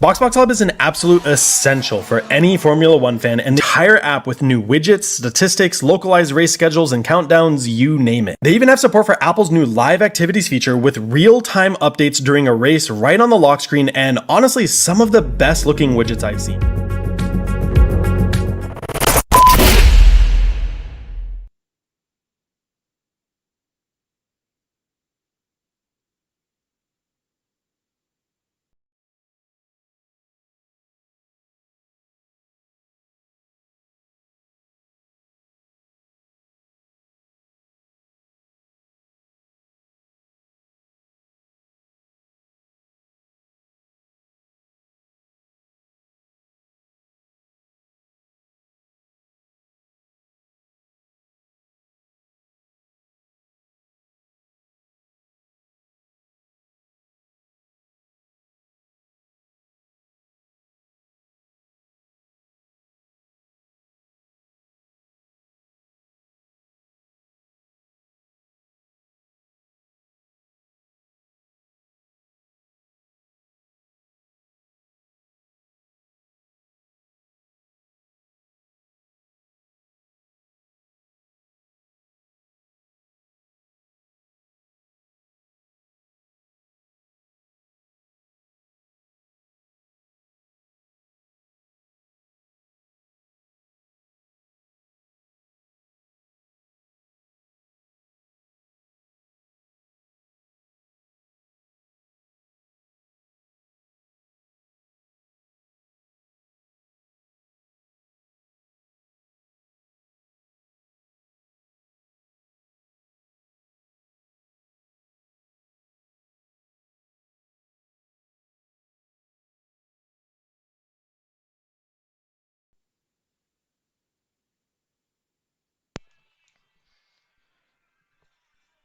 BoxBox Hub is an absolute essential for any Formula One fan, and the entire app with new widgets, statistics, localized race schedules, and countdowns, you name it. They even have support for Apple's new live activities feature with real-time updates during a race right on the lock screen, and honestly, some of the best looking widgets I've seen.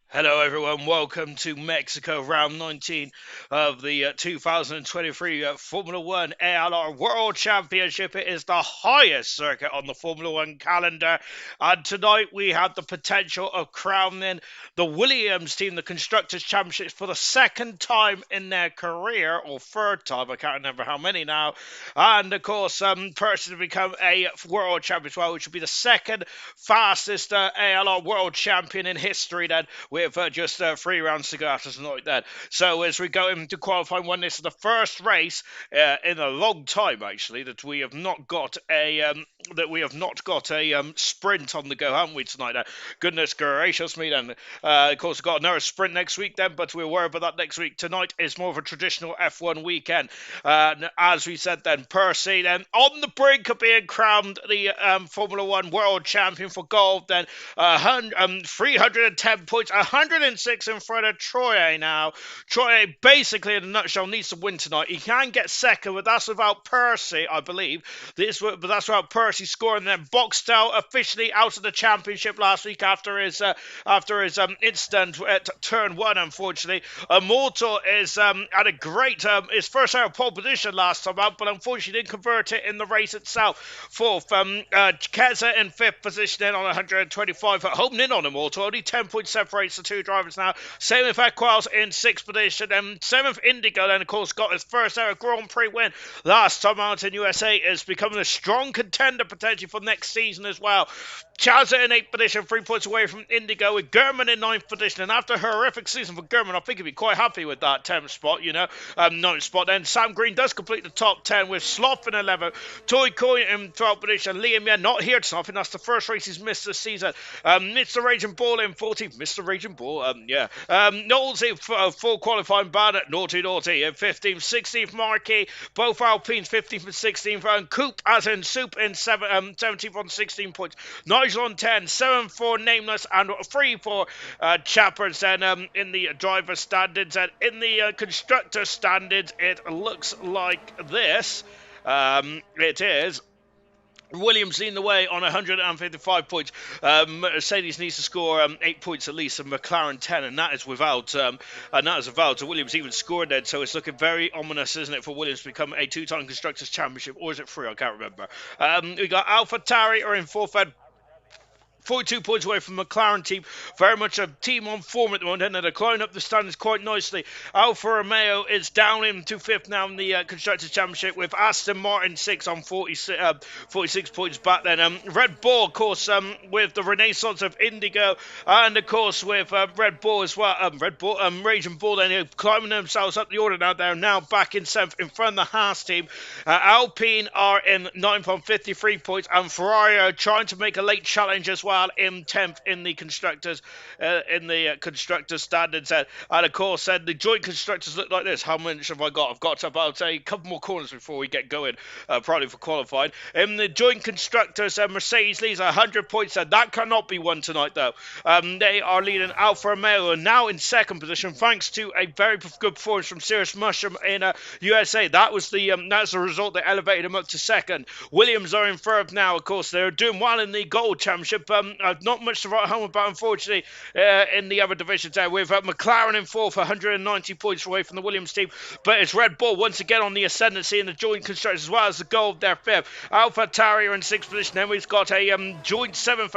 Hello everyone, welcome to Mexico round 19 of the 2023 Formula 1 ALR World Championship. It is the highest circuit on the Formula 1 calendar, and tonight we have the potential of crowning the Williams team the Constructors' Championships for the second time in their career, or third time, I can't remember how many now, and of course person to become a World Champion as well, which would be the second fastest ALR World Champion in history then, with just 3 rounds to go after tonight then. So as we go into qualifying one, this is the first race in a long time actually that we have not got a sprint on the go, haven't we, tonight? Goodness gracious me then. Of course we've got another sprint next week then, but we'll worry about that next week. Tonight is more of a traditional F1 weekend. As we said then, Percy then on the brink of being crowned the Formula 1 World Champion for gold then. 310 points, 106 in front of Troye now. Troye, basically, in a nutshell, needs to win tonight. He can get second, but that's without Percy, I believe. But that's without Percy scoring. Then Boxtel officially out of the championship last week after his incident at turn 1, unfortunately. Immortal is had a great his first ever pole position last time out, but unfortunately didn't convert it in the race itself. Fourth, Keza in 5th position in on 125, holding in on Immortal. Only 10 points separates the two drivers now. Same with Equals in 6th position. And 7th Indigo then, of course, got his first ever Grand Prix win last time out in USA. Is becoming a strong contender potentially for next season as well. Chazza in 8th position, 3 points away from Indigo, with Gurman in 9th position. And after a horrific season for Gurman, I think he'd be quite happy with that 10th spot, 9th spot. Then Sam Green does complete the top 10 with Sloth in 11th. Toy Coin in 12th position. Liam Yen not here tonight. I think that's the first race he's missed this season. Mr. Raging Ball in 14th. Mr. Raging Ball, Knowles in full qualifying ban at Naughty in 15th. 16th Marquis, both Alpines 15th and 16th. And Coop, as in Soup, in 17th on 16 points. Nigel on 10, 7 for Nameless, and 3 for Chappers. Then in the driver standards, and in the constructor standards, it looks like this. It is Williams leading the way on 155 points. Mercedes needs to score 8 points at least, and McLaren 10, and that is without Williams even scored then. So it's looking very ominous, isn't it, for Williams to become a 2-time Constructors' Championship, or is it 3? I can't remember. We got AlphaTauri are in 4th. 42 points away from McLaren team. Very much a team on form at the moment, and they're climbing up the standings quite nicely. Alfa Romeo is down into 5th now in the Constructors' Championship, with Aston Martin 6 on 46 points back then. Red Bull, of course, with the renaissance of Indigo, and of course with Red Bull as well. Raging Bull then climbing themselves up the order now. They're now back in 7th in front of the Haas team. Alpine are in 9th on 53 points, and Ferrari are trying to make a late challenge as well in 10th in the constructors standards. And of course, the joint constructors look like this. How much have I got? I've got about a couple more corners before we get going, probably for qualifying. In the joint constructors, Mercedes leads 100 points. That cannot be won tonight, though. They are leading Alfa Romeo now in 2nd position, thanks to a very good performance from Cirrus Mushroom in USA. That's the result that elevated him up to 2nd. Williams are in 3rd now. Of course, they're doing well in the Gold Championship. Not much to write home about, unfortunately, in the other divisions there, with McLaren in 4th, 190 points away from the Williams team. But it's Red Bull once again on the ascendancy in the joint constructors, as well as the Gold. They're 5th. AlphaTauri are in 6th position. Then we've got a joint 7th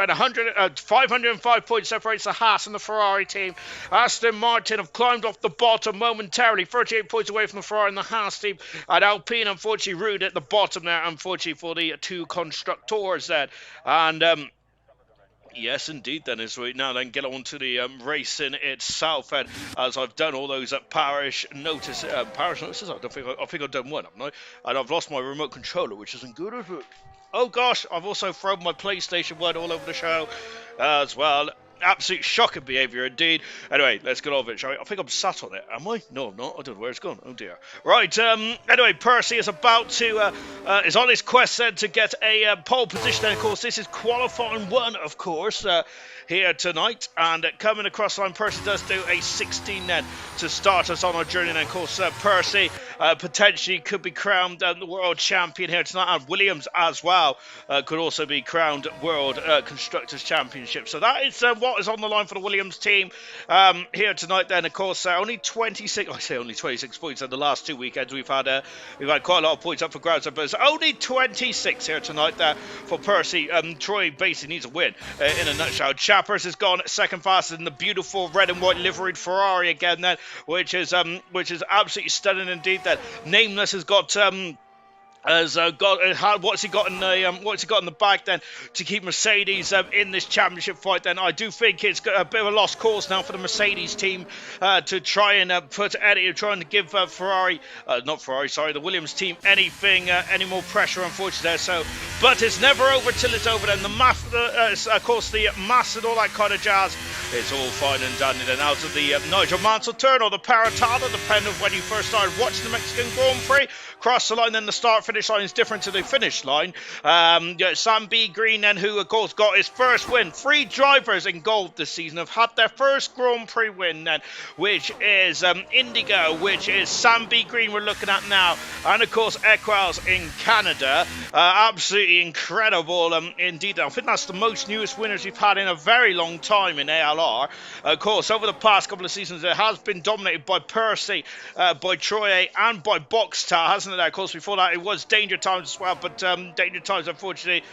and 505 points separates the Haas and the Ferrari team. Aston Martin have climbed off the bottom momentarily, 38 points away from the Ferrari and the Haas team. And Alpine, unfortunately, rude at the bottom there, unfortunately, for the 2 constructors there. And yes, indeed, then, as we now then get on to the racing itself, and as I've done all those parish notices, I think I've done one, haven't I? And I've lost my remote controller, which isn't good, is it? Oh gosh, I've also thrown my PlayStation 1 all over the show as well. Absolute shocking behaviour indeed. Anyway, let's get on with it, shall we? I think I'm sat on it. Am I? No, I'm not. I don't know where it's gone. Oh dear. Right. Anyway, Percy is about to is on his quest then to get a pole position. And of course, this is qualifying 1, of course. Here tonight, and coming across the line, Percy does do a 16 then to start us on our journey. And of course, Percy potentially could be crowned the world champion here tonight, and Williams as well could also be crowned world constructors championship. So that is what is on the line for the Williams team here tonight. Then of course, only 26. I say only 26 points in the last 2 weekends. We've had quite a lot of points up for grabs, but it's only 26 here tonight there for Percy. Troy basically needs a win in a nutshell. Chappers has gone 2nd fastest in the beautiful red and white liveried Ferrari again then, which is absolutely stunning indeed. That Nameless has got what's he got in the bag then to keep Mercedes in this championship fight. Then I do think it's a bit of a lost cause now for the Mercedes team to try and trying to give the Williams team any more pressure, unfortunately there. So, but it's never over till it's over. Then the math, of course, the mass and all that kind of jazz. It's all fine and dandy. Then out of the Nigel Mansell turn or the Paratada, depending on when you first started watching the Mexican Grand Prix. Cross the line, then the start-finish line is different to the finish line. Sam B. Green, then, who, of course, got his first win. 3 drivers in gold this season have had their first Grand Prix win, then, which is Indigo, which is Sam B. Green we're looking at now. And, of course, Equals in Canada. Absolutely incredible indeed. I think that's the most newest winners we've had in a very long time in ALR. Of course, over the past couple of seasons, it has been dominated by Percy, by Troy, and by Boxstar, hasn't it? Of course, before that, it was Danger Times as well, but Danger Times, unfortunately,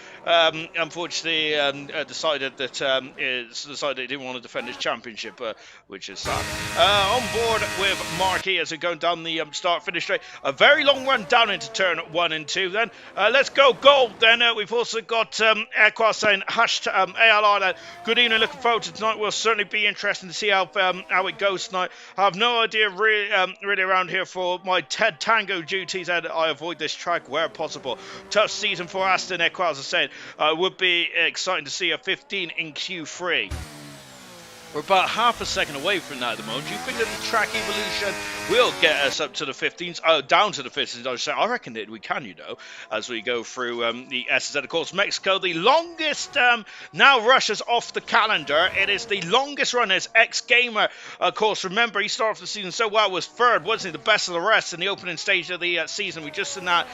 decided that he didn't want to defend his championship, which is sad. On board with Marquis as we're going down the start-finish straight. A very long run down into turn 1 and 2. Then let's go gold. Then we've also got Equa saying ALR. Then good evening. Looking forward to tonight. Will certainly be interesting to see how it goes tonight. I have no idea really around here for my Ted Tango duties, and I avoid this track where possible. Tough season for Aston Equa, as I said. Would be exciting to see a 15 in Q3. We're about half a second away from that at the moment. Do you think that the track evolution will get us up to the 15s? Down to the 15s, I reckon that we can, as we go through the SZ. Of course, Mexico, the longest, now Russia's off the calendar. It is the longest run as X-Gamer. Of course, remember, he started off the season so well, was 3rd, wasn't he? The best of the rest in the opening stage of the season. We just seen that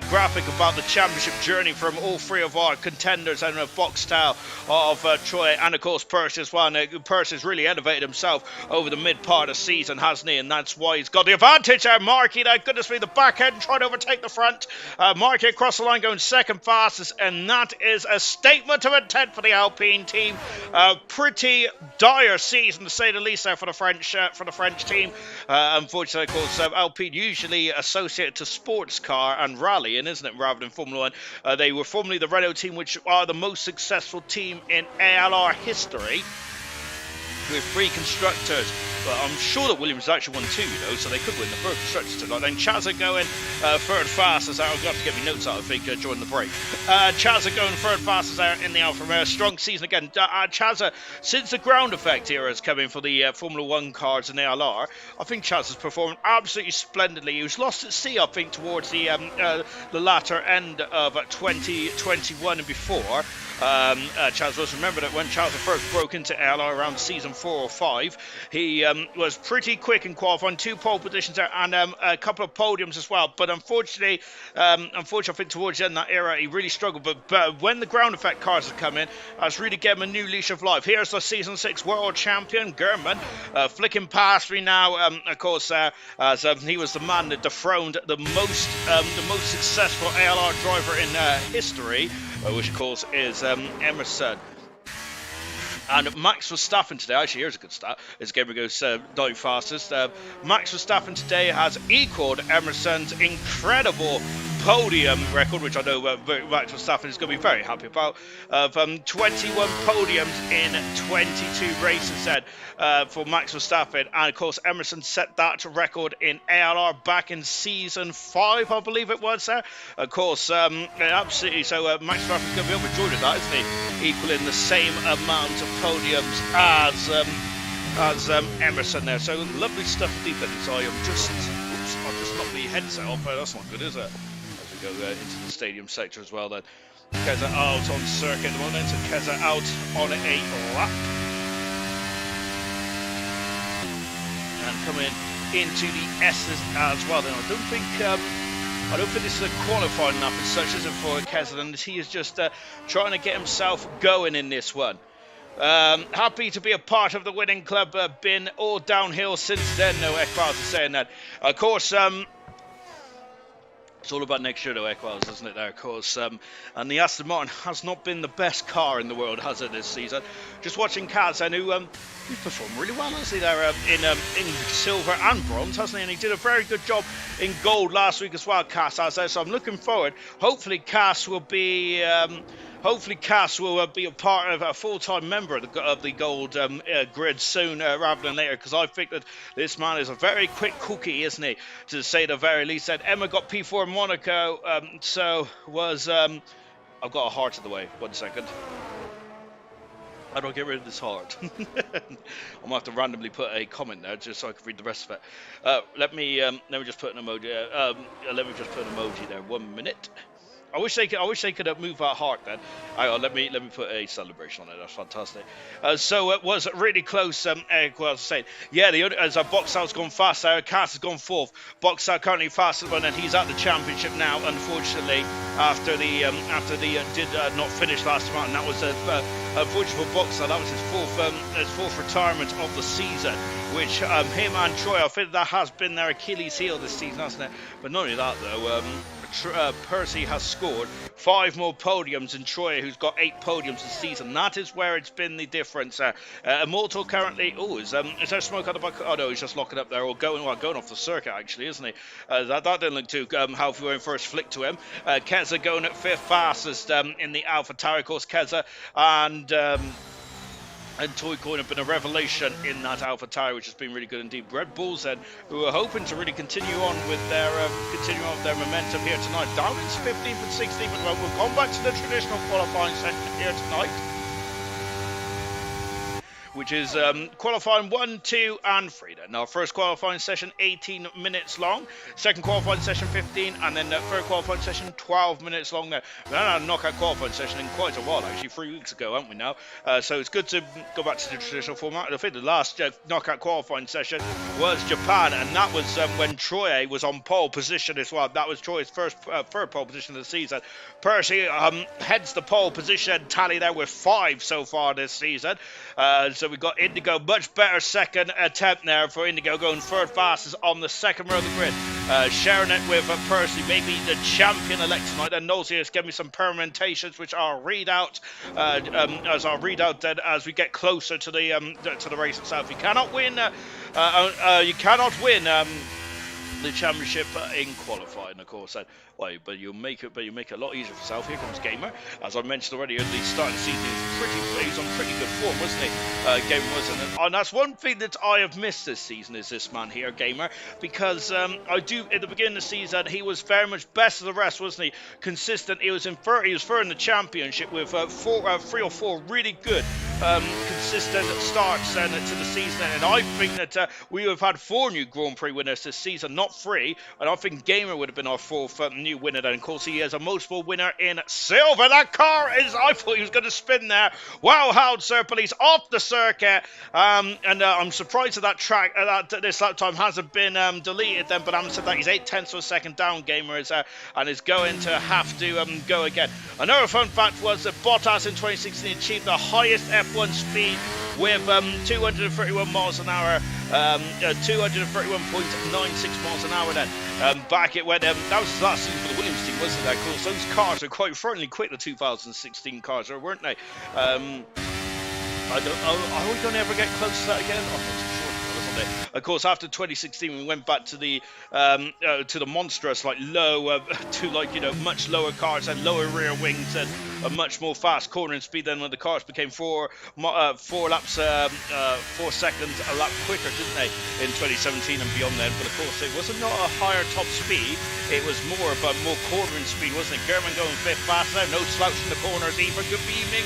graphic about the championship journey from all 3 of our contenders and a box style of Troy and, of course, Percy as well. on. Percy's really elevated himself over the mid part of the season, hasn't he? And that's why he's got the advantage there. Markey, that goodness me, the back end trying to overtake the front. Markey across the line going second fastest, and that is a statement of intent for the Alpine team. Pretty dire season to say the least there for the French team. Unfortunately, of course, Alpine usually associated to sports car and rallying, isn't it, rather than Formula 1. They were formerly the Renault team, which are the most successful team in ALR history, with 3 constructors. But I'm sure that Williams actually won 2, so they could win the 3rd constructors tonight. Then Chazza going 3rd fastest out. I've got to get my notes out, I think, during the break. Chazza going 3rd fastest out in the Alfa Romeo. Strong season again. Chazza, since the ground effect era has come in for the Formula 1 cars in ALR, I think Chazza's performed absolutely splendidly. He was lost at sea, I think, towards the latter end of 2021 and before. Chaz was, remember that when Chaz first broke into ALR around season 4 or 5, he was pretty quick in qualifying, 2 pole positions there and a couple of podiums as well. But unfortunately, I think towards the end of that era, he really struggled. But when the ground effect cars have come in, that's really given him a new leash of life. Here's the season 6 world champion, German, flicking past me now, of course, as he was the man that dethroned the most successful ALR driver in history, which of course is Emerson. And Max Verstappen today, actually here's a good stat, as Gabriel goes 9th fastest. Max Verstappen today has equalled Emerson's incredible podium record, which I know Max Verstappen is going to be very happy about, of 21 podiums in 22 races then for Max Verstappen. And of course Emerson set that record in ALR back in season 5, I believe it was there. Of course, absolutely, so Max Verstappen is going to be overjoyed at that, isn't he? Equaling the same amount of podiums as Emerson there. So lovely stuff deep in. So I've just knocked the headset off. That's not good, is it? As we go into the stadium sector as well then. Keza out on circuit at the moment, so Keza out on a lap. And coming into the S's as well then. I don't think this is a qualifying lap as such, is it, for Keza, and he is just trying to get himself going in this one. Happy to be a part of the winning club. Been all downhill since then. No, Equals is saying that. Of course, it's all about next year, though, Equals, isn't it, there, of course. And the Aston Martin has not been the best car in the world, has it, this season? Just watching Kaz, who he's performed really well, hasn't he, there, in silver and bronze, hasn't he? And he did a very good job in gold last week as well, Cass has there. So I'm looking forward. Hopefully, Cass will be a part of a full-time member of the gold grid soon, rather than later, because I think that this man is a very quick cookie, isn't he? To say the very least. And Emma got P4 in Monaco, so was I've got a heart in the way. 1 second. How do I get rid of this heart? I'm gonna have to randomly put a comment there just so I can read the rest of it. Let me just put an emoji. Let me just put an emoji there. 1 minute. I wish they could move that heart then. Hang on, let me put a celebration on it. That's fantastic. So it was really close. Well, I was saying, yeah, as BoxBox gone fast there, Cass has gone 4th. BoxBox currently fastest one, and he's at the championship now. Unfortunately, after the did not finish last time out, and that was unfortunate for BoxBox. That was his 4th retirement of the season, which him and Troy, I think that has been their Achilles heel this season, hasn't it? But not only that though. Percy has scored 5 more podiums than Troy, who's got 8 podiums this season. That is where it's been the difference. Immortal currently, is there smoke out the back? Oh no, he's just locking up there, or going off the circuit actually, isn't he? That didn't look too healthy when first flick to him. Keza going at 5th fastest in the Alpha Tower, of course, Keza, and Toycoin have been a revelation in that Alpha Tower, which has been really good indeed. Red Bulls then, who are hoping to really continue on with their momentum here tonight. Down in 15th and 16th, but we've gone back to the traditional qualifying session here tonight, which is qualifying 1, 2, and 3. Then our first qualifying session 18 minutes long, second qualifying session 15, and then third qualifying session 12 minutes long. There, we haven't had a knockout qualifying session in quite a while, actually 3 weeks ago, haven't we now? So it's good to go back to the traditional format. I think the last knockout qualifying session was Japan, and that was when Troy was on pole position as well. That was Troy's third pole position of the season. Percy heads the pole position tally there with 5 so far this season. we got Indigo, much better second attempt there for Indigo, going third fastest on the second row of the grid. Sharing it with Percy, maybe the champion elect tonight. And Knowles here is giving me some permutations, which I'll read out then as we get closer to the race itself. You cannot win. The championship in qualifying, of course. But you make it a lot easier for yourself. Here comes Gamer. As I mentioned already, at the start of the season, he was on pretty good form, wasn't he? Gamer wasn't, and that's one thing that I have missed this season, is this man here, Gamer, because I do at the beginning of the season he was very much best of the rest, wasn't he? Consistent. He was third in the championship with 3 or 4 really good consistent starts to the season, and I think that we have had 4 new Grand Prix winners this season, not 3, and I think Gamer would have been our 4th new winner. And of course he is a multiple winner in silver. That car is, I thought he was going to spin there. Well held, sir, but he's off the circuit, and I'm surprised that track that this lap time hasn't been deleted then, but I'm saying that he's 8/10 of a second down, Gamer is and is going to have to go again. Another fun fact was that Bottas in 2016 achieved the highest F1 speed with 231 miles an hour, 231.96 miles an hour then. Back it went, that was his last season for the Williams team, wasn't it? Of course, those cars are quite friendly quick, the 2016 cars, weren't they? Are we going to ever get close to that again? I'm not too sure. Of course, after 2016, we went back to the monstrous, much lower cars and lower rear wings and a much more fast cornering speed. Then when the cars became 4 seconds a lap quicker, didn't they, in 2017 and beyond then? But of course, it was not a higher top speed. It was more cornering speed, wasn't it? German going 5th fast there, no slouch in the corners either. Good evening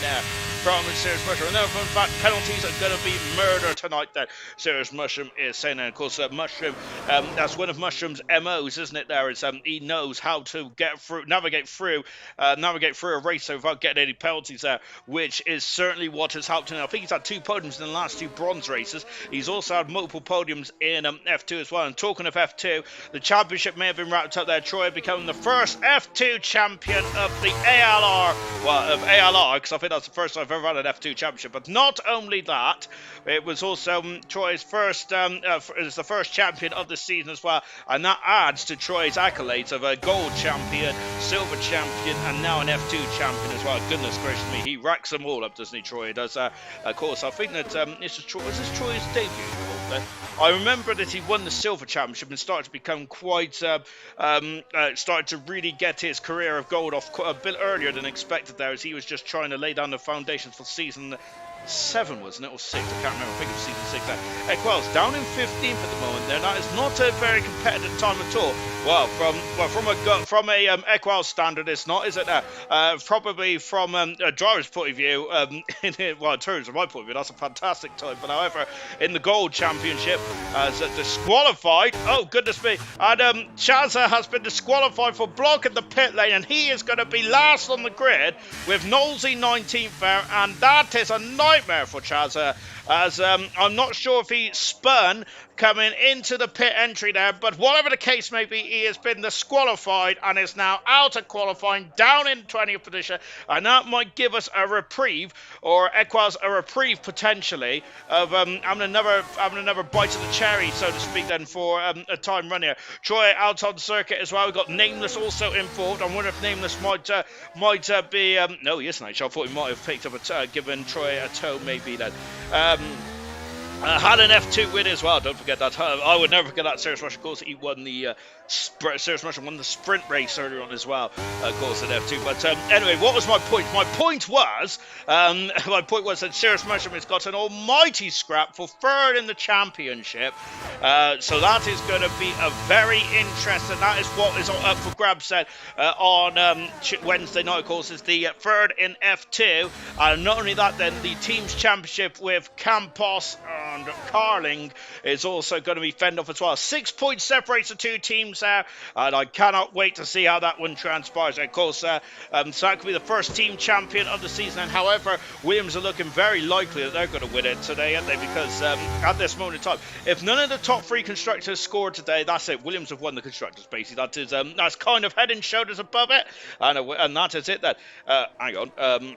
there. From Serious Mushroom. Another fun fact, penalties are going to be murder tonight there. Serious Mushroom is saying that. Of course, Mushroom, that's one of Mushroom's MOs, isn't it? There is, he knows how to navigate through a race without getting any penalties there, which is certainly what has helped him. I think he's had 2 podiums in the last 2 bronze races. He's also had multiple podiums in F2 as well. And talking of F2, the championship may have been wrapped up there. Troy becoming the first F2 champion of the ALR, because I think that's the first I've ever had an F2 championship. But not only that, it was also Troy's first, is the first champion of the season as well, and that adds to Troy's accolades of a gold champion, silver champion, and now an F2 champion as well. Goodness gracious me, he racks them all up, doesn't he, Troy? Does of course, I think that was this Troy's debut? I remember that he won the silver championship and started to become quite, started to really get his career of gold off quite a bit earlier than expected there, as he was just trying to lay down the foundations for season 7, wasn't it, or 6? I can't remember. I think it was season 6 there. Equals down in 15th at the moment there. That is not a very competitive time at all. Well, from a Equals standard, it's not, is it? Probably from a driver's point of view, in terms of my point of view, that's a fantastic time. But however, in the gold championship, as disqualified, oh goodness me, and Chazza has been disqualified for blocking the pit lane, and he is going to be last on the grid with Knowlesy 19th there, and that is a nightmare for Chazza, as I'm not sure if he spun coming into the pit entry there, but whatever the case may be, he has been disqualified and is now out of qualifying, down in 20th position, and that might give us a reprieve, or Equals a reprieve potentially, of having another bite of the cherry, so to speak, then for a time run here. Troy out on circuit as well. We've got Nameless also involved. I wonder if Nameless might be no, he isn't actually. I thought he might have picked up given Troy a tow maybe then. Had an F2 win as well, don't forget that. I would never forget that. Serious Rush, of course, he won the Serious Rush won the sprint race earlier on as well, of course, at F2. But anyway, what was my point? My point was that Serious Mushroom has got an almighty scrap for 3rd in the championship. So that is going to be a very interesting. That is what is up for grabs on Wednesday night, of course, is the 3rd in F2. And not only that, then the team's championship with Campos and Carling is also going to be fended off as well. 6 points separates the 2 teams there, and I cannot wait to see how that one transpires. Of course, so that could be the first team champion of the season, and however, Williams are looking very likely that they're going to win it today, aren't they? Because at this moment in time, if none of the top 3 constructors scored today, that's it. Williams have won the constructors, basically. That is that's kind of head and shoulders above it, and that is it then. Hang on.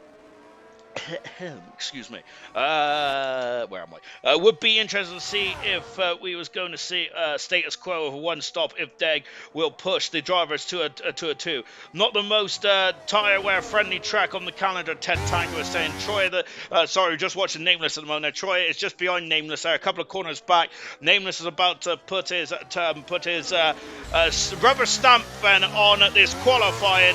excuse me. Where am I? Would be interested to see if we was going to see status quo of a one stop if Deg will push the drivers to a two. Not the most tire wear friendly track on the calendar. Ted Tango is saying Troy. Sorry, just watching Nameless at the moment. Troy is just behind Nameless there, a couple of corners back. Nameless is about to put his rubber stamp then on this qualified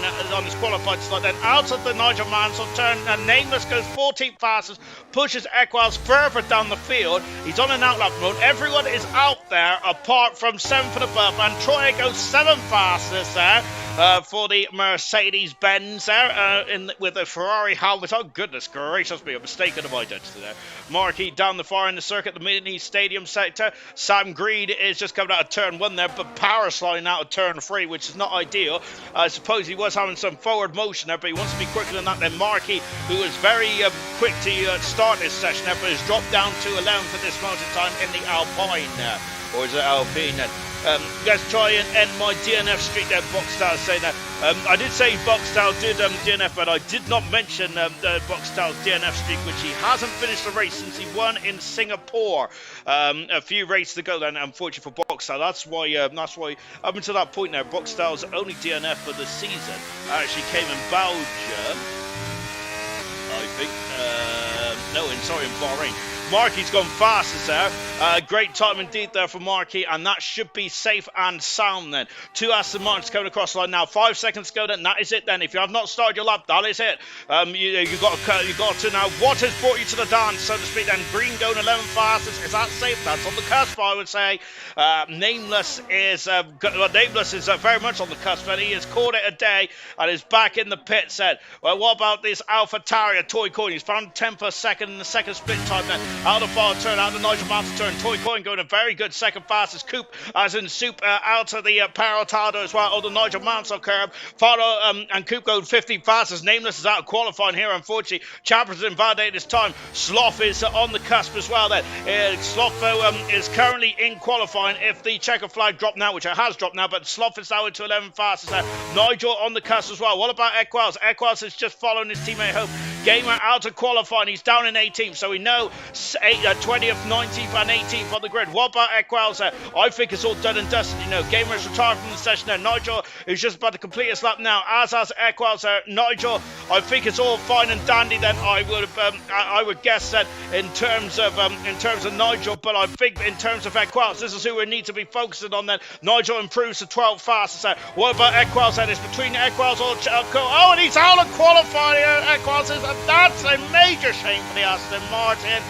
slot. Then out of the Nigel Mansell turn, and Nameless goes 14th fastest, pushes Equals further down the field. He's on an outlap mode. Everyone is out there apart from 7th and above, and Troy goes 7th fastest there. For the Mercedes-Benz there, with a Ferrari helmet. Oh, goodness gracious me, a mistaken of identity there. Marquis down the far end of the circuit, the mini stadium sector. Sam Greed is just coming out of turn 1 there, but power sliding out of turn 3, which is not ideal. I suppose he was having some forward motion there, but he wants to be quicker than that. Then Marquis, who was very quick to start this session there, but has dropped down to 11th at this moment in time in the Alpine there. Or is it Alpine then? Let's try and end my DNF streak there, Boxstyle saying that. I did say Boxstyle did DNF, but I did not mention Boxstyle's DNF streak, which he hasn't finished the race since he won in Singapore a few races ago. Then, unfortunately for Boxstyle, that's why up until that point there, Boxstyle's only DNF for the season actually came in Belgium, I think. In Bahrain. Markey's gone fastest there. Great time indeed there for Markey, and that should be safe and sound then. 2 Aston Martins coming across the line now. 5 seconds to go then. That is it then. If you have not started your lap, that is it. You got to now. What has brought you to the dance, so to speak then? Green going 11 fastest. Is that safe? That's on the cusp, I would say. Nameless is very much on the cusp, and he has called it a day and is back in the pit set. Well, what about this Alpha Tauri Toy Coin? He's found 10th per second in the second split time then. Out of far turn, out of Nigel Mansell turn. Toy Coin going a very good second fastest. Coop, as in Soup, out of the Parotado as well. On the Nigel Mansell curve. Fado and Coop going 15 fastest. Nameless is out of qualifying here, unfortunately. Champers invalidated his time. Sloth is on the cusp as well then. Sloth, though, is currently in qualifying if the checker flag dropped now, which it has dropped now, but Sloth is now into 11 fastest there. Nigel on the cusp as well. What about Equals? Equals is just following his teammate home. Gamer out of qualifying. He's down in 18th, so we know 20th, 19th and 18th on the grid. What about Equals? I think it's all done and dusted. Gamer's retired from the session there. Nigel is just about to complete his lap now, as has Equals. Nigel, I think it's all fine and dandy then. I would guess that in terms of Nigel, but I think in terms of Equals, this is who we need to be focusing on then. Nigel improves to 12th fastest. What about Equals then? It's between Equals or and he's out of qualifying. Equals that's a major shame for the Aston Martin.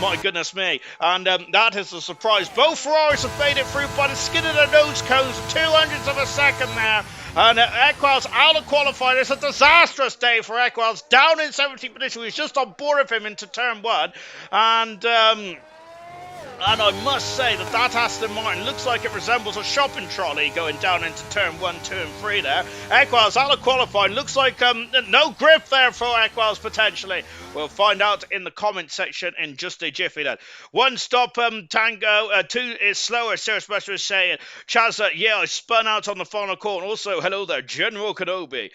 My goodness me. And that is a surprise. Both Ferraris have made it through by the skin of their nose cones, 200ths of a second there. And Equals out of qualifying. It's a disastrous day for Equals. Down in 17th position. He's just on board of him into turn 1. And I must say that Aston Martin looks like it resembles a shopping trolley going down into turn 1, 2 and 3 there. Equals out of qualifying. Looks like no grip there for Equals potentially. We'll find out in the comment section in just a jiffy then. One stop Tango, 2 is slower, Sir Special is saying. Chazza, yeah, I spun out on the final corner. Also, hello there, General Kenobi.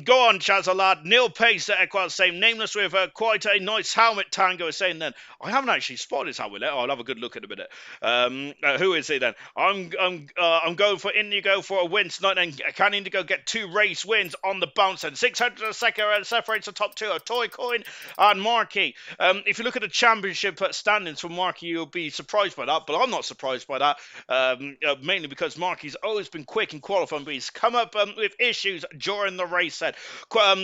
Go on, Chazza lad. Neil Pace at Equals saying, Nameless with quite a nice helmet, Tango is saying then. I haven't actually spotted his helmet. I'll have a good look at a minute. Who is he then? I'm going for Indigo for a win tonight, and can Indigo get 2 race wins on the bounce? And 600 a second separates the top 2 of Toy Coin and Marquis. If you look at the championship standings for Marquis, you'll be surprised by that, but I'm not surprised by that, mainly because Marquis always been quick in qualifying, but he's come up with issues during the race set.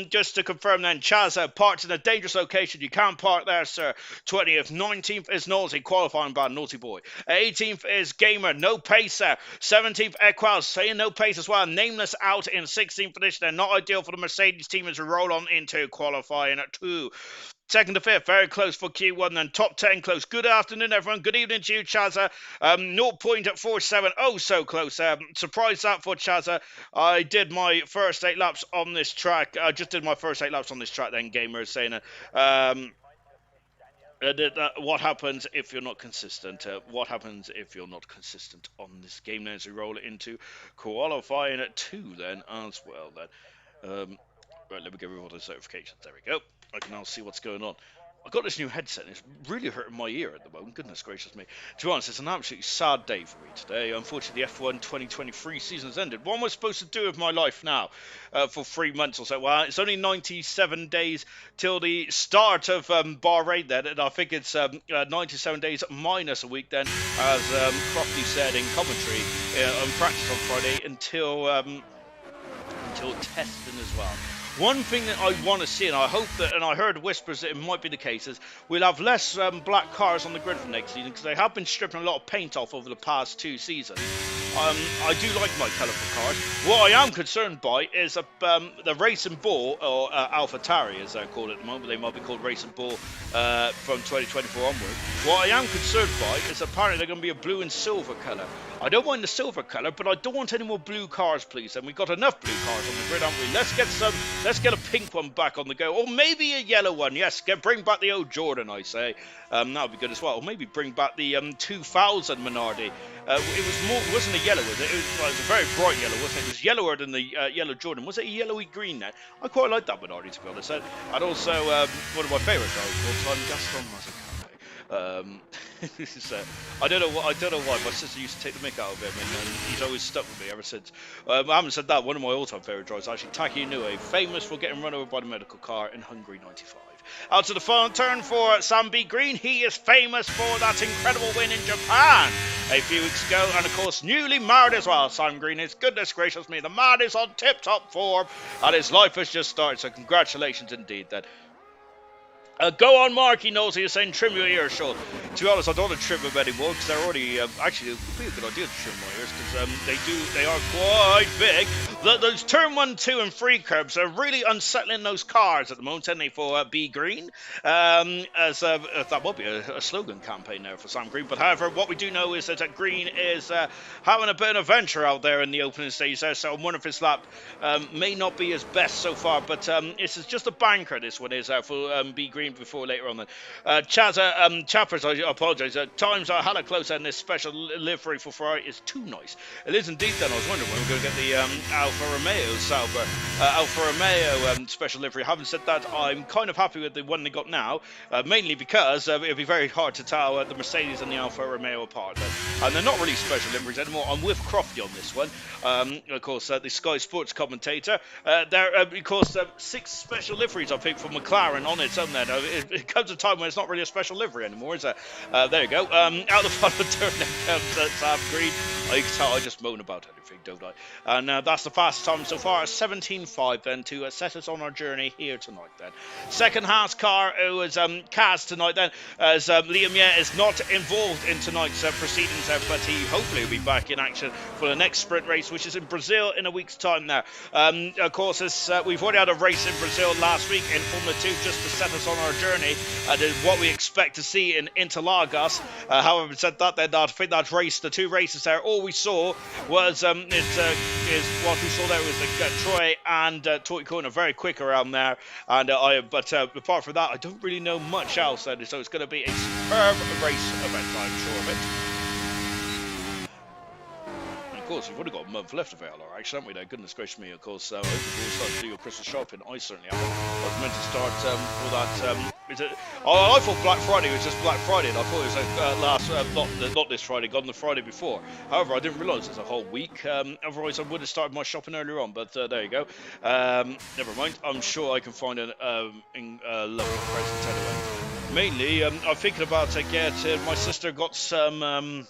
Just to confirm then, Chaz parked in a dangerous location. You can't park there, sir. 20th, 19th is Naughty, qualifying bad, Naughty boy. 18th is Gamer, no pacer. 17th, Equals, saying no pace as well. Nameless out in 16th position. They're not ideal for the Mercedes team as we roll on into qualifying at 2. 2nd to 5th, very close for Q1, then top 10 close. Good afternoon, everyone. Good evening to you, Chazza. 0.47, oh, so close. Surprised that for Chazza. I did my first 8 laps on this track. I just did my first 8 laps on this track, then Gamer is saying what happens if you're not consistent? What happens if you're not consistent on this game then as we roll it into qualifying at 2 then as well then. Right, let me get rid of all those notifications. There we go. I can now see what's going on. I got this new headset and it's really hurting my ear at the moment. Goodness gracious me. To be honest, it's an absolutely sad day for me today. Unfortunately, the F1 2023 season has ended. What am I supposed to do with my life now for 3 months or so? Well, it's only 97 days till the start of Bahrain then, and I think it's 97 days minus a week then, as Crofty said in commentary on practice on Friday, until testing as well. One thing that I want to see, and I hope that, and I heard whispers that it might be the case, is we'll have less black cars on the grid for next season, because they have been stripping a lot of paint off over the past 2 seasons. I do like my colourful cars. What I am concerned by is the Racing Bull, or AlphaTauri as they're called at the moment. They might be called Racing Bull from 2024 onward. What I am concerned by is apparently they're going to be a blue and silver colour. I don't mind the silver colour, but I don't want any more blue cars, please. And we've got enough blue cars on the grid, haven't we? Let's get a pink one back on the go, or maybe a yellow one. Yes, bring back the old Jordan, I say. That would be good as well. Or maybe bring back the 2000 Minardi. It wasn't a yellow, was it? It was a very bright yellow, wasn't it? It was yellower than the yellow Jordan. Was it a yellowy green then? I quite like that Minardi, to be honest. And also, one of my favourite cars of all time, Gaston Mazepin. I don't know why my sister used to take the mick out of him, and he's always stuck with me ever since. I haven't said that. One of my all-time favourite drivers, actually, Taki Inoue, famous for getting run over by the medical car in Hungary '95. Out to the final turn for Sam B. Green. He is famous for that incredible win in Japan a few weeks ago, and of course newly married as well. Sam Green is, goodness gracious me, the man is on tip-top form, and his life has just started. So congratulations indeed. Then. Go on, Mark. He knows he's saying trim your ears, Sean. To be honest, I don't want to trim them anymore because they're already actually it would be a good idea to trim my ears because they are quite big. Those turn 1, 2, and 3 curbs are really unsettling those cars at the moment, aren't they, for B Green? As that would be a slogan campaign there for Sam Green. But however, what we do know is that Green is having a bit of an adventure out there in the opening stage there. So one of his lap may not be his best so far, but this is just a banker. This one is for B Green. Before later on then. Chappers, I apologise. Times are hella close and this special livery for Ferrari is too nice. It is indeed then. I was wondering when we're going to get the Alfa Romeo Sauber, Alfa Romeo special livery. Having said that, I'm kind of happy with the one they got now, mainly because it'll be very hard to tell the Mercedes and the Alfa Romeo apart. And they're not really special liveries anymore. I'm with Crofty on this one. Of course, the Sky Sports commentator. There are, of course, 6 special liveries, I think, for McLaren on its own then. It comes a time when it's not really a special livery anymore, is it? There you go. Out the final turn then comes Sam Green. I can tell I just moan about anything, don't I? And that's the fastest time so far, 17.5 then, to set us on our journey here tonight then. Second Haas car, it was Kaz tonight then, as Liam Yeh is not involved in tonight's proceedings there, but he hopefully will be back in action for the next sprint race, which is in Brazil in a week's time now. Of course, we've already had a race in Brazil last week in Formula 2 just to set us on our journey and what we expect to see in Interlagos. However, said that then, I think that race, the 2 races there, all we saw was what we saw there was Troy and Toy Corner very quick around there, and but apart from that, I don't really know much else then, so it's going to be a superb race event, I'm sure of it. Of course, we've only got a month left of ALR action, haven't we there? Goodness gracious me, of course. I hope you've all started to do your Christmas shopping. I certainly have. I was meant to start all that. I thought Black Friday was just Black Friday, and I thought it was not this Friday, gone the Friday before. However, I didn't realise it was a whole week. Otherwise, I would have started my shopping earlier on, but there you go. Never mind. I'm sure I can find a lovely present anyway. Mainly, I'm thinking about my sister got some.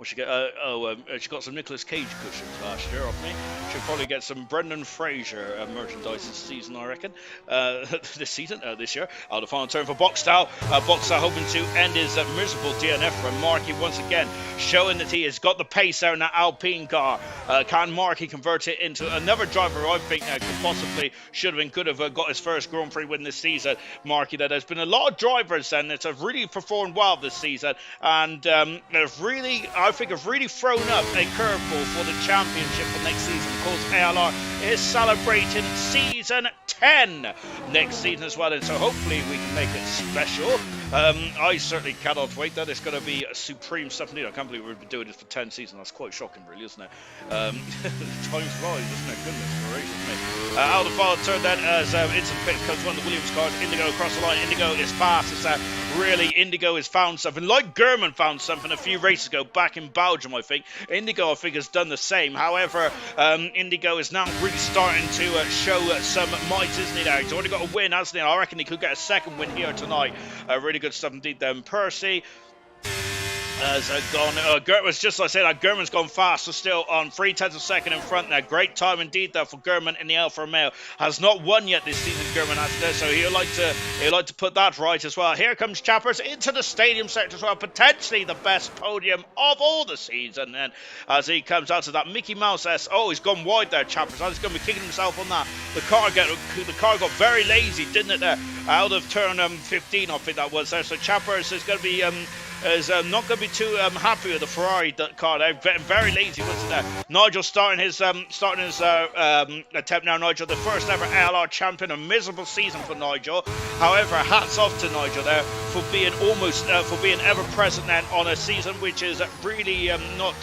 She got some Nicolas Cage cushions last year off me. She'll probably get some Brendan Fraser merchandise this season, I reckon. This year. The final turn for Boxstyle. Boxstyle hoping to end his miserable DNF run. Marky once again showing that he has got the pace there in that Alpine car. Can Marky convert it into another driver who I think could have got his first Grand Prix win this season? Marky, there's been a lot of drivers then that have really performed well this season, and they've really thrown up a curveball for the championship for next season. Of course, ALR is celebrating season 10 next season as well, and so hopefully we can make it special. I certainly cannot wait. That is going to be a supreme stuff indeed. I can't believe we've been doing this for 10 seasons. That's quite shocking, really, isn't it? Time flies, isn't it? Goodness gracious me. Out of the final turn then, as instant pit comes one of the Williams cars. Indigo across the line. Indigo is fast. It's really, Indigo has found something. Like German found something a few races ago back in Belgium, I think. Indigo, I think, has done the same. However, Indigo is now really starting to show some might, isn't he? Now he's already got a win, hasn't he? I reckon he could get a second win here tonight. Really good stuff indeed. Then Percy has gone. Was just like I said, German's gone faster still on 3/10 of a second in front there. Great time indeed there for German in the Alfa Romeo. Has not won yet this season, German has, so he'll like to put that right as well. Here comes Chappers into the stadium sector as well, potentially the best podium of all the season. And as he comes out to that Mickey Mouse S, oh, he's gone wide there, Chappers. He's going to be kicking himself on that. The car got very lazy, didn't it? There out of turn 15, I think that was there. So Chappers is going to be not going to be too happy with the Ferrari car. They're very lazy, wasn't there? Nigel starting his attempt now. Nigel, the first ever ALR champion, a miserable season for Nigel. However, hats off to Nigel there for being ever present then on a season which is really not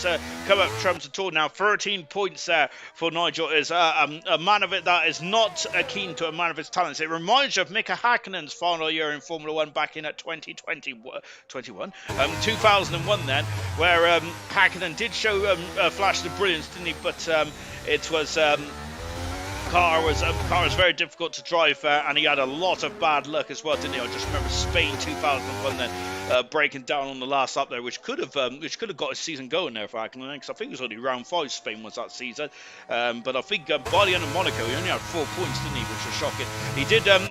come up trumps at all. Now 13 points there for Nigel is a man of it that is not keen to a man of his talents. It reminds you of Mika Häkkinen's final year in Formula 1 back in 2001 then, where Häkkinen did show flashes of brilliance, didn't he? But it was car was very difficult to drive, and he had a lot of bad luck as well, didn't he? I just remember Spain 2001 then breaking down on the last lap there, which could have got his season going there for Häkkinen, because I think it was only round 5 Spain was that season. But I think by the end of Monaco he only had 4 points, didn't he? Which was shocking.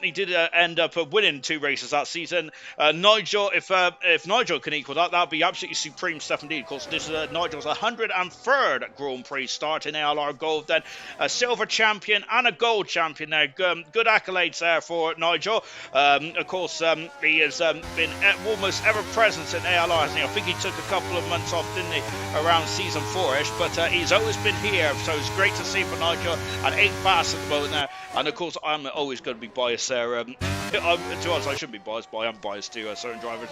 He did end up winning 2 races that season. Nigel, if Nigel can equal that, that'd be absolutely supreme stuff indeed. Of course, this is Nigel's 103rd Grand Prix start in ALR Gold, then a silver champion and a gold champion there. Good accolades there for Nigel. Of course, he has been almost ever present in ALR, hasn't he? I think he took a couple of months off, didn't he, around season 4ish, but he's always been here, so it's great to see for Nigel. And 8 fast at the moment now, and of course I'm always going to be biased there. To be honest, I shouldn't be biased, but I am biased to certain drivers,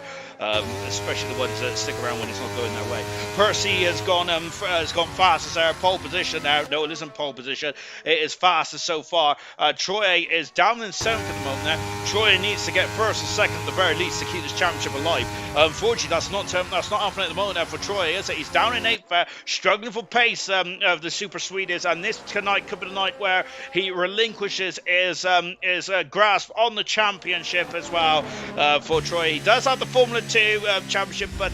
especially the ones that stick around when it's not going their way. Percy has gone fastest there, pole position now. No, it isn't pole position. It is fastest so far. Troy is down in 7th at the moment now. Troy needs to get 1st and 2nd at the very least to keep this championship alive. Unfortunately, that's not happening at the moment now for Troy, is it? He's down in 8th, struggling for pace of the Super Swedes, and this tonight could be the night where he relinquishes his grasp on the championship as well for Troy. He does have the Formula 2 championship, but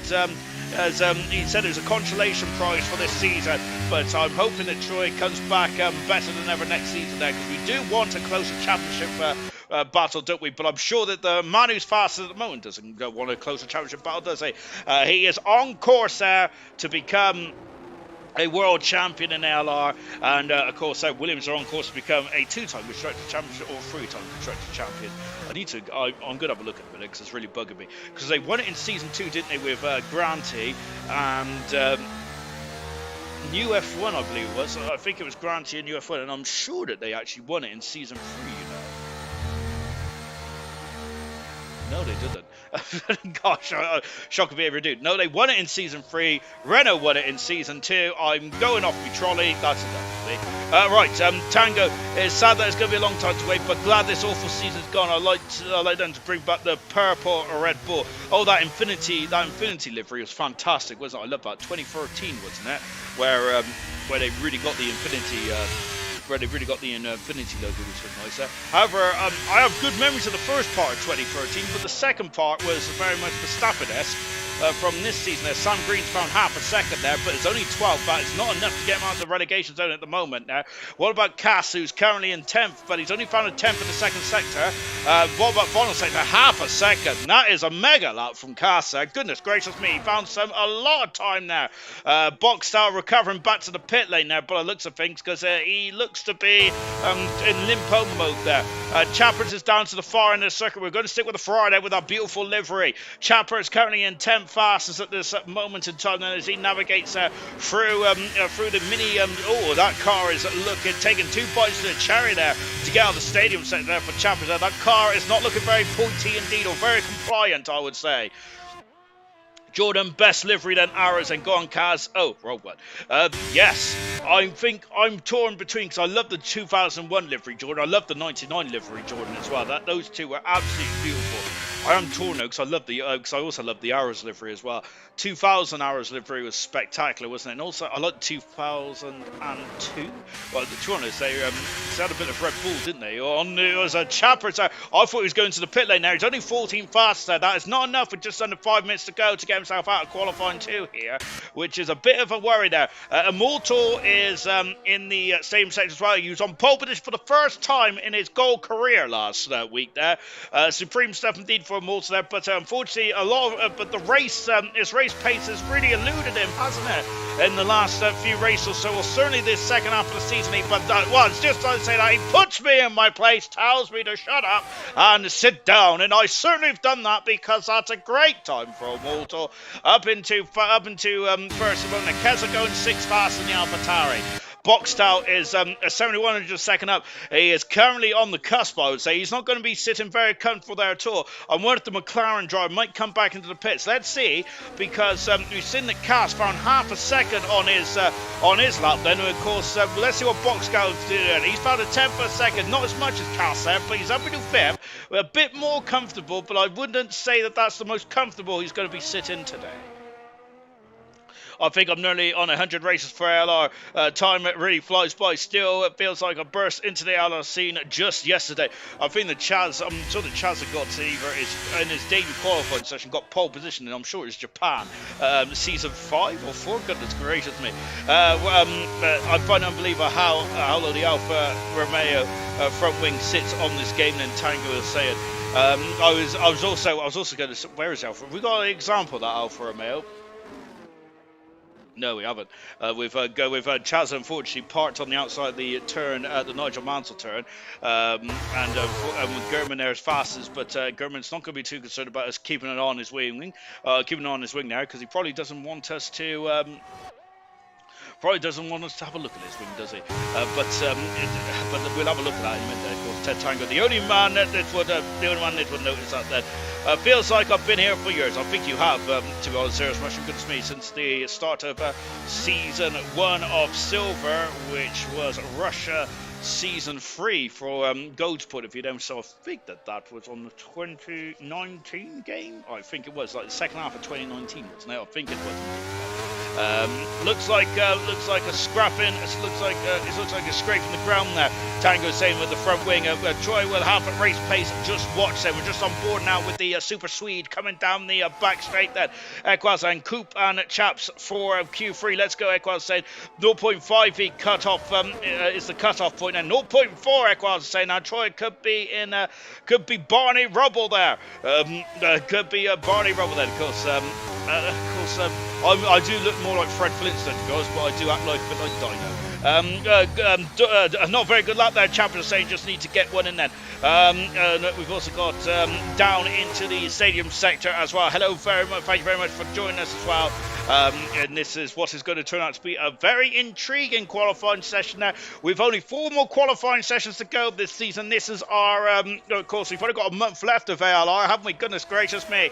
as he said, it was a consolation prize for this season. But I'm hoping that Troy comes back better than ever next season there, because we do want a closer championship battle, don't we? But I'm sure that the man who's fastest at the moment doesn't want a closer championship battle, does he? He is on course there to become a world champion in ALR, and of course Williams are on course to become a 2-time constructor champion or 3-time constructor champion. I'm going to have a look at it because it's really bugging me, because they won it in season 2, didn't they, with Granty and New F1, I believe it was. I think it was Granty and New F1, and I'm sure that they actually won it in season 3, you know. No, they didn't. Gosh, shock of behaviour, dude. No, they won it in season 3. Renault won it in season 2. I'm going off my trolley. That's enough for me. Right, Tango. It's sad that it's going to be a long time to wait, but glad this awful season's gone. I like them to bring back the purple or Red Bull. Oh, that Infinity livery was fantastic, wasn't it? I love that. 2013, wasn't it? Where they really got the Infinity. Where they really got the Infinity logo, which was nice there. However, I have good memories of the first part of 2013, but the second part was very much Verstappen-esque. From this season there, Sam Green's found half a second there, but it's only 12, but it's not enough to get him out of the relegation zone at the moment now. What about Cass, who's currently in 10th, but he's only found a 10th in the second sector. What about final sector? Half a second. That is a mega lap from Cass there. Goodness gracious me, he found a lot of time there. Box style recovering back to the pit lane now, by the looks of things, because he looks to be in limp home mode there. Chappers is down to the far end of the circuit. We're going to stick with the Friday with our beautiful livery. Chapper is currently in 10th fastest at this moment in time, and as he navigates through the mini. That car is taking 2 bites to the cherry there to get out of the stadium set there for Chappers. That car is not looking very pointy indeed, or very compliant, I would say. Jordan, best livery then arrows, and go on Kaz. Oh, wrong one. Yes, I think I'm torn between, because I love the 2001 livery Jordan. I love the 99 livery Jordan as well. Those two were absolutely beautiful. I am torn though, because I also love the arrows livery as well. 2000 arrows livery was spectacular, wasn't it? And also I like 2002. Well, the two honest, they had a bit of Red Bull, didn't they? It was a Chapper. So I thought he was going to the pit lane there. He's only 14 fast there. That is not enough with just under 5 minutes to go to get himself out of qualifying 2 here, which is a bit of a worry there. Immortal is in the same section as well. He was on pole position for the first time in his gold career last week there. Supreme stuff indeed for Immortal there, but unfortunately but the race, his race pace has really eluded him, hasn't it, in the last few races or so. Well, certainly this second half of the season, but once, just to say that, he puts me in my place, tells me to shut up and sit down, and I certainly have done that, because that's a great time for Immortal. Up into first of all, Keza going 6th fast in the AlphaTauri. Boxed out is a 71 just second up. He is currently on the cusp, I would say. He's not going to be sitting very comfortable there at all. I'm worried the McLaren driver might come back into the pits. Let's see, because we've seen that Cass found half a second on his lap then. And of course, let's see what Boxscout's doing. He's found a 10th of a second, not as much as Cass there, but he's up into 5th. A bit more comfortable, but I wouldn't say that that's the most comfortable he's going to be sitting today. I think I'm nearly on 100 races for ALR. Time really flies by. Still, it feels like I burst into the ALR scene just yesterday. I think I'm sure that Chaz had got to either in his debut qualifying session, got pole position, and I'm sure it's Japan. Season 5 or 4, goodness gracious me. I find it unbelievable how low the Alfa Romeo front wing sits on this game, and Tango is saying. I was also going to. Where is Alfa? We got an example of that Alfa Romeo. No, we haven't. We've Chaz unfortunately parked on the outside of the turn, the Nigel Mansell turn, and with German there as fastest, but German's not going to be too concerned about us keeping it on his wing, now, because he probably doesn't want us to. Probably doesn't want us to have a look at his wing, does he? But we'll have a look at that in a minute. Of course, Ted Tango, the only man that would notice that. Then feels like I've been here for years. I think you have, to be honest, serious mushroom goodness me, since the start of season 1 of Silver, which was Russia. Season 3 for Gold's point of view. So I think that was on the 2019 game. I think it was like the second half of 2019. Wasn't it? I think it was. Looks like a scrapping. It looks like a scrape from the ground there. Tango saying with the front wing. Troy will have a race pace. Just watch them. We're just on board now with the Super Swede coming down the back straight then. Equaz and Coop and Chaps for Q3. Let's go. Equaz saying 0.5 feet cut off is the cut off point. And 0.4 Equaz saying now Troy could be Barney Rubble there. Could be Barney Rubble then. Of course, I do look more like Fred Flintstone, guys, but I do act like a bit like Dino. Not very good lap there. Champion saying just need to get one in then. We've also got down into the stadium sector as well. Hello, very much. Thank you very much for joining us as well. And this is what is going to turn out to be a very intriguing qualifying session now. We've only 4 more qualifying sessions to go this season. This is our, of course, we've only got a month left of ALR, haven't we? Goodness gracious me.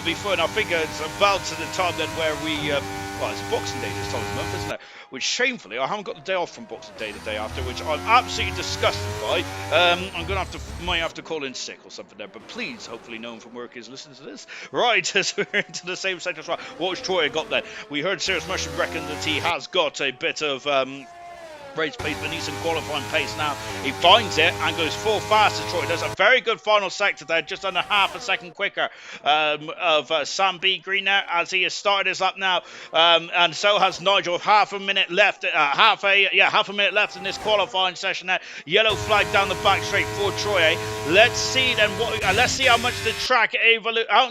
Before, and I think it's about to the time then where we, well, it's Boxing Day this time of the month, isn't it? Which shamefully, I haven't got the day off from Boxing Day the day after, which I'm absolutely disgusted by. I'm going to might have to call in sick or something there, but please, hopefully no one from work is listening to this. Right, as we're into the same sector as well. What's Troy got then? We heard Serious Mushroom reckon that he has got a bit of race pace, but needs some qualifying pace now. He finds it and goes full fast as Troy does. A very good final sector there, just under half a second quicker of Sam B. Green there as he has started his lap now. And so has Nigel. Half a minute left. Half a minute left in this qualifying session there. Yellow flag down the back straight for Troy. Let's see then let's see how much the track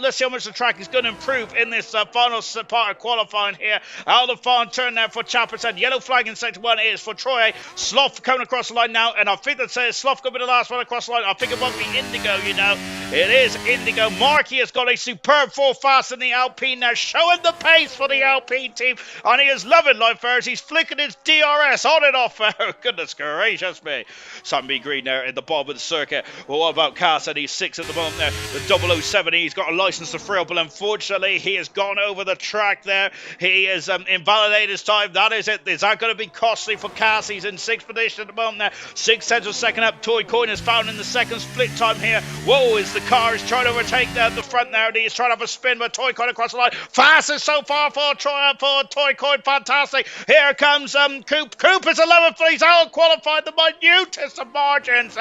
let's see how much the track is going to improve in this final part of qualifying here. Out of the final turn there for Chapper said yellow flag in sector 1 is for Troy. Troy. Sloth coming across the line now, and I think that says Sloth going to be the last one across the line. I think it might be Indigo, you know. It is Indigo. Marky has got a superb 4 fast in the Alpine now, showing the pace for the Alpine team, and he is loving life first. He's flicking his DRS on and off. Oh, goodness gracious me. Sunby Green there in the bottom of the circuit. Well, what about Carson? He's 6 at the moment there. The 007, he's got a license to thrill, but unfortunately, he has gone over the track there. He has invalidated his time. That is it. Is that going to be costly for Cass? He's in 6th position at the moment there. 6/10 of a second up. Toy Coin is found in the second split time here. Whoa, as the car is trying to overtake the front there. He is trying to have a spin, but Toy Coin across the line. Fastest so far for Toy Coin. Fantastic. Here comes Coop. Coop is 11th, but he's out qualified. The minutest of margins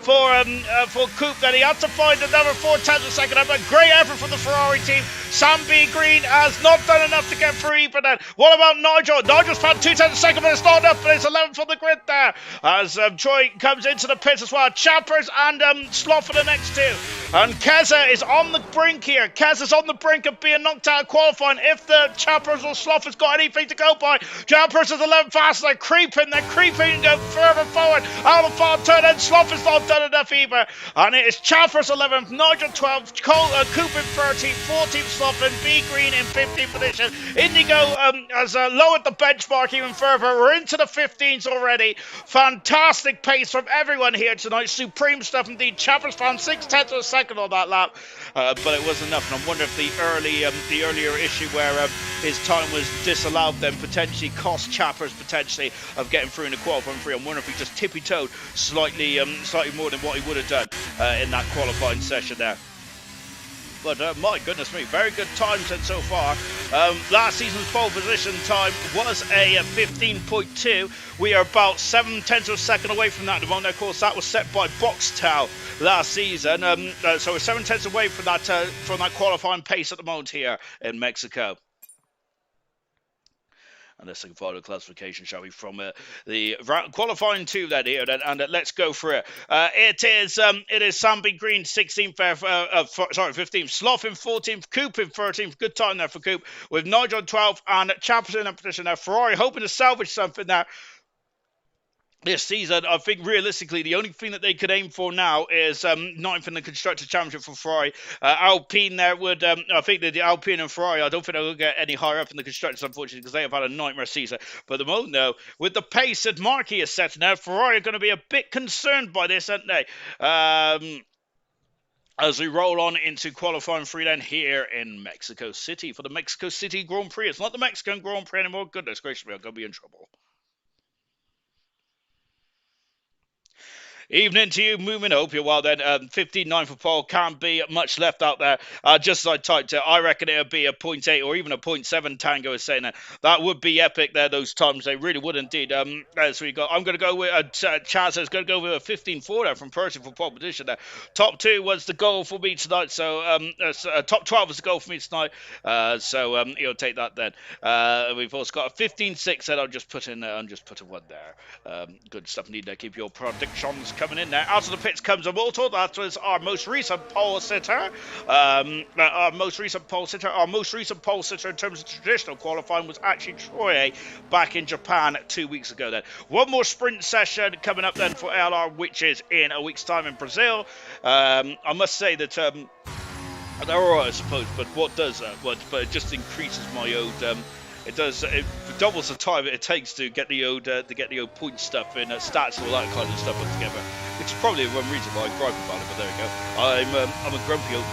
for Coop. Then he had to find another 4/10 of a second up. A great effort from the Ferrari team. Sam B. Green has not done enough to get through even then. What about Nigel? Nigel's found 2/10 of a second, but it's not enough, but it's 11th on the grid there. As Troy comes into the pits as well. Chappers and Sloth for the next two. And Keza is on the brink here. Keza's on the brink of being knocked out of qualifying if the Chappers or Sloth has got anything to go by. Chappers is 11 fast. They're creeping and go further forward. Out of far turn, and Sloth has not done enough either. And it is Chappers 11th, Nigel 12th, Coop in 13th, 14th Sloth, and B Green in 15th position. Indigo has lowered the benchmark even further. We're into the 15s already. Fantastic pace from everyone here tonight. Supreme stuff indeed. Chappers found 6/10 of a second on that lap, but it wasn't enough. And I wonder if the earlier issue where his time was disallowed then potentially cost Chappers potentially of getting through in the qualifying free. I'm wondering if he just tippy-toed slightly more than what he would have done in that qualifying session there. But my goodness me, very good times then so far. Last season's pole position time was a 15.2. We are about 7/10 of a second away from that at the moment. Of course, that was set by BoxBox last season. So we're 7/10 away from that qualifying pace at the moment here in Mexico. And let's take a final classification, shall we, from the qualifying two then here, and let's go for it. It is Samby Green 16th, 15th, Sloth in 14th, Coop in 13th. Good time there for Coop, with Nigel 12th and Chappers in that position there. Ferrari hoping to salvage something there this season. I think realistically the only thing that they could aim for now is 9th in the Constructors' Championship for Ferrari. Alpine there would, I think that the Alpine and Ferrari, I don't think they'll get any higher up in the Constructors, unfortunately, because they have had a nightmare season. But at the moment, though, with the pace that Marquis is setting now, Ferrari are going to be a bit concerned by this, aren't they? As we roll on into qualifying free then here in Mexico City for the Mexico City Grand Prix. It's not the Mexican Grand Prix anymore. Goodness gracious me, I'm going to be in trouble. Evening to you, moving. Hope you're well then. 15.9 for pole. Can't be much left out there. Just as I typed it, I reckon it'll be a 0.8 or even a 0.7. Tango is saying that. That would be epic there, those times. They really would indeed. As we go, I'm going to go with, Chaz is going to go with a 15.4 there from Percy for pole position there. Top 2 was the goal for me tonight. So, top 12 was the goal for me tonight. So, he'll take that then. We've also got a 15.6 that I'll just put in there. I'm just putting one there. Good stuff. Need to keep your predictions coming in there. Out of the pits comes a Mortal. That was our most recent pole sitter. Our most recent pole sitter in terms of traditional qualifying was actually Troy back in Japan 2 weeks ago then. One more sprint session coming up then for ALR, which is in a week's time in Brazil. I must say that they're alright, I suppose, but what does that? But it just increases my old it doubles the time it takes to get the old point stuff in, stats, all that kind of stuff put together. Which is probably one reason why I gripe about it, but there we go. I'm a grumpy old.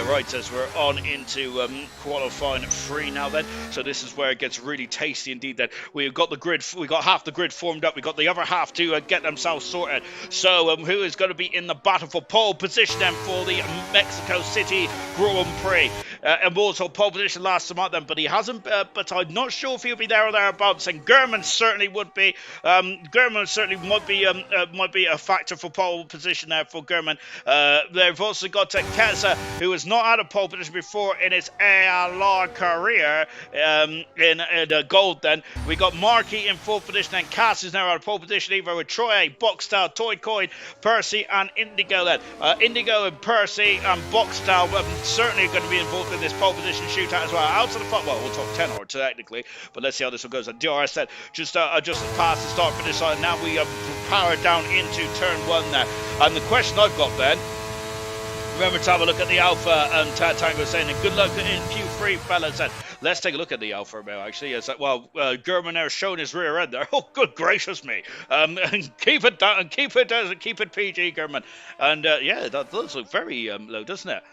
Right, as we're on into qualifying free now then. So this is where it gets really tasty indeed then. We've got the grid, we got half the grid formed up, we've got the other half to get themselves sorted. So who is going to be in the battle for pole position then for the Mexico City Grand Prix? And also pole position last time out then, but he hasn't, but I'm not sure if he'll be there or thereabouts, and German certainly would be. German certainly might be a factor for pole position there for German. They've also got Keza, who has not had a pole position before in his ALR career in gold then. We got Markey in 4th position, and Cass is now out of pole position either with Troy, Boxstyle, Toy Coin, Percy and Indigo then. Indigo and Percy and Boxstyle certainly going to be involved in in this pole position shootout as well. Out to the front, well, we'll talk 10 or technically, but let's see how this one goes. DRS said just past the start finish line. Now we power down into turn 1 there. And the question I've got then, remember to have a look at the Alpha, and Tango saying, good luck in Q3, fellas. And let's take a look at the Alpha now, actually. It's like, well, German there showing his rear end there. Oh, good gracious me. And keep it down, keep it PG, German. And yeah, that does look very low, doesn't it?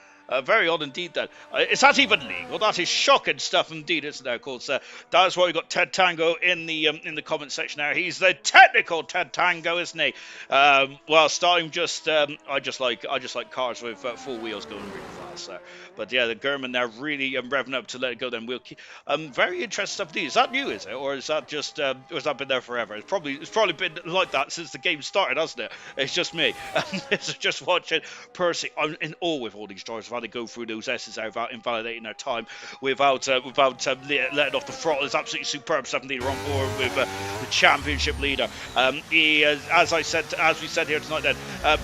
Very odd indeed that. Is that even legal? That is shocking stuff indeed, isn't it? Of course, that's why we got Ted Tango in the comment section there. He's the technical Ted Tango, isn't he? Whilst I'm just, I just like cars with 4 wheels going really fast there. But yeah, the German there really revving up to let it go. Then we'll keep. Very interesting stuff indeed. Is that new? Is it, or is that just, or has that been there forever? It's probably been like that since the game started, hasn't it? It's just me. It's just watching Percy. I'm in awe with all these drivers. How they go through those S's there without invalidating their time, without letting off the throttle. It's absolutely superb stuff indeed. We're on board with the championship leader. He, as we said here tonight, then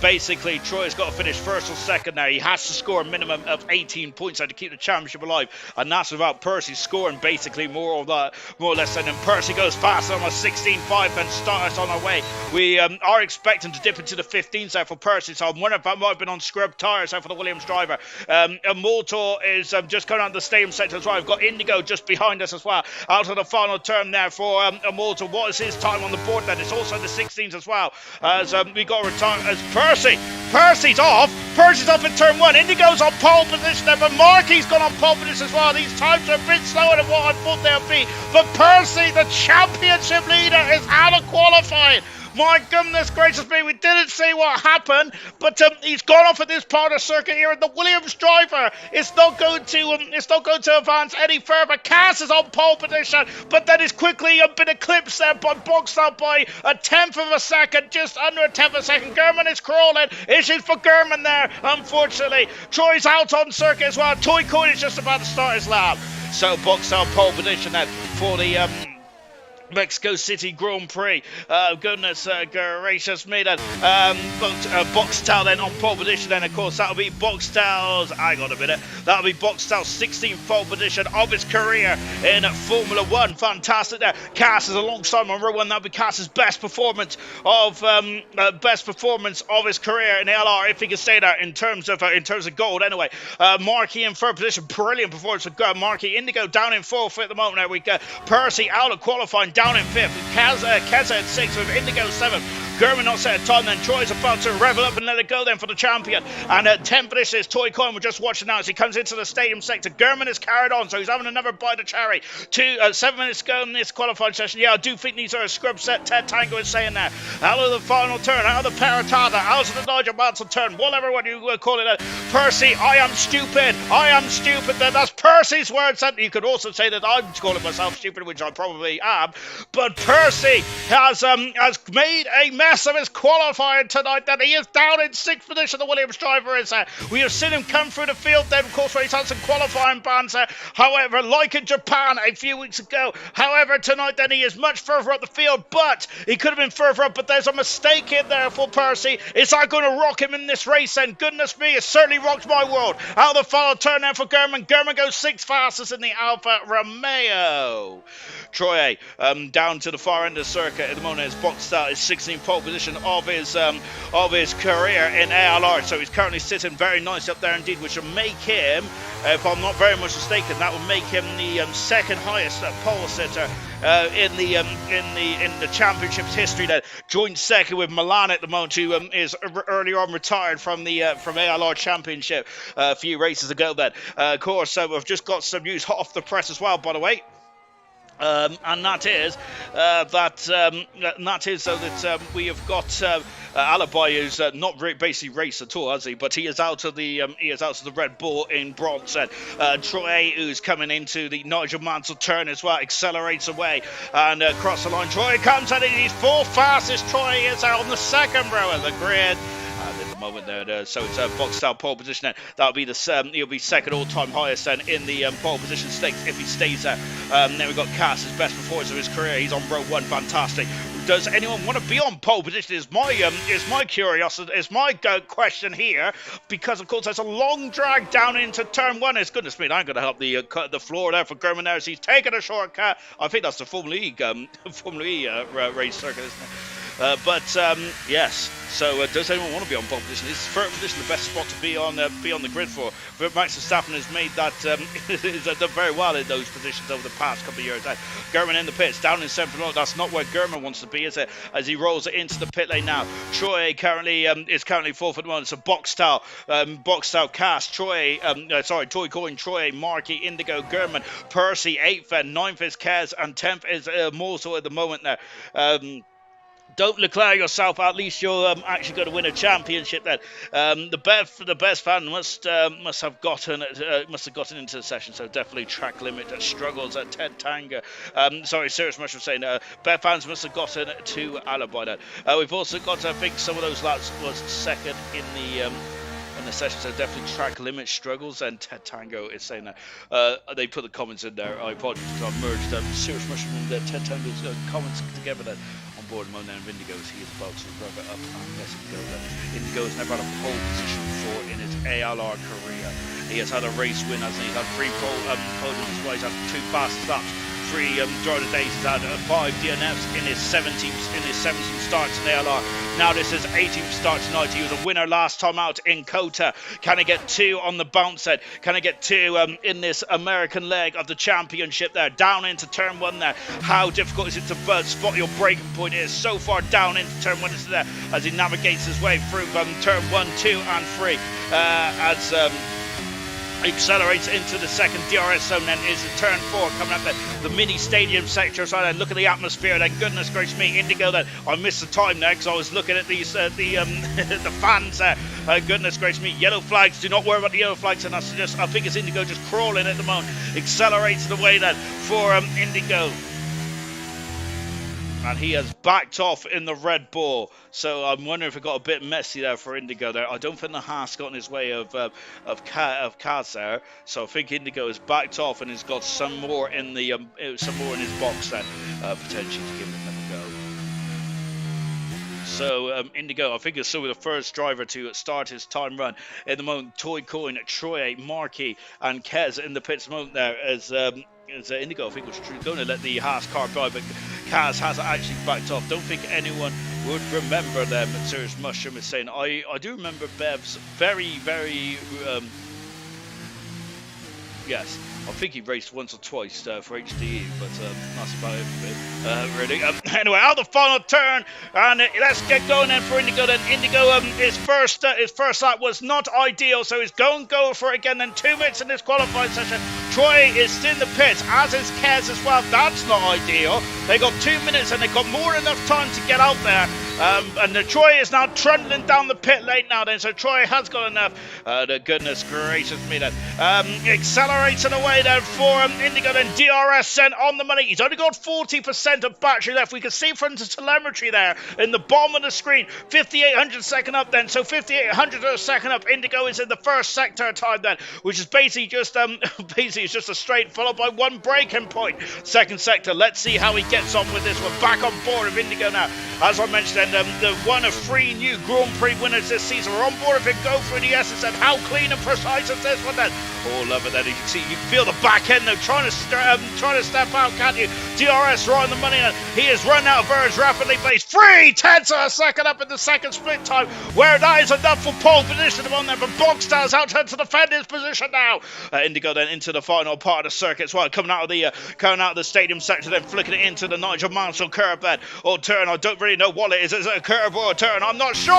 basically Troy's got to finish first or second now. He has to score a minimum of 18 points to keep the championship alive, and that's without Percy scoring basically more or less. And then Percy goes fast on a 16.5 and starts on our way. We are expecting to dip into the 15s there for Percy, so I'm wondering if that might have been on scrub tyres there for the Williams driver. Immortal is just going on the stadium sector as well. We've got Indigo just behind us as well. Out of the final turn there for Immortal. What is his time on the board then? It's also the 16s as well. As we got to retire as Percy's off. Percy's off in turn 1. Indigo's on pole position there, but Marky's gone on pole position as well. These times are a bit slower than what I thought they would be. But Percy, the championship leader, is out of qualifying. My goodness gracious me, we didn't see what happened, but he's gone off at this part of the circuit here, and the Williams driver is not going to advance any further. Cass is on pole position, but then is quickly been eclipsed there by boxed out by a 1/10 of a second, just under a 1/10 of a second. German is crawling. Issues for German there, unfortunately. Troy's out on circuit as well. Toy Coin is just about to start his lap. So boxed out pole position then for the Mexico City Grand Prix. Goodness gracious me then. Boxtel then on pole position then, of course, that'll be Boxtel's, hang on a minute, that'll be Boxtel's 16th pole position of his career in Formula 1. Fantastic there. Cass is alongside him on row 1. That'll be Cass's best performance of his career in ALR, if he can stay there in terms of gold anyway. Marky in third position, brilliant performance for Marky. Indigo down in 4th at the moment there. We got Percy out of qualifying, down in 5th. Keza at 6th with Indigo 7th. German not set a time then. Troy's about to revel up and let it go then for the champion. And at 10th position is Toy Coin. We're just watching now as he comes into the stadium sector. German is carried on, so he's having another bite of cherry. 7 minutes to go in this qualifying session. Yeah, I do think these are a scrub set. Ted Tango is saying that. Out of the final turn, out of the Paratada, out of the Nigel Mansell turn, whatever one you call it. Percy, I am stupid. I am stupid. That's Percy's words. And you could also say that I'm calling myself stupid, which I probably am. But Percy has made a mess of his qualifying tonight. That he is down in 6th position. The Williams driver is there. We have seen him come through the field then, of course, where he's had some qualifying bans there. However, like in Japan a few weeks ago. However, tonight then he is much further up the field, but he could have been further up, but there's a mistake in there for Percy. Is that going to rock him in this race then? Goodness me, it certainly rocked my world. Out of the final turn now for German. German goes 6th fastest in the Alfa Romeo. Troy down to the far end of the circuit at the moment. His boxed out his 16th pole position of his career in ALR, so he's currently sitting very nicely up there indeed, which will make him, if I'm not very much mistaken, that will make him the second highest pole sitter in the championship's history. That joint second with Milan at the moment, who is earlier on retired from ALR Championship a few races ago. Then, of course, we've just got some news hot off the press as well, by the way. And that is that we have got Alibi, who's not basically raced at all, has he? But he is out of the Red Bull in bronze. And Troy, who's coming into the Nigel Mansell turn as well, accelerates away and across the line. Troy comes in, he's 4th fastest. Troy is out on the 2nd row of the grid. At the moment there, so it's a boxed out pole position. That'll be he'll be 2nd all-time highest then in the pole position stakes if he stays there. Then we've got Cass, his best performance of his career. He's on row 1, fantastic. does anyone want to be on pole position? Is my curiosity, is my question here, because of course there's a long drag down into turn 1. It's goodness me, I'm going to help the cut the floor there for German there as he's taking a shortcut. I think that's the Formula E race circuit, isn't it? Yes. So does anyone want to be on pole position? Is third position the best spot to be on the grid for? But Max Verstappen has made that has done very well in those positions over the past couple of years. German in the pits, down in 7th. That's not where German wants to be, is it? As he rolls it into the pit lane now. Troy currently is currently 4th at the moment. So box style cast. Toy Coin, Troy, Markey, Indigo, German, Percy 8th and 9th is Kez and 10th is Morsel at the moment there. Don't declare yourself. At least you're actually going to win a championship. Then the best fan must have gotten into the session. So definitely track limit struggles at Ted Tanger. Serious Mushroom saying best fans must have gotten to Alibi. Then we've also got I think some of those lads was second in the session, so definitely track limit struggles. And Ted Tango is saying that they put the comments in there. I apologize because I've merged Serious Mushroom and Ted Tango's comments together then. Board mode now, Indigo's he is about to rev it up and let it go. Indigo's never had a pole position before in his ALR career. He has had a race win, hasn't he? He's had 3 podiums as well. He's had 2 fast laps, 3 drive of days. He's had 5 DNFs in his 17th start in ALR. Now this is 18th start tonight. He was a winner last time out in Kota. Can he get 2 on the bounce set? Can he get 2 in this American leg of the championship there? Down into turn 1 there. How difficult is it to spot your breaking point? It is so far down into turn 1 is there as he navigates his way through turn 1, 2 and 3 as accelerates into the second DRS zone. Then is turn 4 coming up the mini stadium sector. So then look at the atmosphere. Then goodness gracious me, Indigo. Then I missed the time there because I was looking at these the fans there. Goodness gracious me, yellow flags. Do not worry about the yellow flags. And I think it's Indigo just crawling at the moment. Accelerates the way then for Indigo. And he has backed off in the Red Bull. So I'm wondering if it got a bit messy there for Indigo there. I don't think the Haas got in his way of Kaz there. So I think Indigo has backed off and has got some more in his box then, potentially to give him a go. So Indigo, I think is still the first driver to start his time run. In the moment, Toy Coin, Troy, Markey and Kez in the pits moment there as Indigo, I think, was going to let the Haas car by, but Kaz has actually backed off. Don't think anyone would remember them. Serious Mushroom is saying, I do remember Bev's very, very, yes, I think he raced once or twice for HDE, but that's about it for me, really. Anyway, out the final turn, and let's get going then for Indigo. Then Indigo, his first lap was not ideal, so he's going to go for it again. Then 2 minutes in this qualifying session. Troy is still in the pits, as is Kez as well. That's not ideal. They got 2 minutes, and they got more than enough time to get out there. And the Troy is now trundling down the pit lane now then, so Troy has got enough. The goodness gracious me then. Accelerating away then for Indigo, then DRS sent on the money. He's only got 40% of battery left. We can see from the telemetry there in the bottom of the screen. 5,800 second up then, so 5,800 a second up. Indigo is in the first sector time then, which is basically just it's just a straight followed by 1 braking point. Second sector, let's see how he gets on with this. We're back on board of Indigo now. As I mentioned, the one of 3 new Grand Prix winners this season. We're on board if it go through the S and how clean and precise is this one then. Oh, love it then. You can see, you feel the back end though, trying to step out, can't you? DRS right on the money. He has run out of air rapidly, but he's 3/10 of a second up in the second split time, where that is enough for pole position on there. But Bogstars out to defend his position now. Indigo then into the final part of the circuit as well, coming out of the stadium sector, then flicking it into the Nigel Mansell curve bed or turn. I don't really know what it is. Is it a curve or a turn? I'm not sure.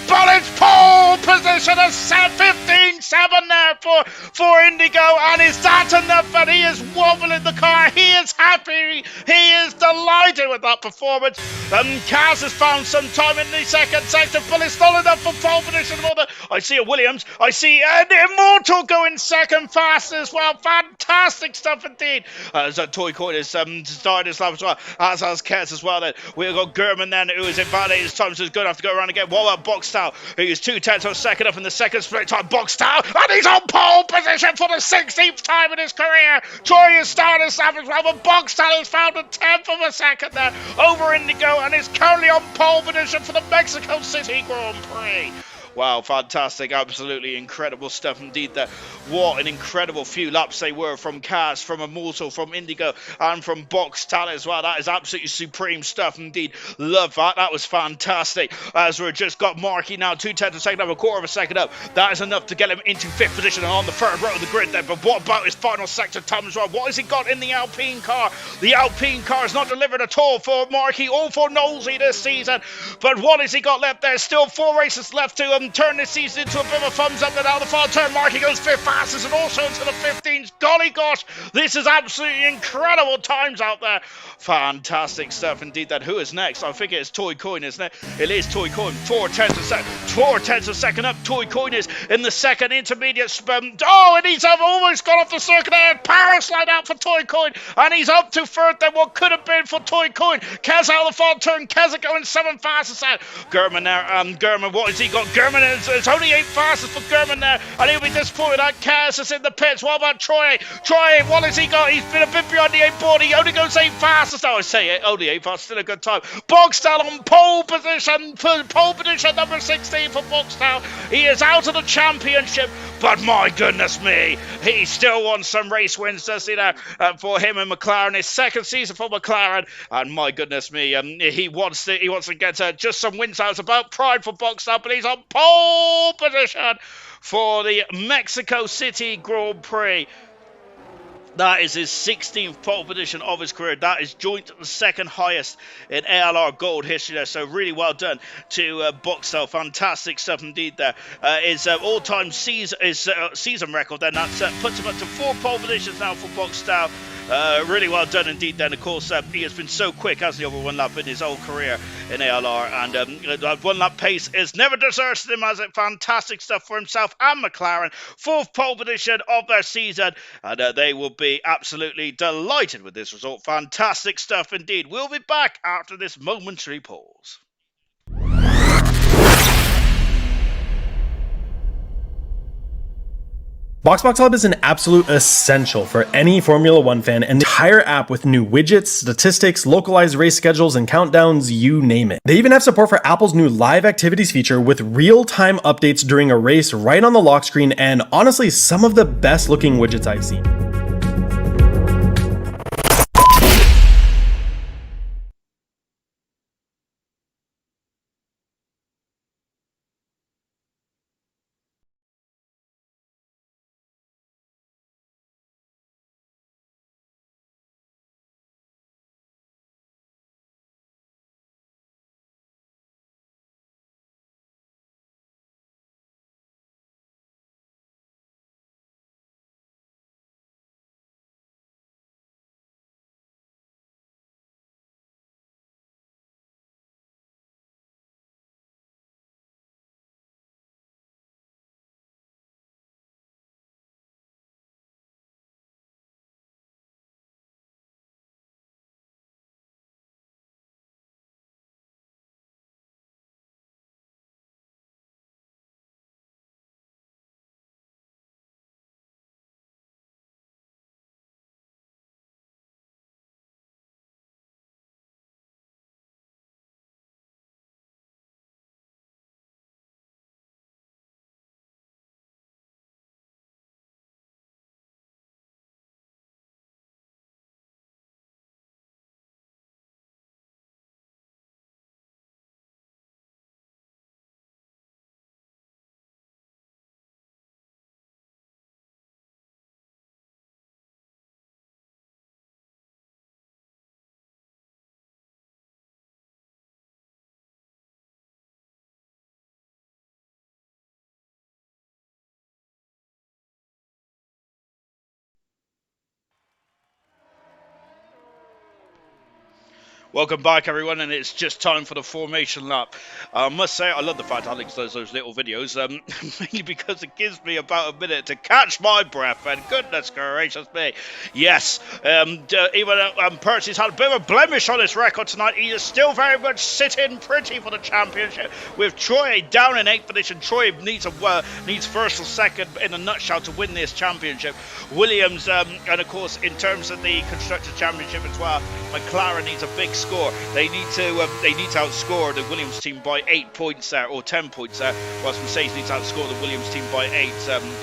But it's pole position of 15-7 there for Indigo, and is that enough? And he is wobbling the car. He is happy. He is delighted with that performance. Kaz has found some time in the second sector, but it's not enough for pole position. I see a Williams. I see an Immortal going second fast as well. Fantastic. Fantastic stuff indeed. As Toy Coin is starting his lap as well, as has Kez as well. Then we've got Gurman then, who is invalidated. His time, so he's good enough to go around again. What about Boxtal, who is 2/10 of a second up in the second split time? Boxtal, and he's on pole position for the 16th time in his career. Troy is starting his lap as well, but Boxtal has found a 10th of a second there over Indigo and is currently on pole position for the Mexico City Grand Prix. Wow, fantastic, absolutely incredible stuff indeed there. What an incredible few laps they were from Kaz, from Immortal, from Indigo, and from Boxtal as well. That is absolutely supreme stuff indeed. Love that. That was fantastic. As we've just got Marky now, 2/10 a second up, a quarter of a second up. That is enough to get him into 5th position and on the 3rd row of the grid there. But what about his final sector time as well? What has he got in the Alpine car? The Alpine car is not delivered at all for Marky or for Nosey this season. But what has he got left there? Still 4 races left to turn this season into a bit of a thumbs up. And out the far turn, Marky goes 5th fastest and also into the 15s. Golly gosh, this is absolutely incredible times out there. Fantastic stuff indeed. Then who is next? I think it's Toy Coin, isn't it? It is Toy Coin. 4/10 a second. 4/10 a second up. Toy Coin is in the second intermediate spin. Oh, and he's almost got off the circuit there. Paraslide out for Toy Coin, and he's up to 3rd. Then what could have been for Toy Coin? Kez out of the far turn. Kez going 7th fastest out. Gurman there. Gurman, what has he got? Gurman is it's only 8th fastest for Gurman there, and he'll be disappointed that Kez is in the pits. What about Troy? Troy, what has he got? He's been a bit behind the 8 board. He only goes 8th fastest. I would say only 8th fastest, still a good time. Boxtal on pole position number 16 for Boxtal. He is out of the championship, but my goodness me, he still wants some race wins, does he now? For him and McLaren, his 2nd season for McLaren, and my goodness me, he wants to get just some wins out. It's about pride for Boxtal, but he's on pole position for the Mexico City Grand Prix. That is his 16th pole position of his career. That is joint 2nd highest in ALR Gold history there. So really well done to Boxtel. Fantastic stuff indeed there. His all-time season record then. That puts him up to 4 pole positions now for Boxtel. Really well done indeed then. Of course, he has been so quick, hasn't he, over 1 lap in his whole career in ALR. And that 1 lap pace is never deserted him, has it? Fantastic stuff for himself and McLaren. 4th pole position of their season. And they will be absolutely delighted with this result. Fantastic stuff indeed. We'll be back after this momentary pause. BoxBox Hub is an absolute essential for any Formula One fan, and the entire app with new widgets, statistics, localized race schedules, and countdowns, you name it. They even have support for Apple's new live activities feature with real-time updates during a race right on the lock screen, and honestly, some of the best looking widgets I've seen. Welcome back, everyone, and it's just time for the formation lap. I must say, I love the fact Alex does those little videos, mainly because it gives me about a minute to catch my breath, and goodness gracious me. Yes, even Percy's had a bit of a blemish on his record tonight. He is still very much sitting pretty for the championship, with Troy down in 8th position. Troy needs first or second, in a nutshell, to win this championship. Williams, and of course, in terms of the Constructors' Championship as well, McLaren needs a big score. They need to outscore the Williams team by 8 points there, or 10 points there, whilst Mercedes needs to outscore the Williams team by 8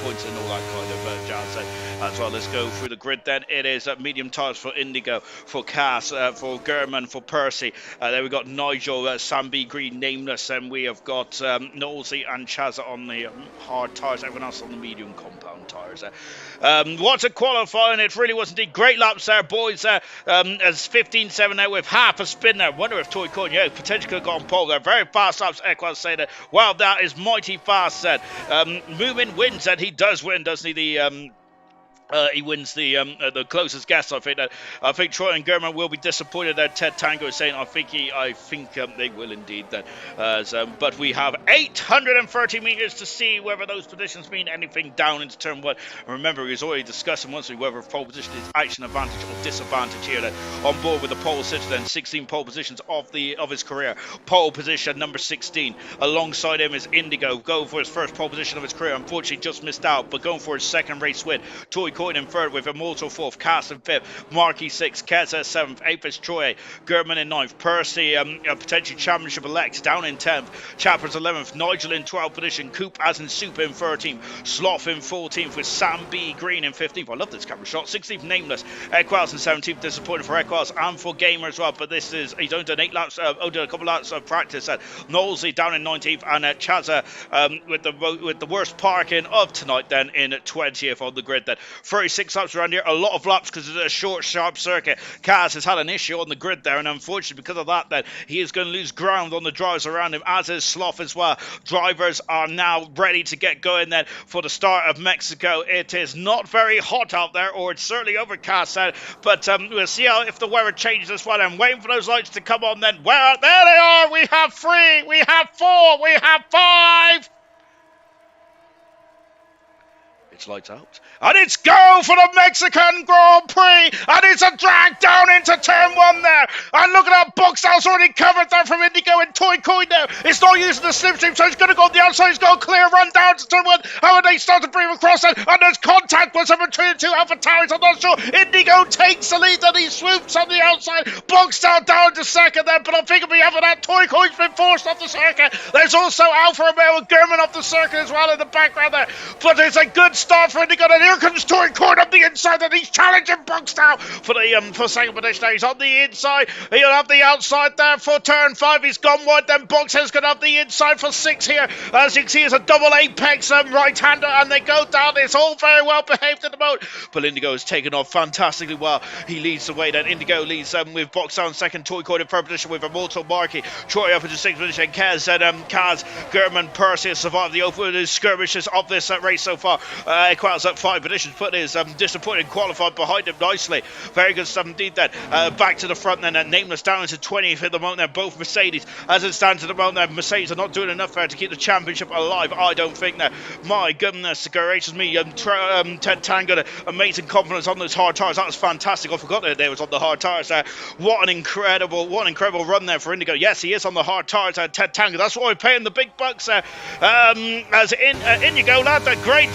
points and all that kind of jazz. As well, let's go through the grid then. It is medium tyres for Indigo, for Cass, for German, for Percy. Then we've got Nigel, Sambi Green, Nameless, and we have got Nosey and Chazza on the hard tyres, everyone else on the medium compound tyres. What a qualifying, it really was indeed. Great laps there, boys, as 15-7 there with half a spin there. Wonder if Toy Coin, potentially could have gone pole there. Very fast laps, Equals say that. Wow, that is mighty fast, said. Moomin wins, and he does win, doesn't he? He wins the closest guess. I think Troy and German will be disappointed that Ted Tango is saying. I think they will indeed. Then, but we have 830 meters to see whether those positions mean anything down into turn 1. And remember, we was already discussing once whether pole position is actually an advantage or disadvantage here. Then, on board with the pole sitter, then 16 pole positions of his career. Pole position number 16. Alongside him is Indigo, going for his first pole position of his career. Unfortunately, just missed out, but going for his second race win. Toy Coin in 3rd with Immortal 4th, Cass in 5th, Marky 6th, Keza 7th, 8th is Troy, German in 9th, Percy, a potential championship elect, down in 10th, Chappers 11th, Nigel in 12th position, Coop as in Soup in 13th, Sloth in 14th with Sam B. Green in 15th. I love this camera shot. 16th, Nameless, Equals in 17th, disappointed for Equals and for Gamer as well, but this is, he's only done 8 laps, done a couple laps of practice. Knowlesy down in 19th, and Chazza with the worst parking of tonight then in 20th on the grid then. 36 laps around here, a lot of laps because it's a short, sharp circuit. Kaz has had an issue on the grid there, and unfortunately because of that, then he is going to lose ground on the drivers around him, as is Sloth as well. Drivers are now ready to get going then for the start of Mexico. It is not very hot out there, or it's certainly overcast out, but we'll see if the weather changes as well. I'm waiting for those lights to come on then. There they are. We have 3, we have 4, we have 5. It's lights out. And it's go for the Mexican Grand Prix. And it's a drag down into turn 1 there. And look at that, Boxhouse already covered there from Indigo and Toy Coin now. It's not using the slipstream, so he's going to go on the outside. He's going to clear, run down to turn 1. And they start to breathe across it. And there's contact between the 2 Alpha Towers. I'm not sure. Indigo takes the lead, and he swoops on the outside. Boxhouse down to 2nd there. But I think we have that. Toy Coin's been forced off the circuit. There's also Alpha Romeo and German off the circuit as well in the background there. But it's a good start for Indigo. And here comes Toy Coin on the inside, and he's challenging Boxtown for the for second position. He's on the inside. He'll have the outside there for turn 5. He's gone wide. Then Boxhead's going to have the inside for 6 here. As you can see, it's a double apex right-hander, and they go down. It's all very well behaved at the moment. But Indigo has taken off fantastically well. He leads the way. Then Indigo leads with Boxtown second. Toy Coin in 3rd position with Immortal Marky. Troy up into 6th position. Kaz and Kaz, German, Percy has survived the open skirmishes of this race so far. Equals up 5 positions, but is disappointed qualified behind him nicely. Very good stuff indeed then. Back to the front then, Nameless down into 20th at the moment. They're both Mercedes. As it stands at the moment, Mercedes are not doing enough there to keep the championship alive, I don't think now. My goodness gracious me, Ted Tan got amazing confidence on those hard tyres. That was fantastic. I forgot that they was on the hard tyres there. What an incredible run there for Indigo. Yes, he is on the hard tyres, Ted Tango. That's why we're paying the big bucks there. As Indigo, lad, a great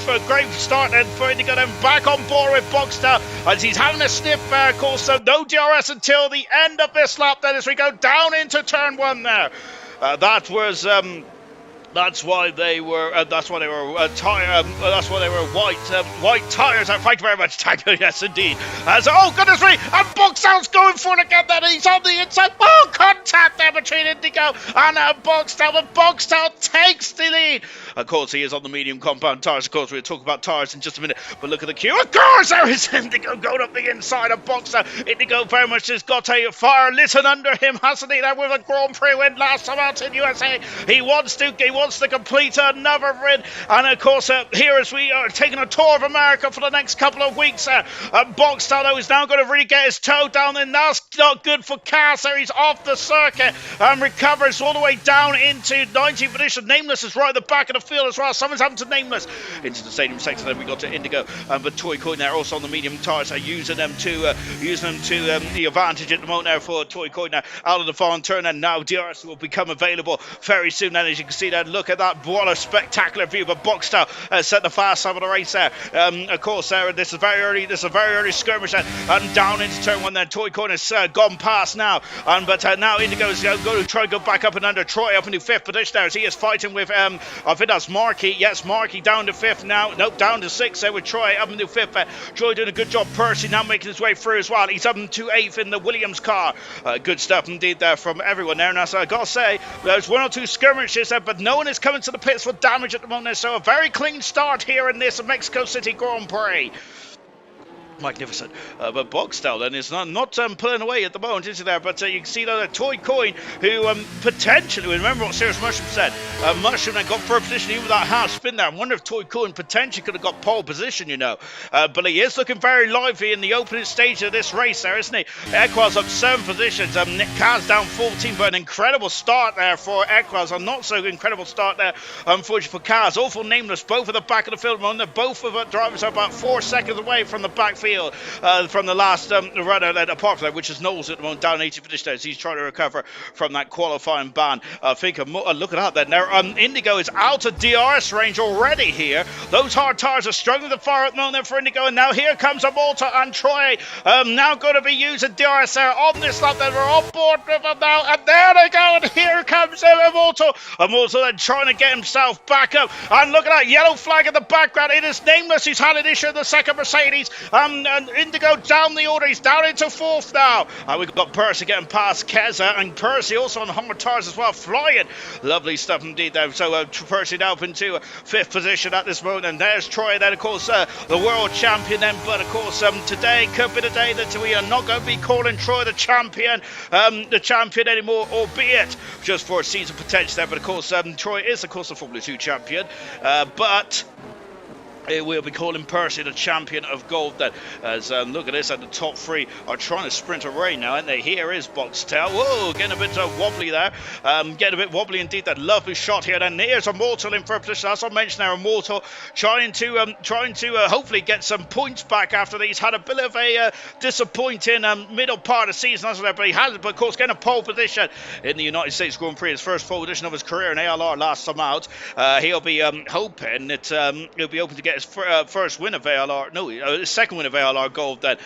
start then for Indigo, then back on board with Boxstar as he's having a sniff there, of course, so no DRS until the end of this lap then as we go down into turn 1 there. That's why they were white tires. Thank you very much, Tango. Yes, indeed. Oh goodness me! And Boxtown's going for it again. Then he's on the inside. Oh, contact there between Indigo and Boxtown. But Boxtown takes the lead. Of course, he is on the medium compound tires. Of course, we'll talk about tires in just a minute. But look at the queue. Of course, there is Indigo going up the inside of Boxtown. Indigo very much has got a fire lit under him, hasn't he? There with a Grand Prix win last time out in USA. He wants to wants to complete another win. And of course, here as we are taking a tour of America for the next couple of weeks, Boxtel though is now going to really get his toe down, and that's not good for Cass. He's off the circuit and recovers all the way down into 19th position. Nameless is right at the back of the field as well. Someone's happened to Nameless into the stadium sector. Then we got to Indigo, but Toy Coin there also on the medium tires, using them to the advantage at the moment there for Toy Coin now out of the farm turn, and now DRS will become available very soon. And as you can see there, look at that, what a spectacular view. But Boxtel set the fast side of the race there. Of course, this is a very early skirmish there, and down into turn one. Then Toy Coin has gone past now, but now Indigo is going to try and go back up and under. Troy up into 5th position there as he is fighting with I think that's Markey. Yes, Markey down to 5th now. Nope, down to 6th there with Troy up into 5th. Troy doing a good job. Percy now making his way through as well. He's up into 8th in the Williams car. Good stuff indeed there from everyone there. Now, so I gotta say, there's 1 or 2 skirmishes there, but no one is coming to the pits for damage at the moment. So a very clean start here in this Mexico City Grand Prix. Magnificent. But Boxtel then is not pulling away at the moment, is he there? But you can see that Toy Coin, who potentially, remember what Serious Mushroom said, Mushroom then got third position even with that half spin there. I wonder if Toy Coin potentially could have got pole position, you know. But he is looking very lively in the opening stage of this race there, isn't he? Equaz up 7 positions, Nick Kaz down 14, but an incredible start there for Equaz. A not so incredible start there, unfortunately for Kaz. Awful Nameless, both at the back of the field. Both of the drivers are about 4 seconds away from the back field. From the last runner, apart from that, which is Knowles at the moment, down 80 position as he's trying to recover from that qualifying ban. I think, look at that then. There, Indigo is out of DRS range already here. Those hard tires are struggling to fire at the moment for Indigo, and now here comes Amolta and Troy. Now going to be using DRS there on this lap. Then we're on board with them now, and there they go, and here comes Amolta. Amolta then trying to get himself back up, and look at that yellow flag in the background. It is Nameless who's had an issue in the second Mercedes. And Indigo down the order. He's down into 4th now. We've got Percy getting past Keza, and Percy also on hard tires as well, flying. Lovely stuff indeed there. So Percy now up into 5th position at this moment, and there's Troy then, of course, the world champion then. But of course, today could be the day that we are not going to be calling Troy the champion anymore, albeit just for a season potential there. But of course, Troy is of course the Formula 2 champion, but we'll be calling Percy the champion of gold then, as look at this, and the top 3 are trying to sprint away now, aren't they? Here is Boxtel. Whoa, getting a bit wobbly there. Getting a bit wobbly indeed. That lovely shot here. Then here's Immortal in first position. As I mentioned there, Immortal trying to hopefully get some points back after he's had a bit of a disappointing middle part of the season, but he has, but of course, getting a pole position in the United States Grand Prix, his first pole position of his career in ALR last time out. He'll be hoping that he'll be able to get his first win of ALR, his second win of ALR Gold then,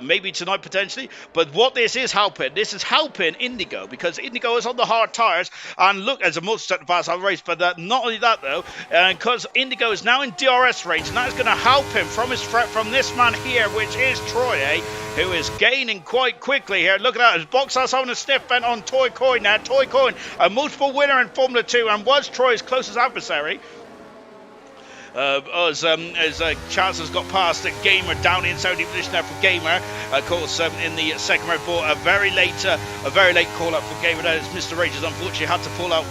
maybe tonight potentially. But what this is helping Indigo, because Indigo is on the hard tires, and look, as a multi-step pass out of the race, but not only that though, because Indigo is now in DRS range, and that is going to help him from this man here, which is Troy, who is gaining quite quickly here. Look at that, as Boxhouse having a sniff bent on Toy Coin now. Toy Coin, a multiple winner in Formula 2, and was Troy's closest adversary. As Charles has got past the Gamer down in 70 position there for Gamer. Of course, in the second Red Bull, a very late call up for Gamer. That is Mr. Rages unfortunately had to pull out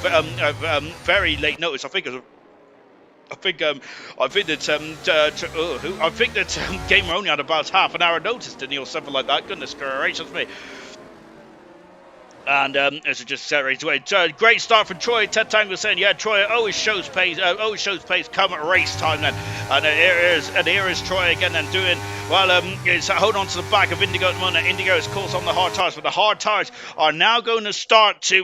very late notice. I think that Gamer only had about half an hour notice, didn't he, or something like that. Goodness gracious me. And as it just accelerates away, great start from Troy. Ted Tang was saying, yeah, Troy always shows pace come at race time then. And here is Troy again and doing well. Is hold on to the back of Indigo at the moment. Indigo is of course on the hard tires, but the hard tires are now going to start to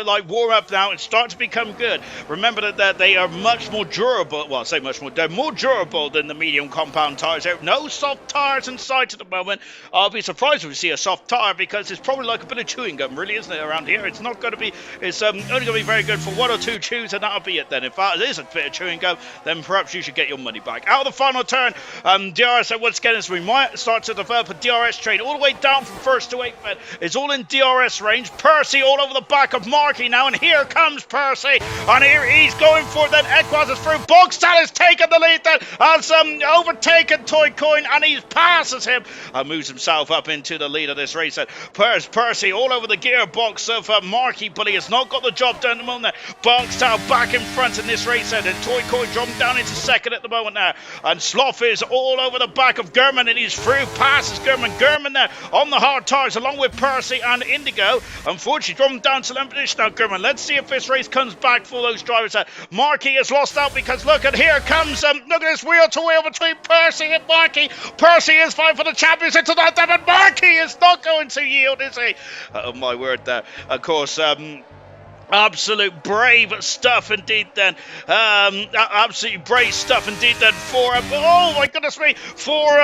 like warm up now and start to become good. Remember that they are much more durable. Well, I say much more. They're more durable than the medium compound tires. There are no soft tires in sight at the moment. I'll be surprised if we see a soft tire, because it's probably like a bit of chewing gum, really, isn't it, around here? It's not going to be, it's only going to be very good for 1 or 2 chews, and that'll be it then. If that is a bit of chewing gum, then perhaps you should get your money back. Out of the final turn, DRS, once again, as we might start to develop a DRS trade all the way down from 1st to 8th, but it's all in DRS range. Percy all over the back of Markey now, and here comes Percy, and here he's going for it, then Equaz is through. Bogstal has taken the lead then, has overtaken Toy Coin, and he passes him and moves himself up into the lead of this race. Percy all over the gearbox of Marky, but he has not got the job done at the moment. Boxtown back in front in this race, and Toy Coin dropping down into second at the moment now. And Sloth is all over the back of Gurman, and he's through, passes Gurman. Gurman there on the hard tires, along with Percy and Indigo. Unfortunately, dropping down to 11th position now, Gurman. Let's see if this race comes back for those drivers. Marky has lost out because look, and here comes, look at this wheel to wheel between Percy and Marky. Percy is fighting for the champions into that, and Marky is not going to yield, is he? Oh my word there. Of course, absolute brave stuff indeed then. Absolutely brave stuff indeed then for oh my goodness me, for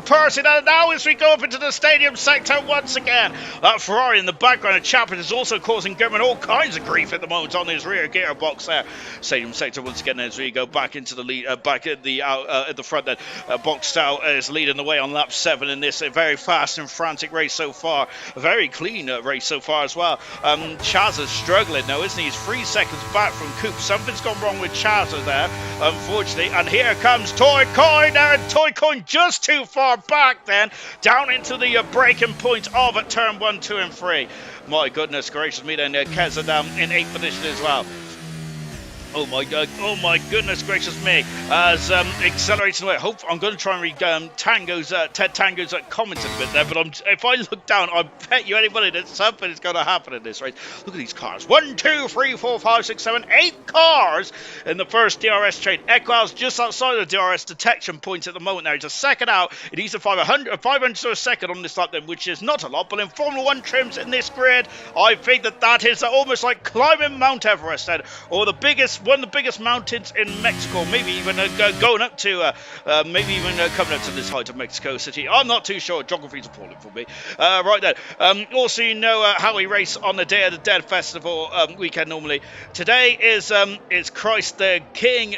Percy. Now as we go up into the stadium sector once again, that Ferrari in the background of Chapman is also causing Gurman all kinds of grief at the moment on his rear gearbox there. Stadium sector once again as we go back into the lead, back at the front then. Boxtown is leading the way on lap 7 in this very fast and frantic race so far. A very clean race so far as well. Chaz is struggling now, isn't he? He's 3 seconds back from Coop. Something's gone wrong with Chazza there, unfortunately. And here comes Toy Coin, and Toy Coin just too far back then, down into the breaking point of turn 1, 2, and 3. My goodness gracious me then, Keza down in 8th position as well. Oh my god! Oh my goodness gracious me! As accelerating away. Hope I'm going to try and read Ted Tango's comments a bit there. But if I look down, I bet you anybody that something is going to happen in this race. Look at these cars: 1, 2, 3, 4, 5, 6, 7, 8 cars in the first DRS train. Equal's just outside the DRS detection point at the moment. Now he's a second out. It needs a 500 to a second on this lap then, which is not a lot. But in Formula 1 trims in this grid, I think that is almost like climbing Mount Everest then, or one of the biggest mountains in Mexico, maybe even going up to, maybe even coming up to this height of Mexico City. I'm not too sure. Geography's appalling for me. Right then. Also, you know how we race on the Day of the Dead Festival weekend normally. Today is Christ the King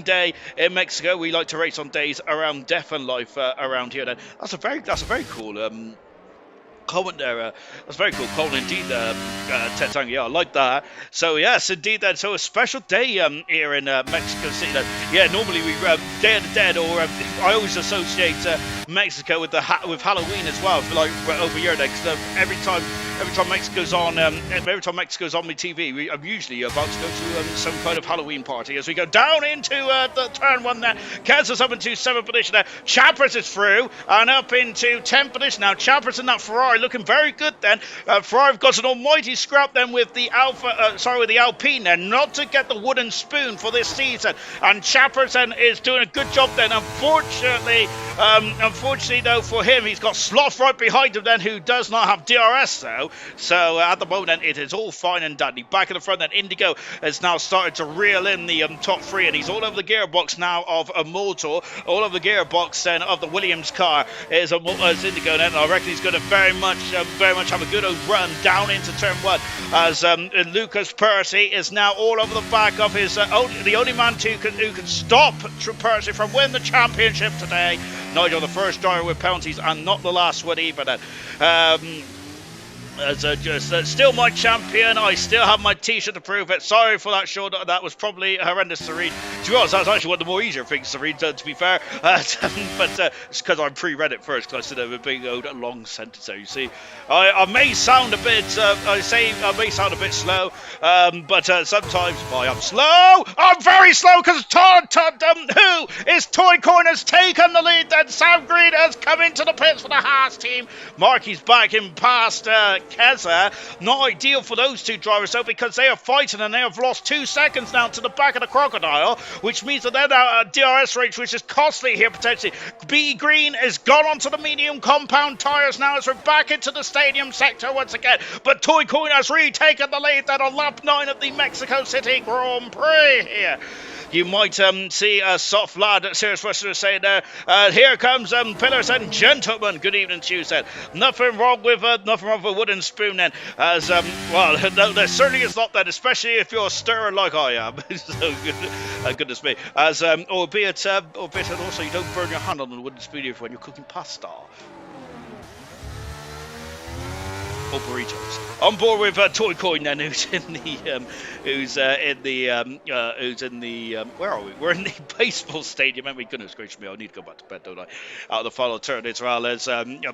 Day in Mexico. We like to race on days around death and life around here. Then that's a very cool. Comment there. That's very cool comment indeed, Ted Tang. Yeah, I like that. So yes, indeed, then. So a special day here in Mexico City. Yeah, normally we Day of the Dead, or I always associate Mexico with Halloween as well. For like over here, because every time Mexico's on, every time Mexico's on my TV, I'm usually about to go to some kind of Halloween party. As we go down into the turn 1 there, Kansas up into 7th position there. Chappers is through and up into 10th position now. Chappers in that Ferrari looking very good then. Ferrari have got an almighty scrap then with the with the Alpine then, not to get the wooden spoon for this season. And Chappers then is doing a good job then. Unfortunately though for him, he's got Sloth right behind him then, who does not have DRS though. So at the moment it is all fine and dandy. Back in the front then, Indigo has now started to reel in the top 3, and he's all over the gearbox now of Immortal, all over the gearbox then of the Williams car is Indigo then. I reckon he's going to very much have a good old run down into turn 1, as Lucas Percy is now all over the back of his the only man who can stop Percy from winning the championship today. Nigel, the first driver with penalties, and not the last one either then. Still my champion. I still have my t-shirt to prove it. Sorry for that short. That was probably horrendous to read. To be honest, that was actually one of the more easier things to read, to be fair. But it's because I pre-read it first, because I said a big old long sentence there. You see, I may sound a bit. I may sound a bit slow, but sometimes I'm slow. I'm very slow because who is Toy Coin has taken the lead. Then Sam Green has come into the pits for the Haas team. Marky's back in past Keza. Not ideal for those two drivers though, because they are fighting and they have lost 2 seconds now to the back of the Crocodile, which means that they're now at DRS range, which is costly here potentially. B Green has gone onto the medium compound tyres now as we're back into the stadium sector once again, but Toy Coin has retaken the lead then on lap 9 of the Mexico City Grand Prix here. You might see a soft lad at Serious Western saying there, here comes Pillars and Gentlemen. Good evening to you, said. Nothing wrong with a wooden spoon then. As well, no, there certainly is not that, especially if you're a stirrer like I am. So goodness me. As albeit and also you don't burn your hand on the wooden spoon when you're cooking pasta. or burritos. On board with Toy Coin then, who's in the where are we? We're in the baseball stadium. And goodness gracious me, I need to go back to bed, don't I? Out of the final turn, as well as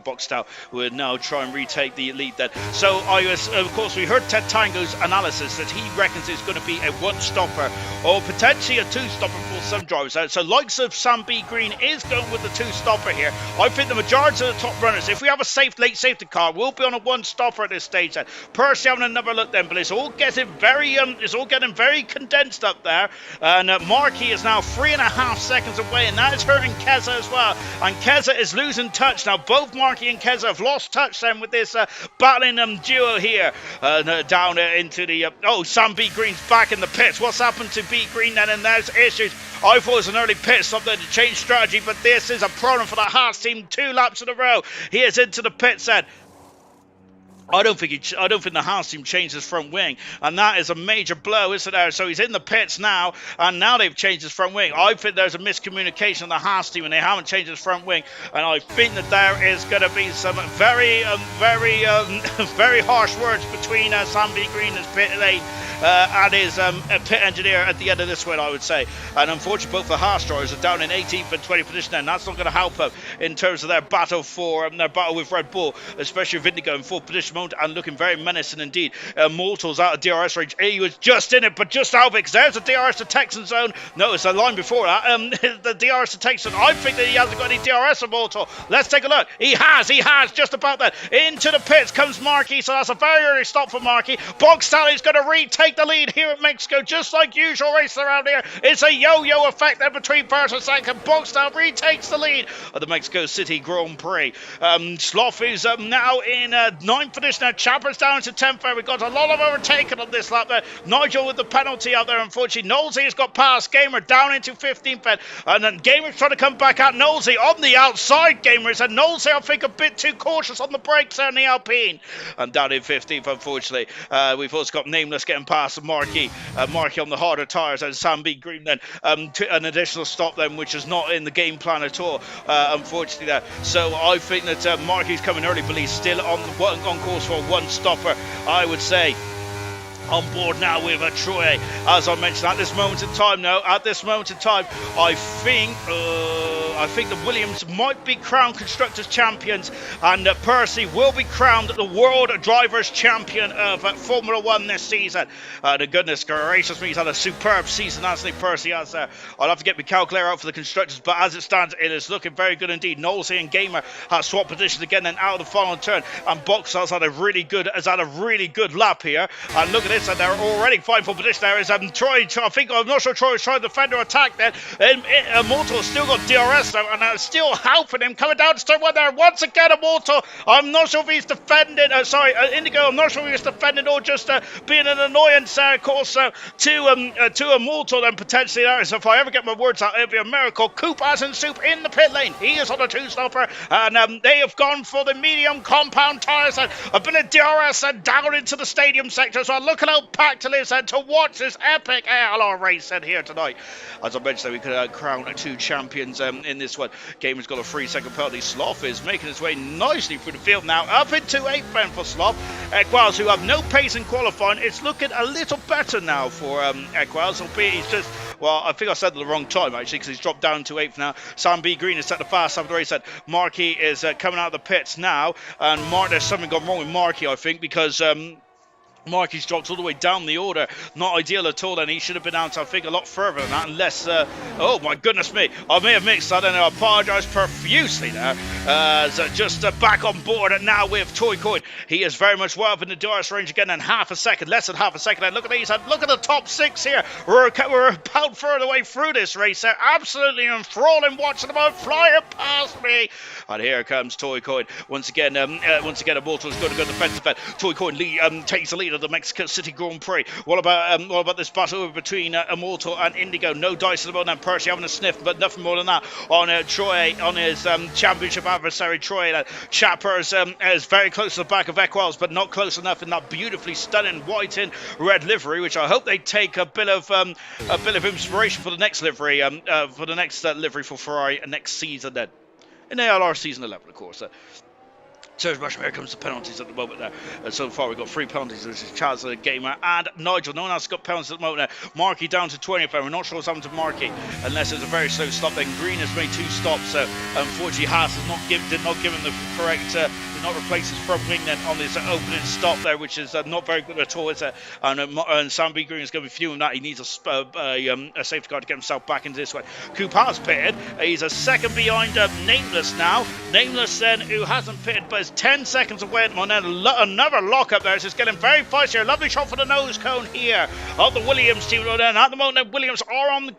Boxed Out will now try and retake the lead then. So of course, we heard Ted Tango's analysis that he reckons it's going to be a one-stopper or potentially a two-stopper for some drivers. So likes of Sam B. Green is going with the two-stopper here. I think the majority of the top runners, if we have a late safety car, will be on a one-stopper at this stage then. Percy having another look then, but it's all getting very condensed up there. And Markey is now 3.5 seconds away, and that is hurting Keza as well. And Keza is losing touch now. Both Markey and Keza have lost touch then with this battling duo here. Down into the Sam B. Green's back in the pits. What's happened to B. Green then? And there's issues. I thought it was an early pit stop there to change strategy, but this is a problem for the Haas team. 2 laps in a row. He is into the pit set. I don't think the Haas team changed his front wing, and that is a major blow, isn't there? So he's in the pits now, and now they've changed his front wing. I think there's a miscommunication on the Haas team, and they haven't changed his front wing. And I think that there is going to be some very harsh words between Sam B. Green and his pit lane and his pit engineer at the end of this one, I would say. And unfortunately, both the Haas drivers are down in 18th and 20th position, and that's not going to help them in terms of their battle with Red Bull, especially with Indigo in 4th position. And looking very menacing indeed. Mortal's out of DRS range. He was just in it, but just out of it, because there's a DRS detection zone. No, it's a line before that. The DRS detection. I think that he hasn't got any DRS on Mortal. Let's take a look. He has, just about that. Into the pits comes Markey, so that's a very early stop for Markey. Boxtel is going to retake the lead here at Mexico, just like usual racing around here. It's a yo-yo effect there between first and second. Boxtel retakes the lead of the Mexico City Grand Prix. Sloth is now in 9th position. Now Chapper's down to 10th there. We've got a lot of overtaken on this lap there. Nigel with the penalty out there, unfortunately. Knowlesy's got past Gamer down into 15th then. And then Gamer's trying to come back at Knowlesy on the outside. Gamers and Knowlesy, I think, a bit too cautious on the brakes there in the Alpine. And down in 15th, unfortunately. We've also got Nameless getting past Markey. Markey on the harder tyres, and Sam B. Green then to an additional stop then, which is not in the game plan at all, unfortunately there. So I think that Markey's coming early, but he's still on course for a one-stopper, I would say. On board now with Troy, as I mentioned, at this moment in time, I think the Williams might be crowned Constructors Champions, and Percy will be crowned the World Drivers Champion of Formula 1 this season. The goodness gracious me, he's had a superb season, hasn't he, Percy? I'll have to get my calculator out for the Constructors, but as it stands, it is looking very good indeed. Knowlesy and Gamer have swapped positions again and out of the final turn, and Box has had a really good lap here. And look at this, and they're already fighting for position. There is Troy. I'm not sure Troy was trying to defend or attack then. Immortal's still got DRS though, and still helping him coming down to turn 1 there. Once again, Immortal. I'm not sure if he's defending. Indigo. I'm not sure if he's defending or just being an annoyance, of course, to Immortal. Then potentially there is. If I ever get my words out, it'll be a miracle. Coop as in soup in the pit lane. He is on a 2-stopper, and they have gone for the medium compound tyres and a bit of DRS and down into the stadium sector. So look at how packed it is and to watch this epic ALR race in here tonight. As I mentioned, we could crown 2 champions in this one. Gamer's got a 3-second penalty. Sloth is making his way nicely through the field now, up into 8th then for Sloth. Equals, who have no pace in qualifying, it's looking a little better now for Equals, albeit he's just, well, I think I said at the wrong time actually, because he's dropped down to 8th now. Sam B. Green is set the fast half of the race. Markey is coming out of the pits now, and there's something gone wrong with Markey, I think, because Markey's dropped all the way down the order. Not ideal at all, and he should have been out, I think, a lot further than that, unless, oh my goodness me, I may have mixed that, and I apologise profusely there. Just back on board and now with Toy Coin. He is very much well up in the DRS range again, and less than half a second, and look at these, and look at the top 6 here. We're about further away through this race. They're absolutely enthralling watching them all flying past me. And here comes Toy Coin. Once again, Immortal is going to go defensive, but Toy Coin takes the lead of the Mexico City Grand Prix. What about this battle between Immortal and Indigo? No dice at the moment, and Percy having a sniff, but nothing more than that on Troy, on his championship adversary Troy. Chapper is very close to the back of Equals, but not close enough in that beautifully stunning white and red livery, which I hope they take a bit of inspiration for the next livery, livery for Ferrari next season then. In ALR Season 11, of course. Serge Basham, here comes the penalties at the moment there. So far, we've got 3 penalties. This is Chaz, the Gamer, and Nigel. No one else has got penalties at the moment there. Markey down to 20th, and we're not sure what's happened to Markey, unless it's a very slow stop. Then Green has made 2 stops, so unfortunately, Haas has did not give him the correct, did not replace his front wing then on this opening stop there, which is not very good at all, is it? And Sam B. Green is going to be fuming that. He needs a safety car to get himself back into this way. Coupart's pitted. He's a second behind Nameless now. Nameless then, who hasn't pitted, but is 10 seconds away at the moment. Another lock up there. So it's getting very feisty here. Lovely shot for the nose cone here of the Williams team. And at the moment, Williams are on.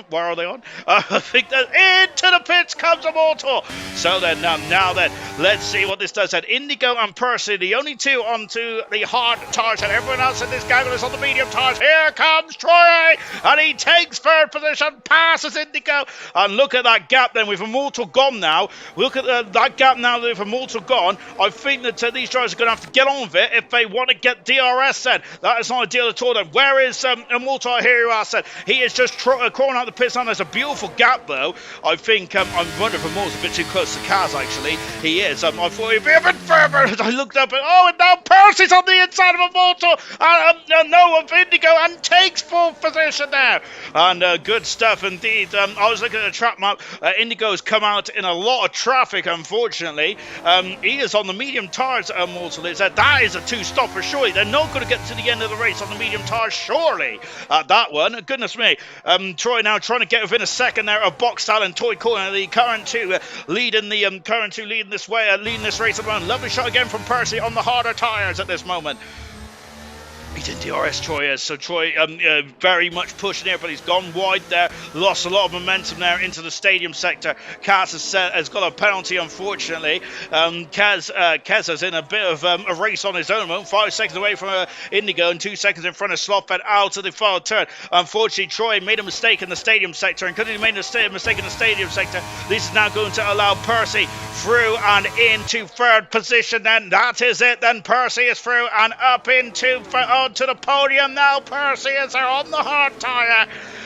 Where are they on? I think that into the pits comes Immortal. So then now then, let's see what this does. Then Indigo and Percy, the only 2 onto the hard tires, and everyone else in this gaggle is on the medium tires. Here comes Troy, and he takes 3rd position, passes Indigo, and look at that gap then with Immortal gone now. Look at that gap now with Immortal gone. I think that these drivers are going to have to get on with it if they want to get DRS then. That is not ideal at all then. Where is Immortal here? I said he is just crawling out the pits line. There's a beautiful gap though. I think I'm wondering if Immortal's a bit too close to Kaz actually. He is. I thought he'd be a bit further. I looked up and now Percy's on the inside of Immortal. No, of Indigo, and takes 4th position there. And good stuff indeed. I was looking at the track map. Indigo's come out in a lot of traffic, unfortunately. He is on the medium tires, Immortal is. That is a 2-stopper, surely. They're not going to get to the end of the race on the medium tires, surely. That one, goodness me. Troy now trying to get within a second there of Boxstyle and Toy Corner, the current 2 leading this way, leading this race around. Lovely shot again from Percy on the harder tires at this moment. He's in DRS, Troy is. So Troy very much pushing here, but he's gone wide there. Lost a lot of momentum there into the stadium sector. Kaz has got a penalty, unfortunately. Kaz is in a bit of a race on his own moment. 5 seconds away from Indigo and 2 seconds in front of Slotfed out of the final turn. Unfortunately, Troy made a mistake in the stadium sector, and because he made a mistake in the stadium sector, this is now going to allow Percy through and into 3rd position. Then that is it. Then Percy is through and up onto the podium. Now Percy is there on the hard tyre.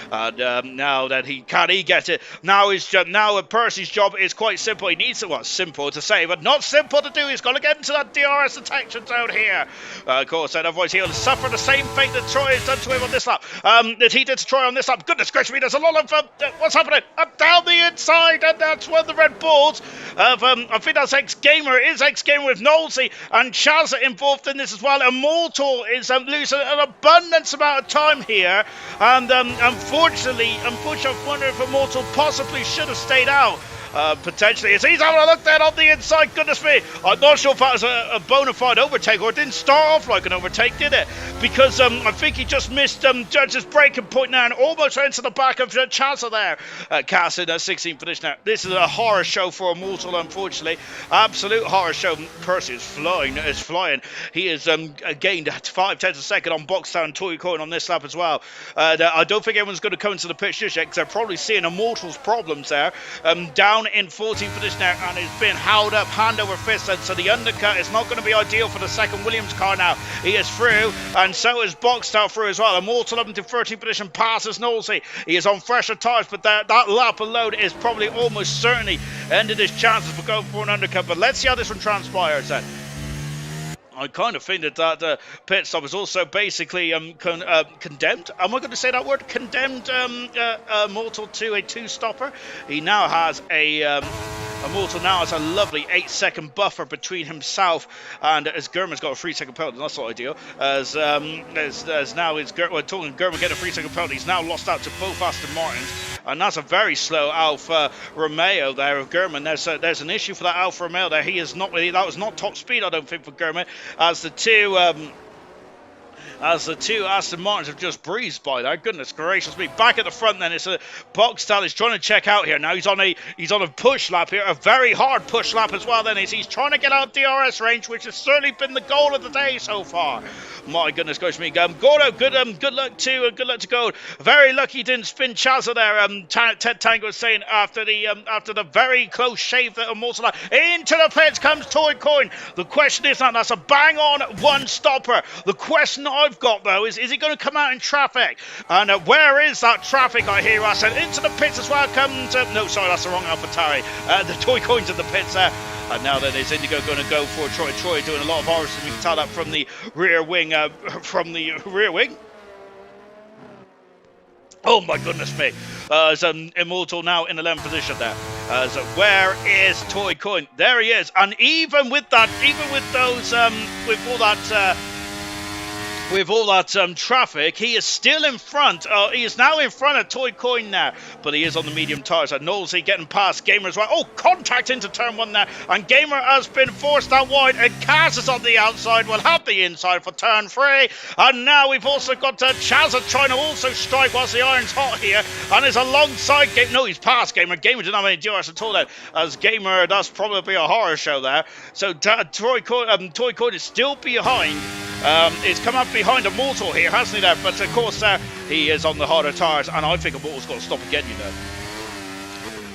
And now that he get it. Now Percy's job is quite simple. He needs to, simple to say, but not simple to do. He's got to get into that DRS detection zone here. Of course, and otherwise he'll suffer the same fate that Troy has done to him on this lap. That he did to Troy on this lap. Goodness gracious me, there's a lot of what's happening? Up down the inside, and that's one of the Red Bulls of I think that's X-Gamer. It is X-Gamer with Nolsey and Chaz involved in this as well. Immortal is losing an abundance amount of time here, and unfortunately, I wonder if Immortal possibly should have stayed out. Potentially, as he's having a look there on the inside. Goodness me, I'm not sure if that was a bona fide overtake, or it didn't start off like an overtake, did it? Because I think he just missed Judge's braking point now and almost went to the back of Chaza there. Cass in a 16th position now. This is a horror show for Immortal, unfortunately. Absolute horror show. Percy is flying. He has gained 5 tenths a second on Boxtown and Toy Coin on this lap as well. I don't think everyone's going to come into the pitch just yet, because they're probably seeing Immortal's problems there. Down in 14th position now, and it's been held up hand over fist, and so the undercut is not going to be ideal for the second Williams car now. He is through, and so is Boxtel through as well. Immortal up into 13th position, passes Nolsey. He is on fresher tyres, but that lap alone is probably almost certainly ended his chances for going for an undercut. But let's see how this one transpires then. I kind of think that pit stop is also basically condemned. Am I going to say that word? Condemned Immortal to a 2-stopper. He now has Immortal now has a lovely 8-second buffer between himself and as Gurman's got a 3-second penalty. That's not ideal. As now is Gurman getting a 3-second penalty. He's now lost out to both Aston Martins. And that's a very slow Alfa Romeo there of Gurman. There's an issue for that Alfa Romeo there. He is not really, that was not top speed, I don't think, for Gurman. As the two Aston Martins have just breezed by there. Goodness gracious me. Back at the front then, it's a Boxtel is trying to check out here now. He's on a push lap here, a very hard push lap as well then. He's trying to get out DRS range, which has certainly been the goal of the day so far. My goodness gracious me. Gordo, good luck to Gold. Very lucky he didn't spin Chaza there. Ted Tango was saying after the very close shave that Immortal had. Into the pits comes Toy Coin. The question is now, that's a bang on 1-stopper. The question I've got though is he going to come out in traffic? And where is that traffic? I hear. I said into the pits as well comes. No, sorry, that's the wrong AlphaTauri. The Toy Coin's in the pits there. And now then is Indigo going to go for Troy. Troy doing a lot of harvesting. We can tell that from the rear wing. Oh my goodness me. Immortal now in 11th position there. So where is Toy Coin? There he is. And even with that, with all that traffic, he is still in front. He is now in front of Toy Coin now, but he is on the medium tires. And Knowlesy getting past Gamer as well. Oh, contact into turn 1 there, and Gamer has been forced out wide, and Kaz is on the outside. Will have the inside for turn 3, and now we've also got Chazza trying to also strike whilst the iron's hot here, and is alongside Gamer. No, he's past Gamer. Gamer didn't have any DRS at all then, as Gamer, that's probably a horror show there. So Toy Coin is still behind. He's come up behind Immortal here, hasn't he there? But of course, he is on the harder tires, and I think Immortal's got to stop again, you know.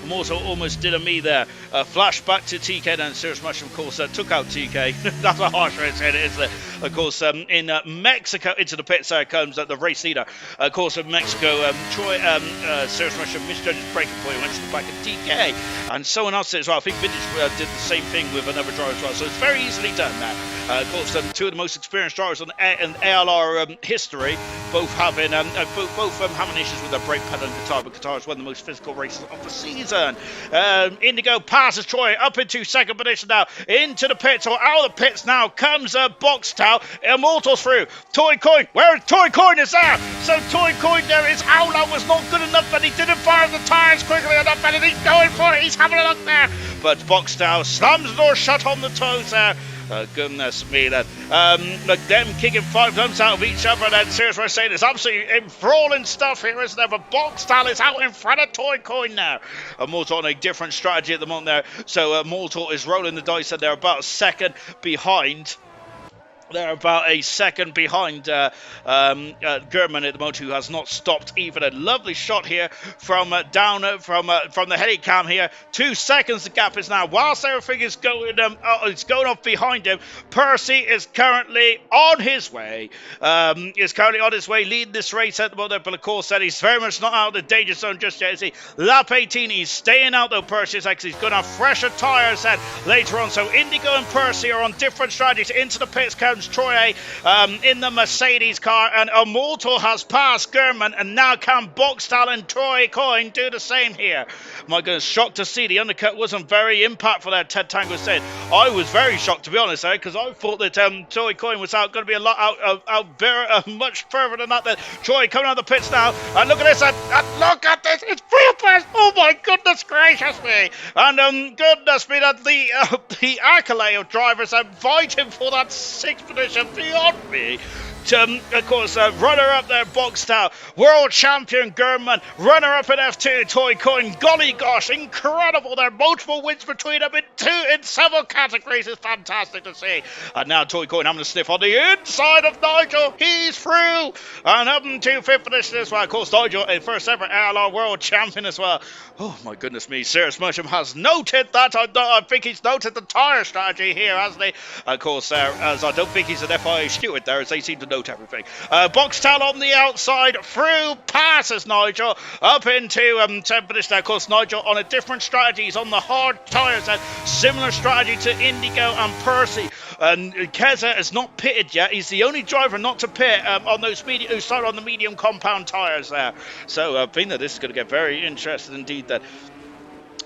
Immortal almost did a me there. Flashback to TK, and Serious Mushroom, of course, took out TK. That's a harsh way to say it, isn't it? Of course, in Mexico, into the pits comes the race leader. Of course, in Mexico, Troy, Serious Mushroom misjudged his braking point, went to the back of TK. And someone else did as well. I think Vintage did the same thing with another driver as well. So it's very easily done now. Of course, two of the most experienced drivers in ALR history, both having issues with their brake pedal and guitar, but Qatar is one of the most physical races of the season. Indigo passes Troy up into 2nd position now, into the pits, or out of the pits now comes Boxtel. Immortal through. Toy Coin, where Toy Coin is there? So Toy Coin there, his outlet was not good enough, and he didn't fire the tyres quickly enough, and he's going for it, he's having a look there. But Boxtel slams the door shut on the toes there. Goodness me, then. Look, them kicking 5 dumps out of each other, and then Serious Rush saying it's absolutely enthralling stuff here, isn't there? But Boxtel is out in front of Toy Coin now. Immortal on a different strategy at the moment there. So Immortal is rolling the dice, and they're about a second behind. They're about a second behind German at the moment, who has not stopped even. A lovely shot here from from the helicam here. 2 seconds the gap is now. Whilst everything is going off behind him, Percy is currently on his way. Leading this race at the moment. But of course, he's very much not out of the danger zone just yet. Is he? Lap 18, he's staying out though. Percy is actually going to have fresher tyres later on. So Indigo and Percy are on different strategies. Into the pits comes Troy in the Mercedes car, and Immortal has passed German, and now can Boxtal and Troy Coin do the same here. My goodness, shocked to see the undercut wasn't very impactful there, Ted Tango said. I was very shocked, to be honest, because I thought that Troy Coin was going to be a lot much further than that. Troy coming out of the pits now, and look at this, and look at this, it's real fast. Oh my goodness gracious me. And goodness me, that the accolade of drivers are fighting for that 6th position beyond me. Of course, runner-up there, Boxtel, world champion German, runner-up in F2, Toy Coin. Golly gosh, incredible there, multiple wins between them in several categories. It's fantastic to see. And now Toy Coin having a sniff on the inside of Nigel. He's through, and up to 5th position as well. Of course, Nigel, a first ever ALR world champion as well. Oh my goodness me, Serious Mushroom has noted that. I think he's noted the tyre strategy here, hasn't he? Of course, as I don't think he's an FIA steward there, as they seem to note everything. Boxtel on the outside, through, passes Nigel, up into 10th position. Of course, Nigel on a different strategy. He's on the hard tyres, and similar strategy to Indigo and Percy. And Keza is not pitted yet. He's the only driver not to pit on those who started on the medium compound tyres there. So I think that this is going to get very interesting indeed. That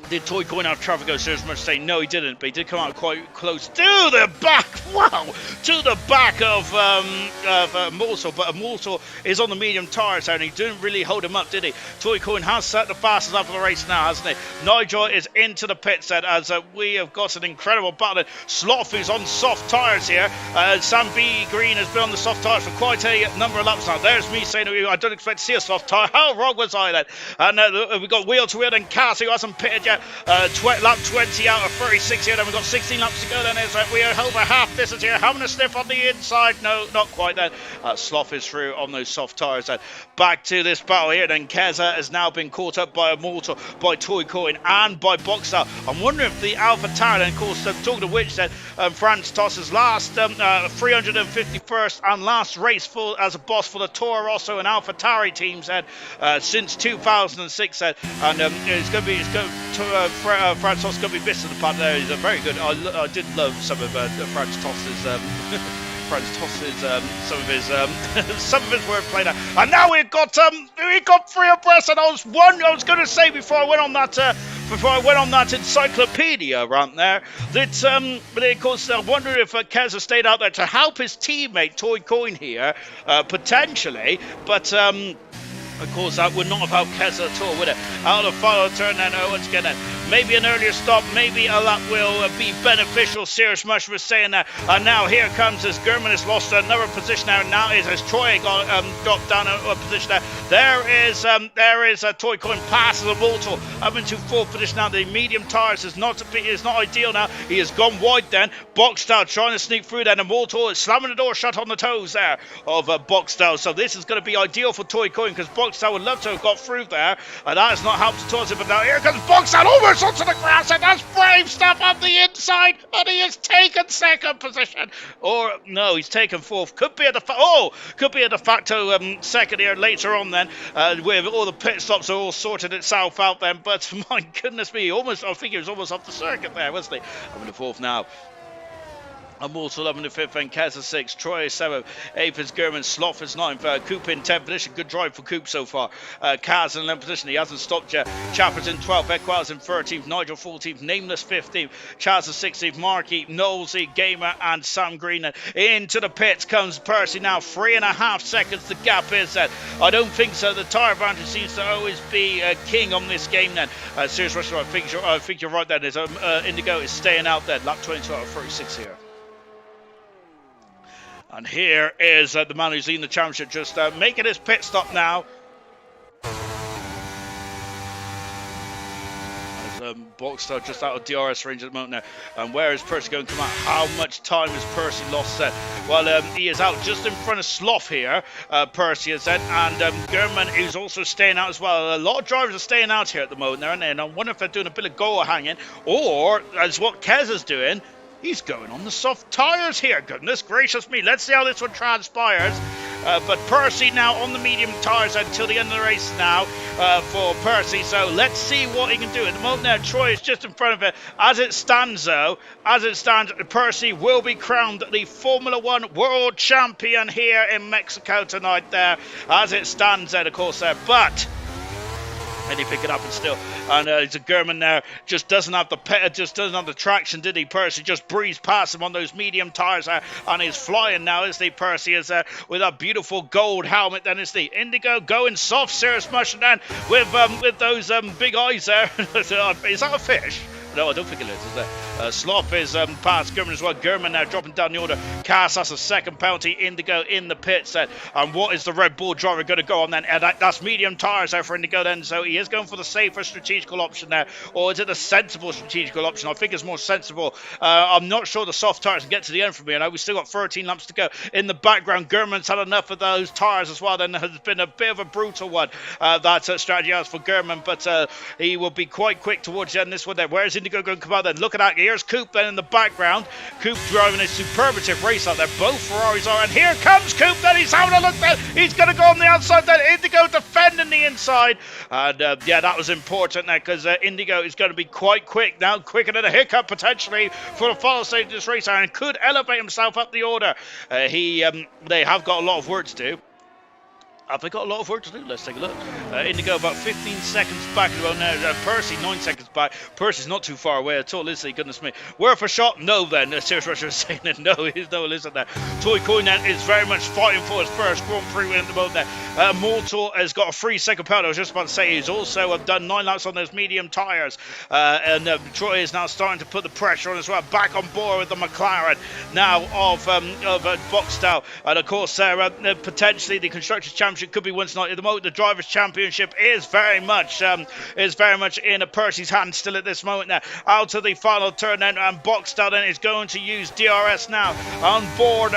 did Toy Coin have traffic go serious much say no, he didn't, but he did come out quite close to the back. Wow, to the back of Immortal, but Immortal is on the medium tyres and he didn't really hold him up, did he? Toy Coin has set the fastest up of the race now, hasn't he? Nigel is into the pit set as we have got an incredible battle. Sloth is on soft tyres here. Sam B. Green has been on the soft tyres for quite a number of laps now. There's me saying I don't expect to see a soft tyre. How wrong was I then? And we've got wheel to wheel and Cass, who hasn't pitted yet. Lap 20 out of 36 here, then we've got 16 laps to go. Then we are over half distance here, having a sniff on the inside. No, not quite then. Sloth is through on those soft tyres. Then back to this battle here. Then Keza has now been caught up by Immortal, by Toy Coin, and by Boxer. I'm wondering if the Alpha Tower, and of course, talking to which then France Toss's last 351st and last race as a boss for the Toro Rosso and Alpha Tauri teams since 2006. And it's going to be Francis going to be missing the part there. He's a very good. I did love some of Francis's some of his some of his wordplay there. And now we've got three abreast. And I was going to say before I went on that encyclopedia rant there that but of course I wonder if Kez has stayed out there to help his teammate Toy Coin here potentially, but of course, that would not have helped Kez at all, would it? Out of the final turn then, Owens again. Maybe an earlier stop, maybe a lap will be beneficial. Serious Mush was saying that. And now here comes as German has lost another position now. Now is as Troy got dropped down a position there. There is a Toy Coin passes the Mortal up into fourth position now. The medium tires is not ideal now. He has gone wide then. Boxstyle trying to sneak through then. The Mortal is slamming the door shut on the toes there of Boxstyle. So this is going to be ideal for Toy Coin because Boxstyle would love to have got through there, and that has not helped at all. But now here comes Boxstyle almost onto the grass, and that's brave stuff on the inside, and he has taken second position. Or no, he's taken fourth. Could be a de facto second here later on then, with all the pit stops are all sorted itself out then. But my goodness me, I think he was almost off the circuit there, wasn't he? I'm in the fourth now. Immortal up in the fifth, and Kaz is sixth, Troy is seventh, eighth is German, Sloth is ninth, Coop in 10th position. Good drive for Coop so far. Kaz in 11th position, he hasn't stopped yet. Chapper's in 12th, Equaz in 13th, Nigel 14th, Nameless 15th, Chaz is 16th, Marky, Knowlesy, Gamer, and Sam Green. Into the pits comes Percy now, 3.5 seconds the gap is set. I don't think so. The tyre advantage seems to always be king on this game then. Serious Rush, I think you're right there. There's Indigo is staying out there, lap 22 out of 36 here. And here is the man who's leading the championship just making his pit stop now. As Boxstar just out of DRS range at the moment now. And where is Percy going to come out? How much time has Percy lost then? Well, he is out just in front of Sloth here. Percy is then. And German is also staying out as well. A lot of drivers are staying out here at the moment there. And I wonder if they're doing a bit of goal hanging. Or, as what Kez is doing, he's going on the soft tyres here. Goodness gracious me. Let's see how this one transpires. But Percy now on the medium tyres until the end of the race now for Percy. So let's see what he can do. At the moment now, Troy is just in front of it. As it stands, Percy will be crowned the Formula One World Champion here in Mexico tonight there. As it stands there, of course, there. But... and he pick it up and still, and it's a German there, just doesn't have the traction, did he? Percy just breezed past him on those medium tyres and he's flying now, isn't he? Percy is with a beautiful gold helmet, then is the Indigo going soft, Serious Mush, and then with those big eyes there. Is that a fish? No, I don't think it is it? Sloth is past German as well. German now dropping down the order. Cass, that's a second penalty. Indigo in the pit set. And what is the Red Bull driver going to go on then? That's medium tyres there for Indigo then. So he is going for the safer strategical option there. Or is it a sensible strategical option? I think it's more sensible. I'm not sure the soft tyres can get to the end for me. I know we've still got 13 laps to go. In the background, German's had enough of those tyres as well. Then there has been a bit of a brutal one. That strategy has for German. But he will be quite quick towards the end this one there. Where's Indigo going to come out then? Look at that. Here's Coop then in the background. Coop driving a superlative race out there. Both Ferraris are. And here comes Coop then. He's having a look there. He's going to go on the outside then. Indigo defending the inside. And yeah, that was important there because Indigo is going to be quite quick now. Quicker than a hiccup potentially for the final stage of this race and could elevate himself up the order. They have got a lot of work to do. Have they got a lot of work to do? Let's take a look. Indigo about 15 seconds back. Now Percy 9 seconds back. Percy's not too far away at all, is he? Goodness me. Worth a shot? No then. Serious Russia is saying it. No, he's no, isn't there? Toy Coin then is very much fighting for his first Grand Prix win at the moment there. Mortal has got a 3 second penalty. I was just about to say he's also done 9 laps on those medium tyres. And Troy is now starting to put the pressure on as well. Back on board with the McLaren now of Boxstyle. And of course, potentially the Constructors' Championship could be won tonight. At the moment, the Drivers' Championship is very much in Percy's hands still at this moment now. Out to the final turn then, and Boxstyle then is going to use DRS now. On board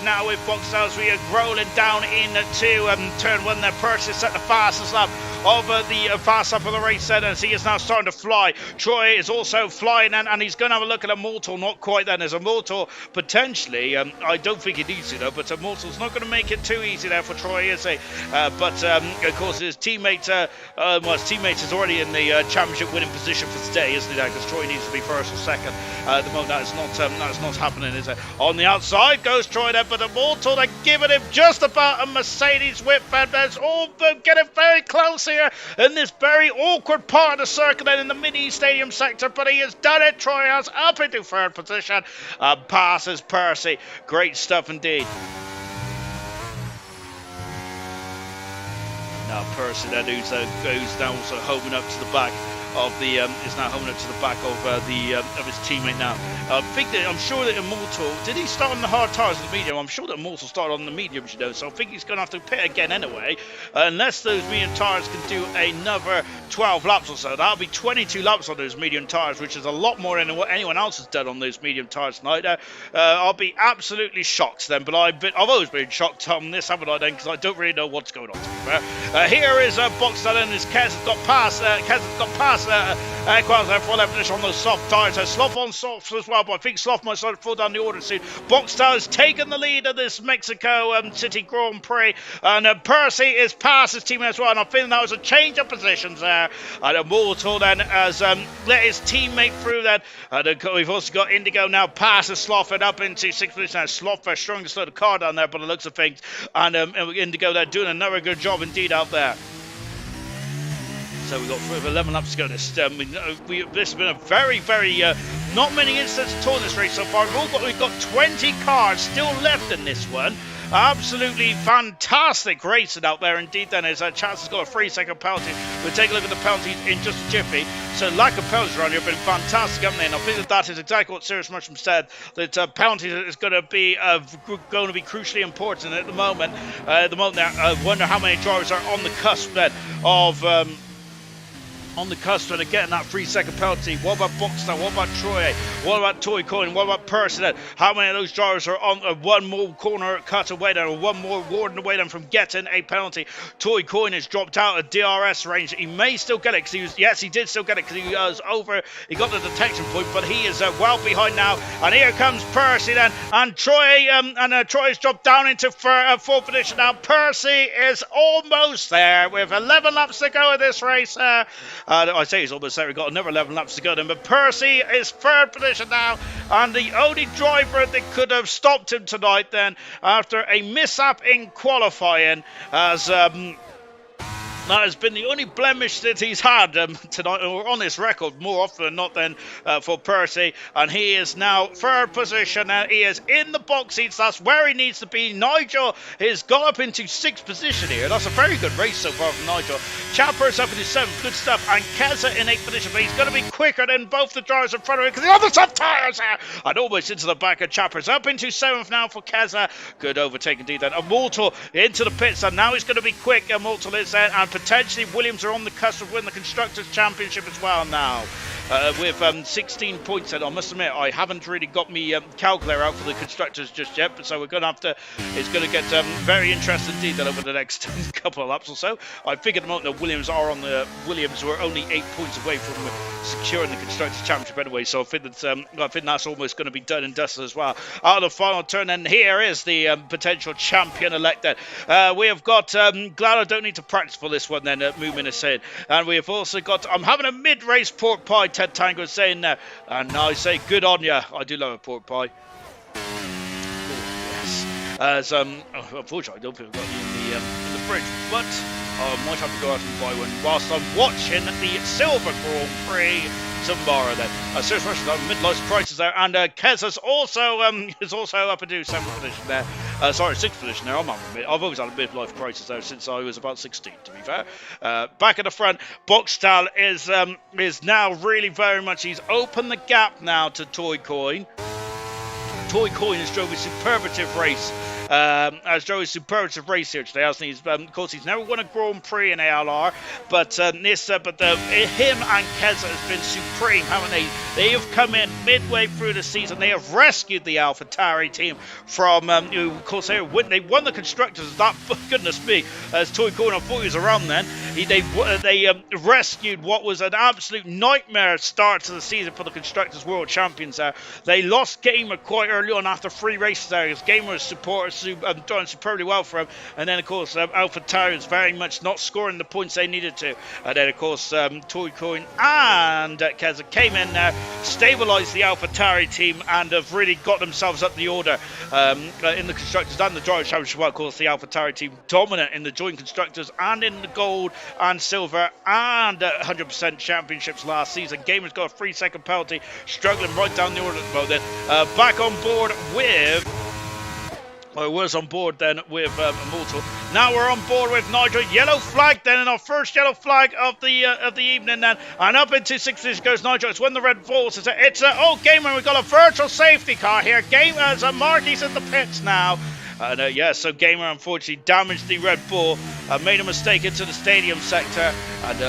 now with Boxstyle as we are rolling down into turn 1 there. Percy set the fastest lap of the fast up of the race then, as he is now starting to fly. Troy is also flying, and he's going to have a look at Immortal. Not quite then, as Immortal potentially, I don't think he needs to though, but Immortal's not going to make it too easy there for Troy, is he? But of course his teammate, his teammate is already in the championship winning position for today, isn't he? Because Troy needs to be first or second. At the moment that is not happening, is it? On the outside goes Troy there, but Immortal, they're giving him just about a Mercedes whip, and there's all of them getting very close here in this very awkward part of the circuit and in the mini stadium sector, but he has done it. Troy has up into third position, passes Percy. Great stuff indeed. Now Percy then, who's now also homing up to the back of the is now homing up to the back of his teammate now. I'm sure that Immortal, did he start on the hard tyres or the medium? I'm sure that Immortal started on the mediums, you know, so I think he's going to have to pit again anyway, unless those medium tyres can do another 12 laps or so. That'll be 22 laps on those medium tyres, which is a lot more than what anyone else has done on those medium tyres tonight. I'll be absolutely shocked then, but I've always been shocked on this, haven't I then, because I don't really know what's going on, to be fair. Here is BoxBox, and his Kez has got past Equals there for 11 on those soft tyres. Sloth on softs as well, but I think Sloth might start to fall down the order soon. BoxBox has taken the lead of this Mexico City Grand Prix, and Percy is past his teammate as well, and I think that was a change of positions there. And Immortal then has let his teammate through then. We've also got Indigo now passes Sloth and up into 6th position. Sloth very strong to slow the car down there, by the looks of things, and Indigo there doing another good job indeed out there. So we've got 11 laps to go. This has been a very, very not many incidents at all in this race so far. We've got 20 cars still left in this one. Absolutely fantastic racing out there indeed. Then as Chance has got a 3-second penalty. We'll take a look at the penalties in just a jiffy. So lack of penalties around here have been fantastic, haven't they? And I think that is exactly what Sirius Mushroom said, that penalties is going to be crucially important at the moment. I wonder how many drivers are on the cusp then of and getting that 3-second penalty. What about BoxBox? What about Troy? What about Toy Coin? What about Percy? How many of those drivers are on one more corner cut away then, or one more warden away then from getting a penalty? Toy Coin has dropped out of DRS range. He may still get it because he did still get it because he was over. He got the detection point, but he is well behind now. And here comes Percy then, and Troy Troy's dropped down into fourth position now. Percy is almost there with 11 laps to go in this race. I say he's almost there. We've got another 11 laps to go then, but Percy is third position now, and the only driver that could have stopped him tonight then, after a mishap in qualifying, as that has been the only blemish that he's had tonight, or on this record, more often than not, then for Percy. And he is now third position. He is in the box seats. That's where he needs to be. Nigel has got up into 6th position here. That's a very good race so far from Nigel. Chapper's up into 7th. Good stuff. And Keza in 8th position. But he's going to be quicker than both the drivers in front of him, because the other soft tyres here. And almost into the back of Chapper's. Up into 7th now for Keza. Good overtake indeed then. Immortal into the pits. And now he's going to be quick. Immortal is there. And potentially Williams are on the cusp of winning the Constructors' Championship as well now. With 16 points, and I must admit I haven't really got me calculator out for the constructors just yet, but so we're going to have to, it's going to get very interesting indeed then over the next couple of laps or so. I think at the moment that Williams were only 8 points away from securing the Constructors' Championship anyway, so I think that's almost going to be done and dusted as well. Out of the final turn, and here is the potential champion elected. We have got, glad I don't need to practice for this one then, Moomin is saying, and we have also got, I'm having a mid-race pork pie, Ted Tango is saying there, and I say good on ya. I do love a pork pie. Oh, yes. As unfortunately, I don't think I've got you in the fridge, but I might have to go out and buy one whilst I'm watching the Silver Grand Prix tomorrow then. Serious Russians have mid-life prices there, and Kez is also up into 7th position there. Sorry, 6th position there. I've always had a mid-life prices there since I was about 16, to be fair. Back at the front, BoxBox is now really very much, he's opened the gap now to Toy Coin. Toy Coin has drove a superlative race as Joey's superlative race here today, hasn't he? Of course, he's never won a Grand Prix in ALR, but him and Keza has been supreme, haven't they? They have come in midway through the season. They have rescued the AlphaTauri team from, of course, they won the constructors. That, goodness me, as Toy Corner, I thought he was around then. They rescued what was an absolute nightmare start to the season for the constructors world champions there. They lost Gamer quite early on after 3 races there, because Gamer was doing superbly well for him, and then of course AlphaTauri was very much not scoring the points they needed to, and then of course Toy Coin and Keza came in there, stabilised the AlphaTauri team, and have really got themselves up the order in the constructors and the driver championship. Of course, the AlphaTauri team dominant in the joint constructors and in the gold and silver and 100% championships last season. Gamer's got a 3-second penalty, struggling right down the order at the moment. Back on board with... I was on board then with Immortal. Now we're on board with Nigel. Yellow flag then, and our first yellow flag of the evening then. And up into 6th goes Nigel. It's when the red falls. Gamer, we've got a virtual safety car here. Gamer's Marty's in the pits now. And so Gamer unfortunately damaged the Red Bull, made a mistake into the stadium sector, and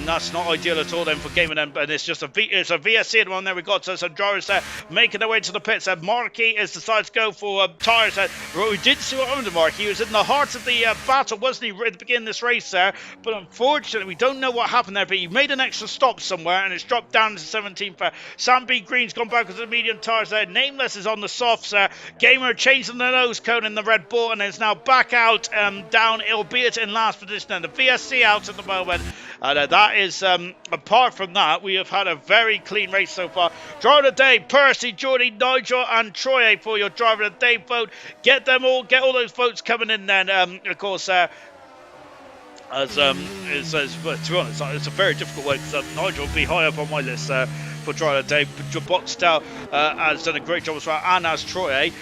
that's not ideal at all then for Gamer then. But it's just it's a VSC at the one there. We've got some drivers there making their way to the pits. Markey has decided to go for tyres. We did see what happened to Markey. He was in the heart of the battle, wasn't he, at the beginning of this race there? But unfortunately, we don't know what happened there. But he made an extra stop somewhere, and it's dropped down to 17th. Sam B. Green's gone back with the medium tyres there. Nameless is on the softs. Gamer changing the nose cone in the Red Bull, and is now back out down, albeit in last position, and the VSC out at the moment. And that is, apart from that, we have had a very clean race so far. Driver of the day, Percy, Jordy, Nigel, and Troy for your driver of the day vote. Get all those votes coming in then. Of course, to be honest, it's a very difficult one, because Nigel will be high up on my list for driver of the day. Boxtel has done a great job as well, and as Troy.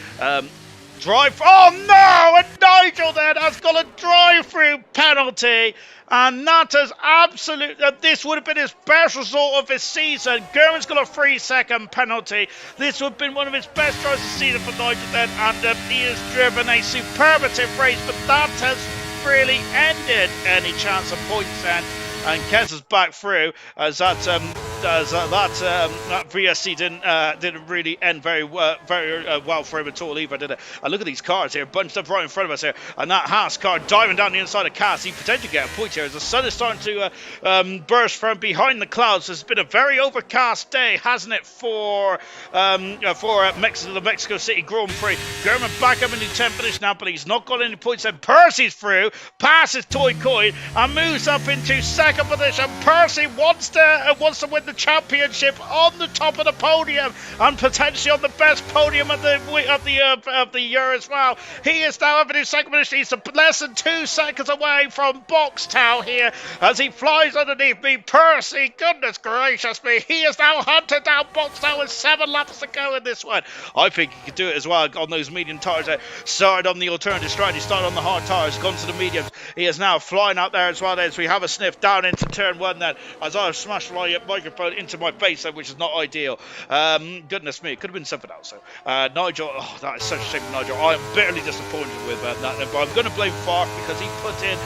Oh no! And Nigel then has got a drive-through penalty, and that is absolute. This would have been his best result of his season. German's got a 3-second penalty. This would have been one of his best drives of the season for Nigel then, and he has driven a superlative race, but that has really ended any chance of points then. And Keza's back through as that VSC didn't really end very well for him at all either, did it? And look at these cars here, bunched up right in front of us here, and that Haas car diving down the inside of Cass. He potentially get a point here as the sun is starting to burst from behind the clouds. It's been a very overcast day, hasn't it, for the Mexico City Grand Prix. German back up into 10th finish now, but he's not got any points. And Percy's through, passes Toy Coin, and moves up into second position. Percy wants to win the championship on the top of the podium, and potentially on the best podium of the year as well. He is now up in his second position. He's less than 2 seconds away from Boxtel here as he flies underneath me. Percy, goodness gracious me, he is now hunted down Boxtel with 7 laps to go in this one. I think he could do it as well on those medium tyres. Started on the alternative stride, he started on the hard tyres, gone to the mediums. He is now flying out there as well as we have a sniff down into turn 1 then, as I have smashed my microphone into my face, which is not ideal. Goodness me, it could have been something else. Nigel, that is such a shame for Nigel. I am bitterly disappointed with that, but I'm going to blame Fark because he put in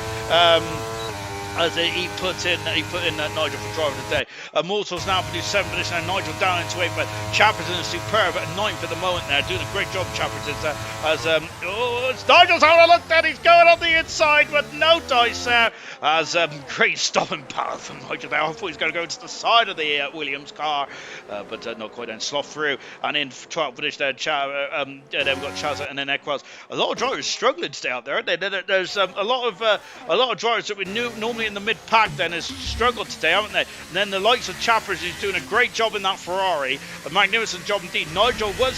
Nigel for driver of the day. Immortals now produced 7th position, and Nigel down into 8th, but Chapperton is superb at 9th at the moment there, doing a great job. Chapperton's it's Nigel's having a look there, he's going on the inside, but no dice there, as great stopping power from Nigel there. I thought he was going to go into the side of the Williams car, but not quite then, slough through, and in 12th position there, then we've got Chazza and then Equals. A lot of drivers struggling to stay out there, aren't they? There's a lot of drivers that we normally in the mid-pack then has struggled today, haven't they? And then the likes of Chappers, who's doing a great job in that Ferrari, a magnificent job indeed. Nigel was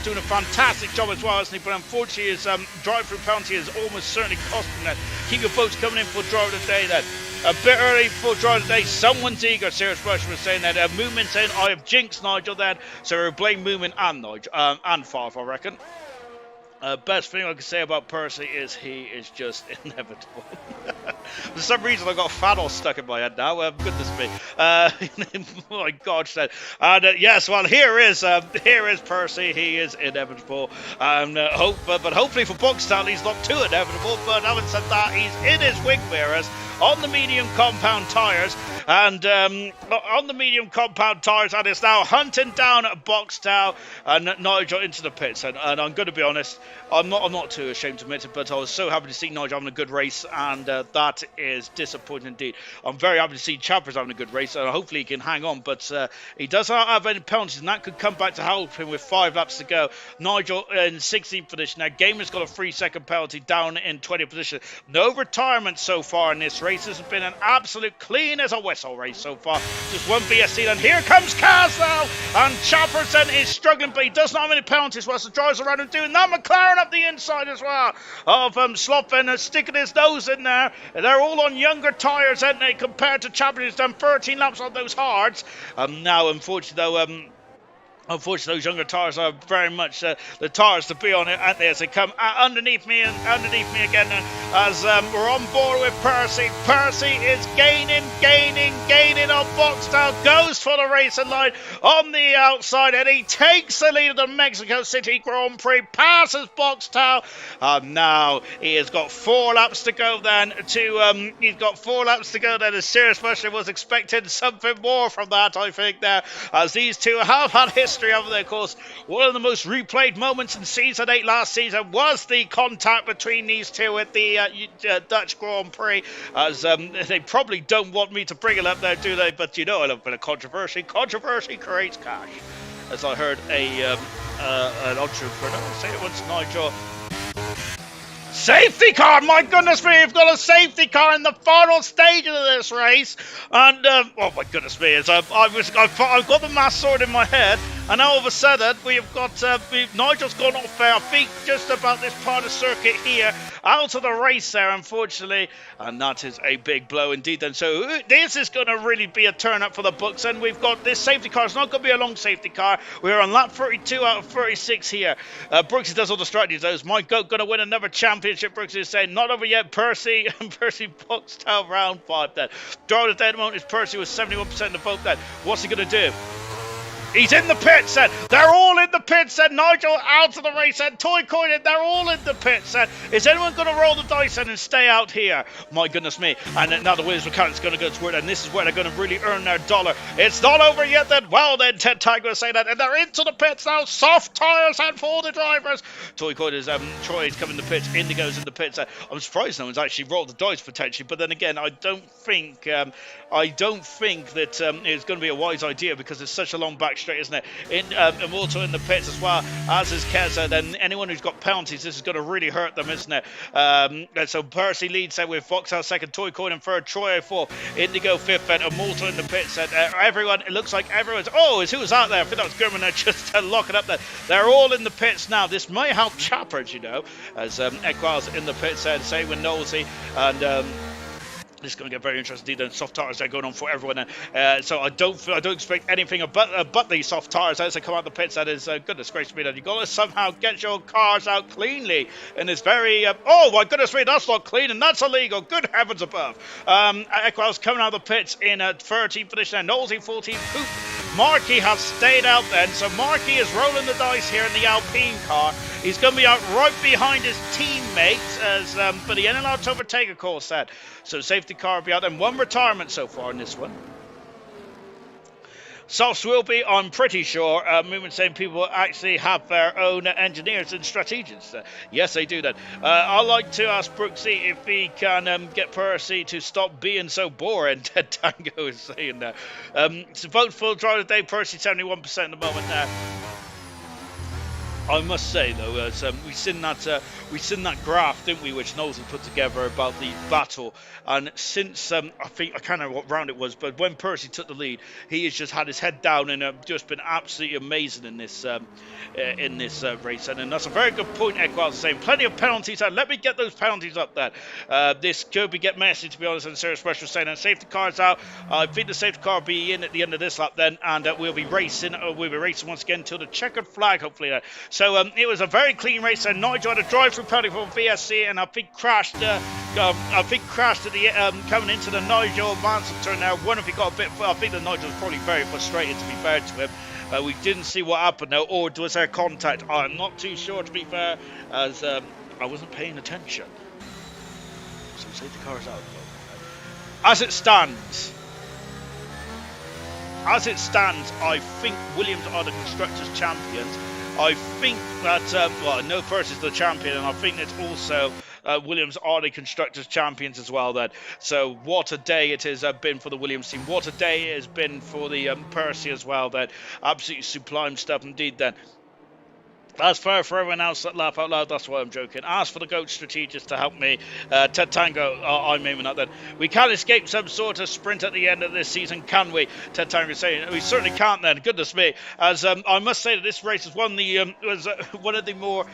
doing a fantastic job as well, hasn't he? But unfortunately his drive-through penalty is almost certainly cost him that. Keep your votes coming in for driver of the day then. A bit early for driver of the day. Someone's eager. Serious Rush was saying that. Moomin saying I have jinxed Nigel then, so we'll blame Moomin and Nigel and Favre, I reckon. Best thing I can say about Percy is he is just inevitable. For some reason, I got Thanos stuck in my head now. Goodness me. My gosh, then. And yes, well, here is Percy. He is inevitable. But hopefully for Boxtown, he's not too inevitable. But having said that, he's in his wing mirrors on the medium compound tires, and and is now hunting down Boxtown and Nigel into the pits. And I'm going to be honest, I'm not too ashamed to admit it, but I was so happy to see Nigel having a good race, and that is disappointing indeed. I'm very happy to see Chappers having a good race, and hopefully he can hang on, but he does not have any penalties, and that could come back to help him with 5 laps to go. Nigel in 16th position. Now, Gamer's got a 3-second penalty down in 20th position. No retirement so far in this race. This has been an absolute clean as a whistle race so far. Just one BSC, and here comes Kaz now, and Chapperson is struggling, but he does not have any penalties whilst the drivers around him doing that. McLaren up the inside as well of Slopping and sticking his nose in there. They're all on younger tyres, aren't they, compared to Chapperson, who's done 13 laps on those hards. Now, unfortunately, those younger tyres are very much the tyres to be on it, aren't they, as they come underneath me again, as we're on board with Percy. Percy is gaining on Boxtown, goes for the racing line on the outside, and he takes the lead of the Mexico City Grand Prix, passes Boxtown, and now he has got 4 laps to go then. The serious question was expecting something more from that, I think, there, as these two have had history over there. Of course, one of the most replayed moments in Season 8 last season was the contact between these two at the Dutch Grand Prix, as they probably don't want me to bring it up there, do they? But you know, a little bit of controversy. Controversy creates cash, as I heard an entrepreneur say it once, Nigel. Safety car! My goodness me, we've got a safety car in the final stage of this race, and oh my goodness me, I've got the math sorted in my head, and all of a sudden we've got Nigel's gone off there, I think just about this part of circuit here, out of the race there, unfortunately, and that is a big blow indeed. Then so this is going to really be a turn up for the books, and we've got this safety car. It's not going to be a long safety car. We're on lap 32 out of 36 here. Brooksy does all the strategies. Those my goat going to win another championship. Brooksy is saying not over yet. Percy boxed out round 5 then. Driver of the day at the moment is Percy with 71% of the vote then. What's he going to do? He's in the pits, then. They're all in the pits, then. Nigel out of the race, then. Toy Coin, they're all in the pits, then. Is anyone going to roll the dice then and stay out here? My goodness me. And now the Williams Mechanic's going to go to work, and this is where they're going to really earn their dollar. It's not over yet, then. Well, then, Ted Tiger will say that. And they're into the pits now. Soft tyres and for the drivers. Toy Coin is, Troy's coming in the pits. Indigo's in the pits. I'm surprised no one's actually rolled the dice, potentially. But then again, I don't think that it's going to be a wise idea, because it's such a long back straight, isn't it? And also in the pits as well, as is Keza. Then anyone who's got penalties, this is going to really hurt them, isn't it? And so Percy leads there with Foxhouse second, Toy Coin in third, Troy 4, Indigo 5th, and Immortal in the pits. And everyone, it looks like everyone's. Oh, who was out there? I think that was Gurman there, just locking up there. They're all in the pits now. This may help Chappers, you know, as Equal's in the pits there, same with Nosey, and this is going to get very interesting. The soft tires are going on for everyone, so I don't expect anything but these soft tires as they come out the pits. That is goodness gracious me. That you got to somehow get your cars out cleanly in this very. Oh my goodness me, that's not clean and that's illegal. Good heavens above. Equal's coming out of the pits in 13th position. Nosey 14th. Poop. Markey has stayed out then, so Markey is rolling the dice here in the Alpine car. He's going to be out right behind his teammates as for the NLR to overtake, of course, that. So safety car will be out, and 1 retirement so far in this one. Softs will be, I'm pretty sure. Movement saying people actually have their own engineers and strategians. Yes, they do that. I'd like to ask Brooksy if he can get Percy to stop being so boring. Ted Tango is saying that. So vote for driver of the day, Percy 71% at the moment now. I must say though, as we seen that graph, didn't we, which Knowles had put together about the battle, and since I think I can't remember what round it was, but when Percy took the lead, he has just had his head down and just been absolutely amazing in this race, and that's a very good point. Equal's saying plenty of penalties, and let me get those penalties up there. This could be get messy, to be honest. And Sarah Special saying that safety car's out. I think the safety car will be in at the end of this lap then, and we'll be racing once again till the checkered flag, hopefully. So it was a very clean race, and Nigel had a drive-through penalty for VSC, and I think crashed I think crashed at the coming into the Nigel Mansell turn there. One if he got a bit. I think the Nigel was probably very frustrated, to be fair to him. We didn't see what happened though, or was there contact? I'm not too sure, to be fair, as I wasn't paying attention. So safety car's out. As it stands, I think Williams are the constructors' champions. I think that well, I know Percy is the champion, and I think it's also Williams are the constructors' champions as well. Then, so what a day it has been for the Williams team. What a day it has been for the Percy as well. Then, absolutely sublime stuff indeed. Then. As for everyone else that laugh out loud, that's why I'm joking. Ask for the GOAT strategist to help me. Ted Tango, I'm aiming at that. We can't escape some sort of sprint at the end of this season, can we? Ted Tango is saying, we certainly can't then. Goodness me. As I must say that this race was one of the more...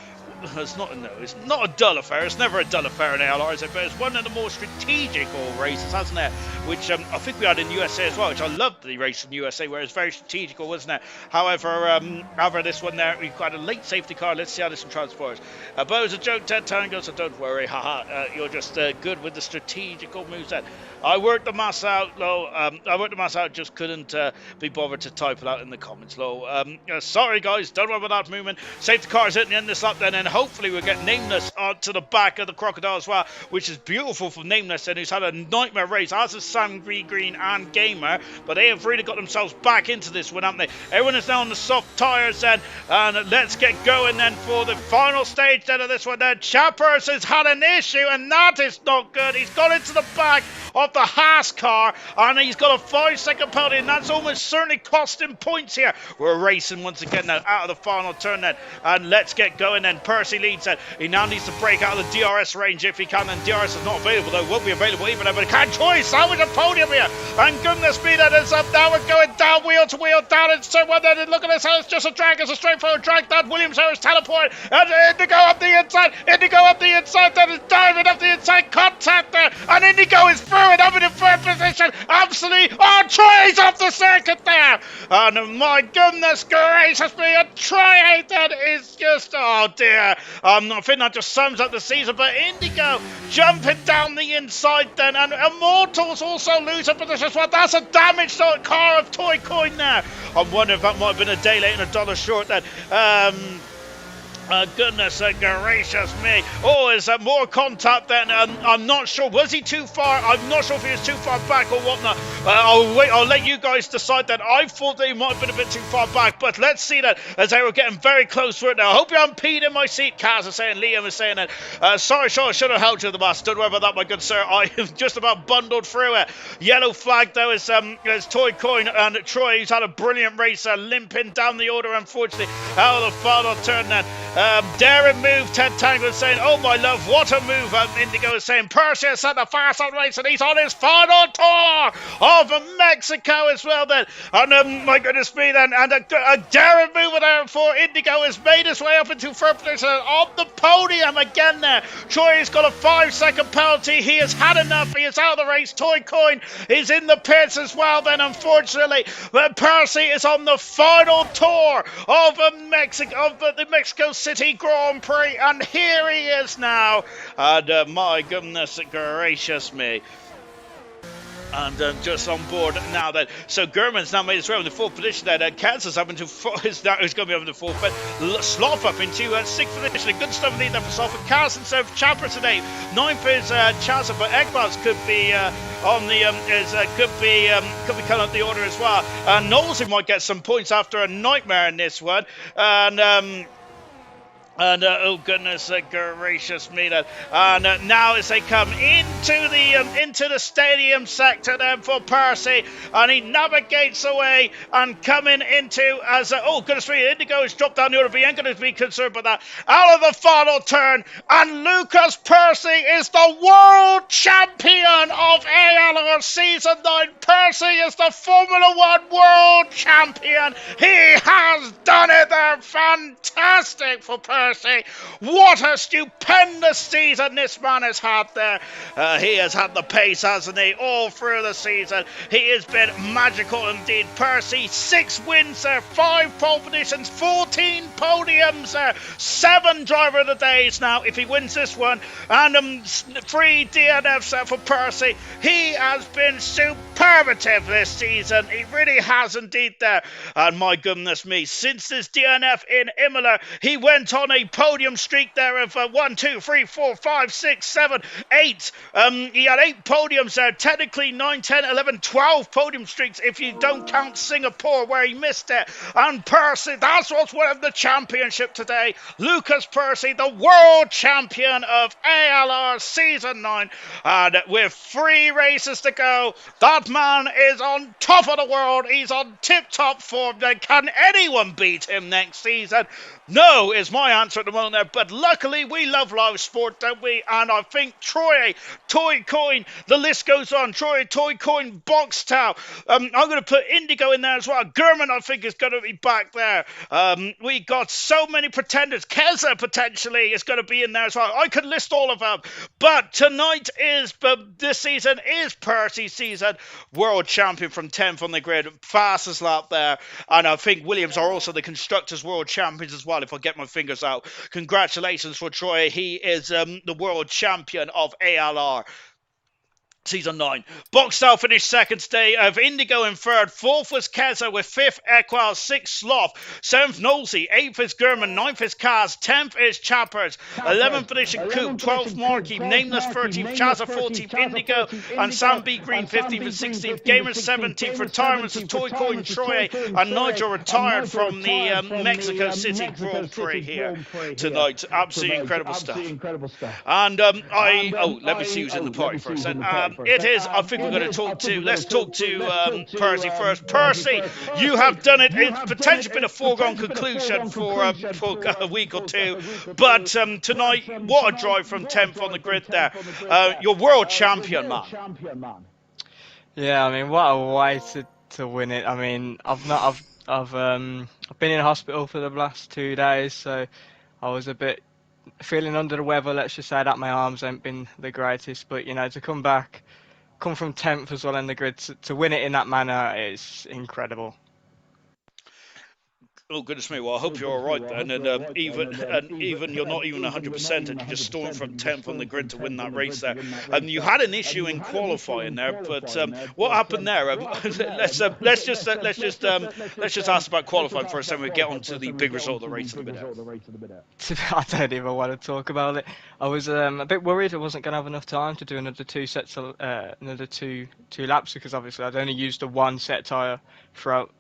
It's not a dull affair. It's never a dull affair in ALR, is it? But it's one of the more strategical races, hasn't it? Which I think we had in USA as well, which I loved the race in USA, where it's very strategical, wasn't it? However, this one there, we've got a late safety car. Let's see how this one transpires. But it was a joke, Ted Tango, so don't worry. Haha, you're just good with the strategical moves then. I worked the mass out, Lo. Just couldn't be bothered to type it out in the comments, Lo. Sorry, guys, don't worry about that movement. Safety car is hitting the end of this lap then, and hopefully we'll get Nameless onto the back of the Crocodile as well, which is beautiful for Nameless, and who's had a nightmare race, as is Sam Green and Gamer, but they have really got themselves back into this one, haven't they? Everyone is now on the soft tyres then, and let's get going then for the final stage then of this one then. Chappers has had an issue, and that is not good. He's got into the back of the Haas car, and he's got a 5-second penalty, and that's almost certainly cost him points here. We're racing once again now out of the final turn then, and let's get going then. Percy leads then. He now needs to break out of the DRS range if he can, and DRS is not available though, won't be available even though, but can't choice, salvage a podium here, and goodness me, that is up, now we're going down wheel to wheel, down in someone then, and look at this, it's just a drag, it's a straightforward drag, that Williams Harris teleport, and Indigo up the inside, then is diving up the inside, contact there, and Indigo is through it, up in the third position, absolutely, Troy's off the circuit there, and my goodness gracious me, a Troy that is just, oh dear, I think that just sums up the season, but Indigo jumping down the inside then, and Immortals also losing position, well, that's a damaged car of Toy Coin there. I'm wondering if that might have been a day late and $1 short then. Goodness gracious me. Oh, is there more contact then? I'm not sure. Was he too far? I'm not sure if he was too far back or whatnot. I'll let you guys decide that. I thought that he might have been a bit too far back, but let's see that as they were getting very close to it now. I hope you haven't peed in my seat. Kaz is saying, Liam is saying that. Sorry, Sean, I should have held you to the bus. Don't worry about that, my good sir. I have just about bundled through it. Yellow flag, though, is Toy Coin and Troy, who's had a brilliant race, limping down the order, unfortunately, out of the final turn then. Daring move, Ted Tango is saying, oh my love, what a move. Indigo is saying, Percy has set the fast on race, and he's on his final tour of Mexico as well then. And my goodness me then, and a daring move there for Indigo has made his way up into third position on the podium again there. Troy has got a 5-second penalty. He has had enough. He is out of the race. Toy Coin is in the pits as well then, unfortunately. But Percy is on the final tour of the Mexico City Grand Prix, and here he is now, and my goodness gracious me. And just on board now then. So Gurman's now made his way up in the fourth position there. Kansas up into is going to be up in the fourth, but Sloth up into sixth position. Good stuff indeed there for Sloth. And Carson served Chapper today. Ninth is Chazza, but Egbars could be on the could be coming up the order as well. Knowles might get some points after a nightmare in this one. And oh goodness gracious me then. And now as they come into the stadium sector then for Percy, and he navigates away and coming into as oh goodness me, Indigo has dropped down the order, but he ain't going to be concerned about that. Out of the final turn, and Lucas Percy is the world champion of ALR Season 9. Percy is the Formula 1 world champion. He has done it there. Fantastic for Percy. Percy. What a stupendous season this man has had there. He has had the pace, hasn't he, all through the season. He has been magical indeed. Percy, 6 wins there, 5 pole positions, 14 podiums there, 7 driver of the days now if he wins this one, and 3 DNFs there for Percy. He has been superlative this season. He really has indeed there. And my goodness me, since this DNF in Imola, he went on a podium streak there of 1, 2, 3, 4, 5, 6, 7, 8. He had 8 podiums there, technically 9, 10, 11, 12 podium streaks if you don't count Singapore where he missed it. And Percy, that's what's won the championship today. Lucas Percy, the world champion of ALR Season 9. And with 3 races to go, that man is on top of the world. He's on tip-top form. Can anyone beat him next season? No, is my answer at the moment there. But luckily, we love live sport, don't we? And I think Troy, Toy Coin, the list goes on. Troy, Toy Coin, Box Tau. I'm going to put Indigo in there as well. Gurman, I think, is going to be back there. We got so many pretenders. Keza, potentially, is going to be in there as well. I could list all of them. But tonight is, this season is Percy's season. World champion from 10th on the grid. Fastest lap there. And I think Williams are also the Constructors World Champions as well, if I get my fingers out. Congratulations for Troy. He is the world champion of ALR Season 9. Boxstyle finished second today, of Indigo in third. Fourth was Keza with 5th Equal, 6th Sloth, 7th Nosey, 8th is Gurman, 9th is Kaz, 10th is Chappers, 11th finishing Coop, 12th Marky, Nameless 13th, Chaza 14th, Indigo, and Sam B. Green 15th and 16th, Gamer 17th, retirements of Toy Coin Troy, and Nigel retired from the Mexico City Grand Prix here tonight. Absolutely incredible stuff. And let me see who's in the party first. It is, I think we're going to let's talk to Percy first. Percy, you have done it. It's potentially been a foregone conclusion for a week or two. But tonight, what a drive from 10th on the grid there. You're world champion, man. Yeah, I mean, what a way to win it. I mean, I've been in hospital for the last 2 days, so I was a bit feeling under the weather. Let's just say that my arms haven't been the greatest, but you know, to come from 10th as well in the grid to win it in that manner is incredible. Oh goodness me! Well, I hope you're all right then, and even you're not even 100%, and you just stormed from 10th on the grid to win that race there. And you had an issue in qualifying there, but what happened there? Let's just ask about qualifying for a second. We'll get on to the big result of the race in a minute. I don't even want to talk about it. I was a bit worried I wasn't going to have enough time to do another 2 sets of another two laps, because obviously I'd only used the 1 set tyre throughout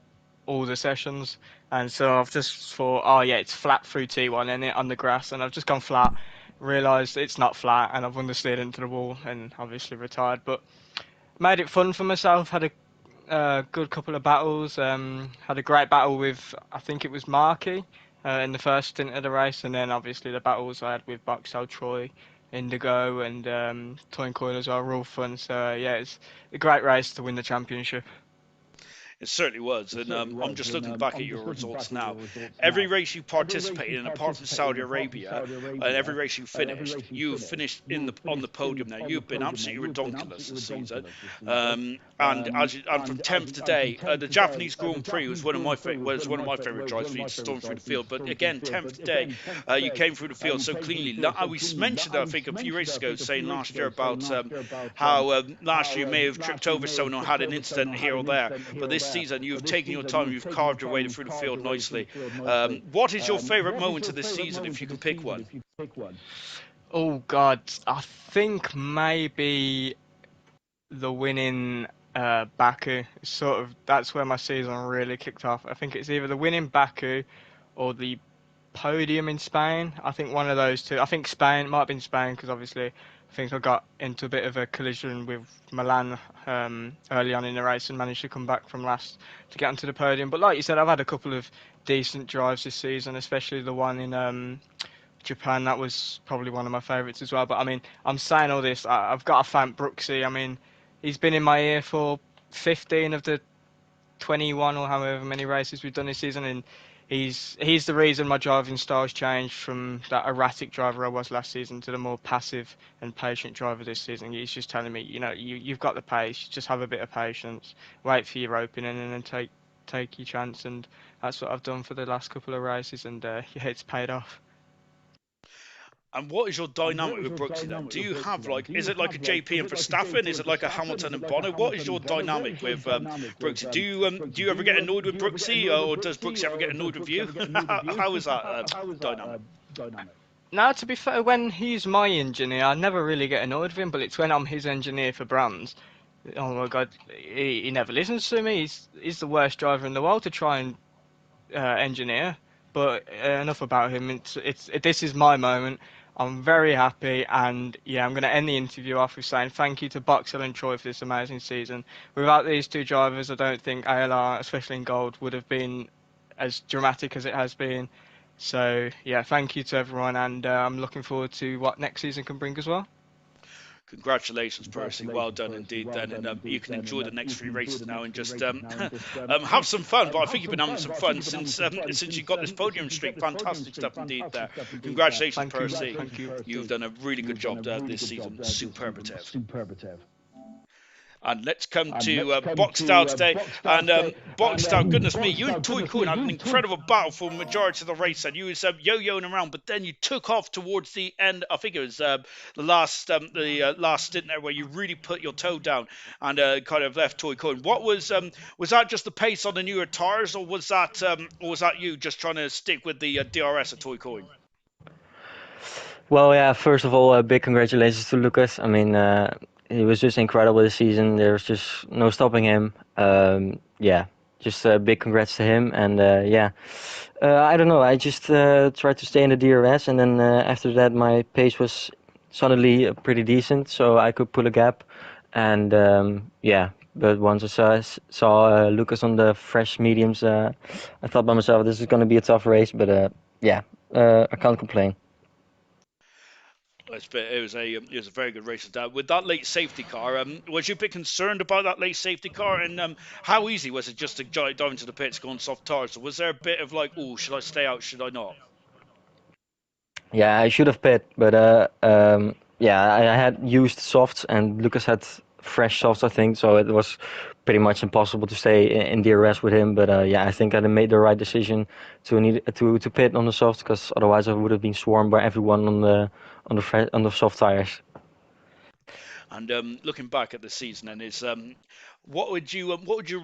all the sessions, and so I've just thought, oh yeah, it's flat through T1 and it on the grass, and I've just gone flat, realised it's not flat, and I've understeered into the wall and obviously retired. But made it fun for myself, had a good couple of battles, had a great battle with, I think it was Marky in the first stint of the race, and then obviously the battles I had with Boxel, Troy, Indigo and Toy Coil as well were all fun. So yeah, it's a great race to win the championship. It certainly was, and I'm just looking back at your results now. Every race you participated in, apart from Saudi Arabia, and every race you finished on the podium there. You've been absolutely redonkulous this season. And from 10th today, the Japanese Grand Prix was one of my favourite drives for you to storm through the field. But again, 10th today, you came through the field so cleanly. We mentioned, I think, a few races ago, saying last year about how last year you may have tripped over someone or had an incident here or there, but this season you've taken your time, you've carved your way through the field nicely. What is your favourite moment of this season, if you can pick one? Oh God, I think maybe the winning Baku. That's where my season really kicked off. I think it's either the winning Baku or the podium in Spain. I think one of those two. I think Spain, might have been Spain, because obviously I think I got into a bit of a collision with Milan early on in the race and managed to come back from last to get onto the podium. But like you said, I've had a couple of decent drives this season, especially the one in Japan. That was probably one of my favourites as well. But I mean, I'm saying all this, I've got to thank Brooksy. I mean, he's been in my ear for 15 of the 21 or however many races we've done this season, and he's the reason my driving style's changed from that erratic driver I was last season to the more passive and patient driver this season. He's just telling me, you've got the pace, just have a bit of patience, wait for your opening, and then take your chance. And that's what I've done for the last couple of races, and yeah, it's paid off. And what is your dynamic with Brooksy then? Do you have is it like a JP and Verstappen? Is it like a Hamilton and Bono? What is your dynamic with Brooksy? Do you ever get annoyed with Brooksy, or does Brooksy ever get annoyed with you? How is that dynamic? Now, to be fair, when he's my engineer, I never really get annoyed with him, but it's when I'm his engineer for Bronze. Oh my god, he never listens to me. He's the worst driver in the world to try and engineer. But enough about him. This is my moment. I'm very happy, and yeah, I'm going to end the interview off with saying thank you to Boxel and Troy for this amazing season. Without these two drivers, I don't think ALR, especially in gold, would have been as dramatic as it has been. So yeah, thank you to everyone, and I'm looking forward to what next season can bring as well. Congratulations, Percy. Well done indeed. Then, and you can enjoy the next 3 races now and just have some fun. But I think you've been having some fun since you got this podium streak. Fantastic stuff indeed. There. Congratulations, Percy. Thank you. You've done a really good job this season. Superlative. And let's come to Boxed Out today. And Boxed Out, goodness me, you and Toy Coin had an incredible battle for the majority of the race. And you was yo-yoing around, but then you took off towards the end. I think it was the last stint there where you really put your toe down and kind of left Toy Coin. What was that just the pace on the newer tires, or was that you just trying to stick with the DRS at Toy Coin? Well, yeah, first of all, big congratulations to Lucas. I mean, he was just incredible this season. There's just no stopping him. Yeah, just a big congrats to him. And yeah, I don't know. I just tried to stay in the DRS, and then after that, my pace was suddenly pretty decent, so I could pull a gap. And yeah, but once I saw Lucas on the fresh mediums, I thought by myself, this is going to be a tough race. But yeah, I can't complain. It was a very good race. With that late safety car, was you a bit concerned about that late safety car? And how easy was it just to dive into the pits, go on soft tires? Or was there a bit of like, oh, should I stay out? Should I not? Yeah, I should have pit, but yeah, I had used softs and Lucas had fresh softs, I think, so it was pretty much impossible to stay in DRS with him. But yeah, I think I made the right decision to pit on the soft, because otherwise I would have been swarmed by everyone on the soft tires. And looking back at the season, and what would you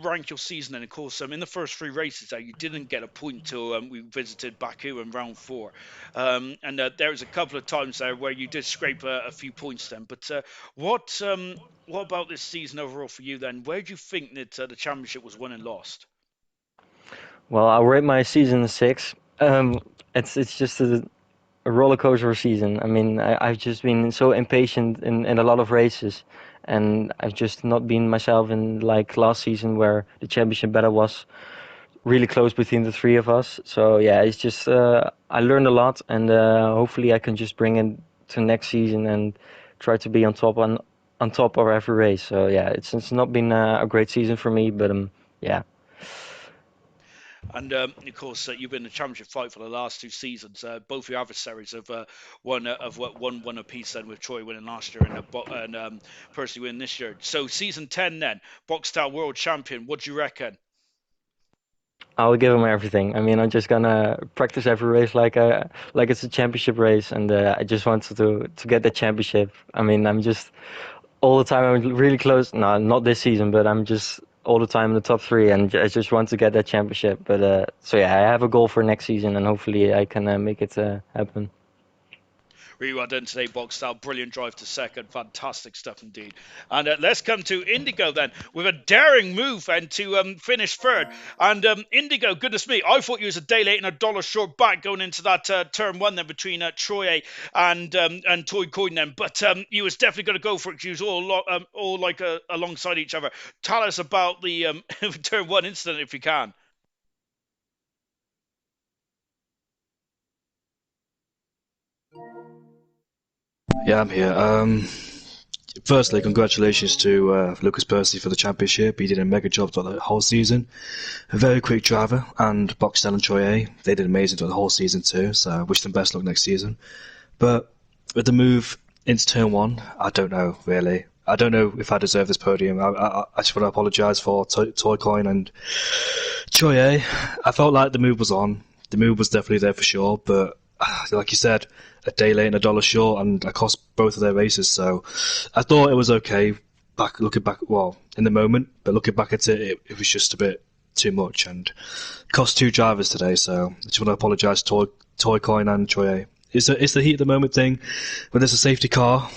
rank your season? And of course, in the first 3 races, you didn't get a point until we visited Baku in round 4, and there was a couple of times there where you did scrape a few points then. But what about this season overall for you then? Where do you think that the championship was won and lost? Well, I'll rate my season 6. It's just a roller coaster season. I mean, I've just been so impatient in a lot of races, and I've just not been myself in like last season where the championship battle was really close between the 3 of us. So yeah, it's just I learned a lot, and hopefully I can just bring it to next season and try to be on top of every race. So yeah, it's not been a great season for me, but yeah. And of course, you've been in the championship fight for the last 2 seasons. Both your adversaries have won one apiece. Then with Troy winning last year and Percy winning this year. So season 10 then, Boxed Out World Champion. What do you reckon? I'll give him everything. I mean, I'm just gonna practice every race like it's a championship race, and I just wanted to get the championship. I mean, I'm just all the time. I'm really close. No, not this season, but I'm just all the time in the top 3, and I just want to get that championship. But so yeah, I have a goal for next season, and hopefully I can make it happen. Really well done today, Boxed Out. Brilliant drive to second. Fantastic stuff indeed. And let's come to Indigo then, with a daring move and to finish 3rd. And Indigo, goodness me, I thought you was a day late and a dollar short back going into that turn 1 then between Troye and Toy Coin then. But you was definitely going to go for it, because you was all alongside each other. Tell us about the turn 1 incident if you can. Yeah, I'm here. Firstly, congratulations to Lucas Percy for the championship. He did a mega job throughout the whole season. A very quick driver, and Boxtel and Troy A, they did amazing throughout the whole season too, so I wish them best luck next season. But with the move into turn one, I don't know, really. I don't know if I deserve this podium. I just want to apologise for Toycoin and Troy A. I felt like the move was on. The move was definitely there for sure, but like you said, a day late and $1 short, and I cost both of their races. So I thought it was okay. Looking back, well, in the moment, but looking back at it, it was just a bit too much, and cost 2 drivers today. So I just want to apologise to Toycoin and Troy A. It's the heat of the moment thing, when there's a safety car,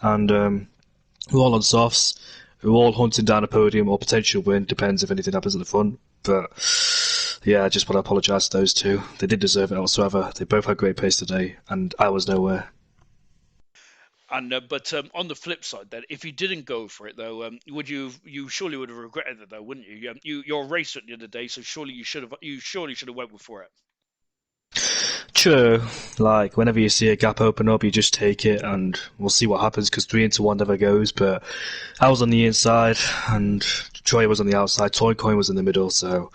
and we're all on softs. We're all hunting down a podium or potential win, depends if anything happens at the front. But yeah, I just want to apologise to those two. They did deserve it whatsoever. They both had great pace today, and I was nowhere. And but on the flip side, then, if you didn't go for it, though, you surely would have regretted it, though, wouldn't you? You're a racer at the end of the day, so surely you should have went for it. True. Like, whenever you see a gap open up, you just take it, and we'll see what happens, because 3 into 1 never goes. But I was on the inside, and Troy was on the outside. Toycoin was in the middle, so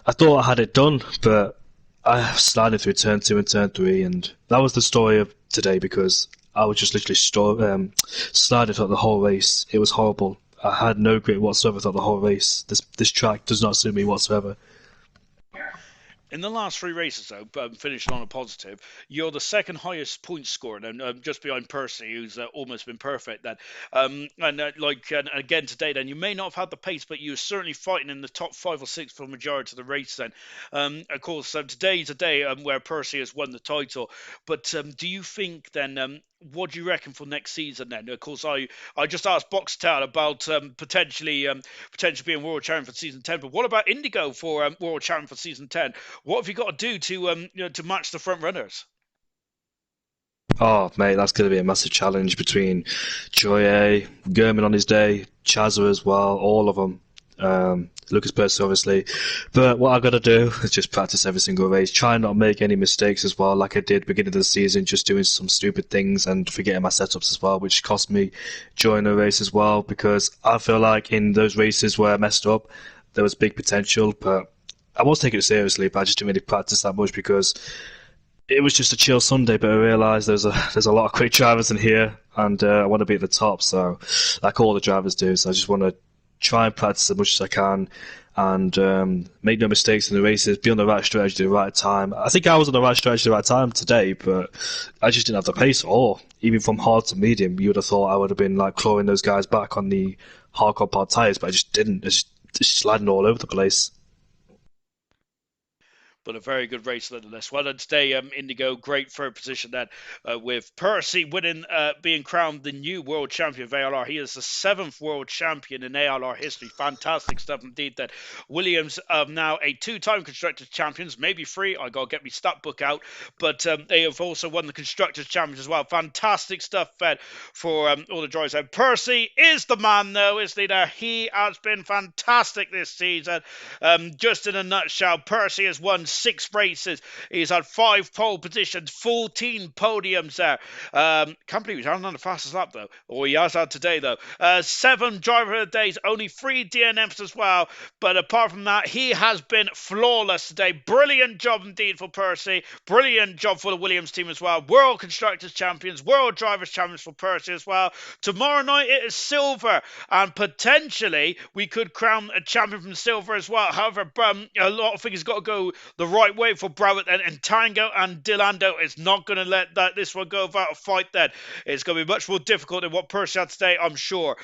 I thought I had it done, but I slided through turn 2 and turn 3, and that was the story of today, because I was just literally sliding throughout the whole race. It was horrible. I had no grip whatsoever throughout the whole race. This track does not suit me whatsoever. In the last 3 races, though, finishing on a positive, you're the second highest point scorer, and just behind Percy, who's almost been perfect. Then, and again today, then you may not have had the pace, but you're certainly fighting in the top 5 or 6 for the majority of the race. Then, of course, today's a day where Percy has won the title. But do you think then? What do you reckon for next season then? Of course, I just asked Boxtel about potentially being world champion for season 10. But what about Indigo for world champion for season 10? What have you got to do to match the front runners? Oh, mate, that's going to be a massive challenge between Troy, Gurman on his day, Chazza as well, all of them. Lucas Percy, obviously. But what I've got to do is just practice every single race, try and not make any mistakes as well, like I did beginning of the season, just doing some stupid things and forgetting my setups as well, which cost me during the race as well, because I feel like in those races where I messed up, there was big potential, but I was taking it seriously, but I just didn't really practice that much because it was just a chill Sunday, but I realised there's a lot of quick drivers in here, and I want to be at the top, so like all the drivers do. So I just want to try and practice as much as I can, and make no mistakes in the races, be on the right strategy at the right time. I think I was on the right strategy at the right time today, but I just didn't have the pace at all. Even from hard to medium, you would have thought I would have been like clawing those guys back on the hardcore pod tyres, but I just didn't. It's just sliding all over the place. But a very good race nonetheless. Well done today, Indigo. Great third position then, with Percy winning, being crowned the new world champion of ALR. He is the 7th world champion in ALR history. Fantastic stuff indeed. That Williams now a 2-time constructors champions, maybe 3. I gotta get my stat book out, but they have also won the constructors champions as well. Fantastic stuff, Fed, for all the drivers. And Percy is the man, though, isn't he? There, he has been fantastic this season. Just in a nutshell, Percy has won 6 races. He's had 5 pole positions, 14 podiums there. Can't believe he's on the fastest lap, though. Or he has had today, though. 7 driver of the days, only 3 DNFs as well. But apart from that, he has been flawless today. Brilliant job indeed for Percy. Brilliant job for the Williams team as well. World Constructors Champions, World Drivers Champions for Percy as well. Tomorrow night it is silver, and potentially we could crown a champion from silver as well. However, a lot of things got to go the right way for Browett, and Tango and Dilando is not going to let this one go without a fight then. It's going to be much more difficult than what Percy had today, I'm sure.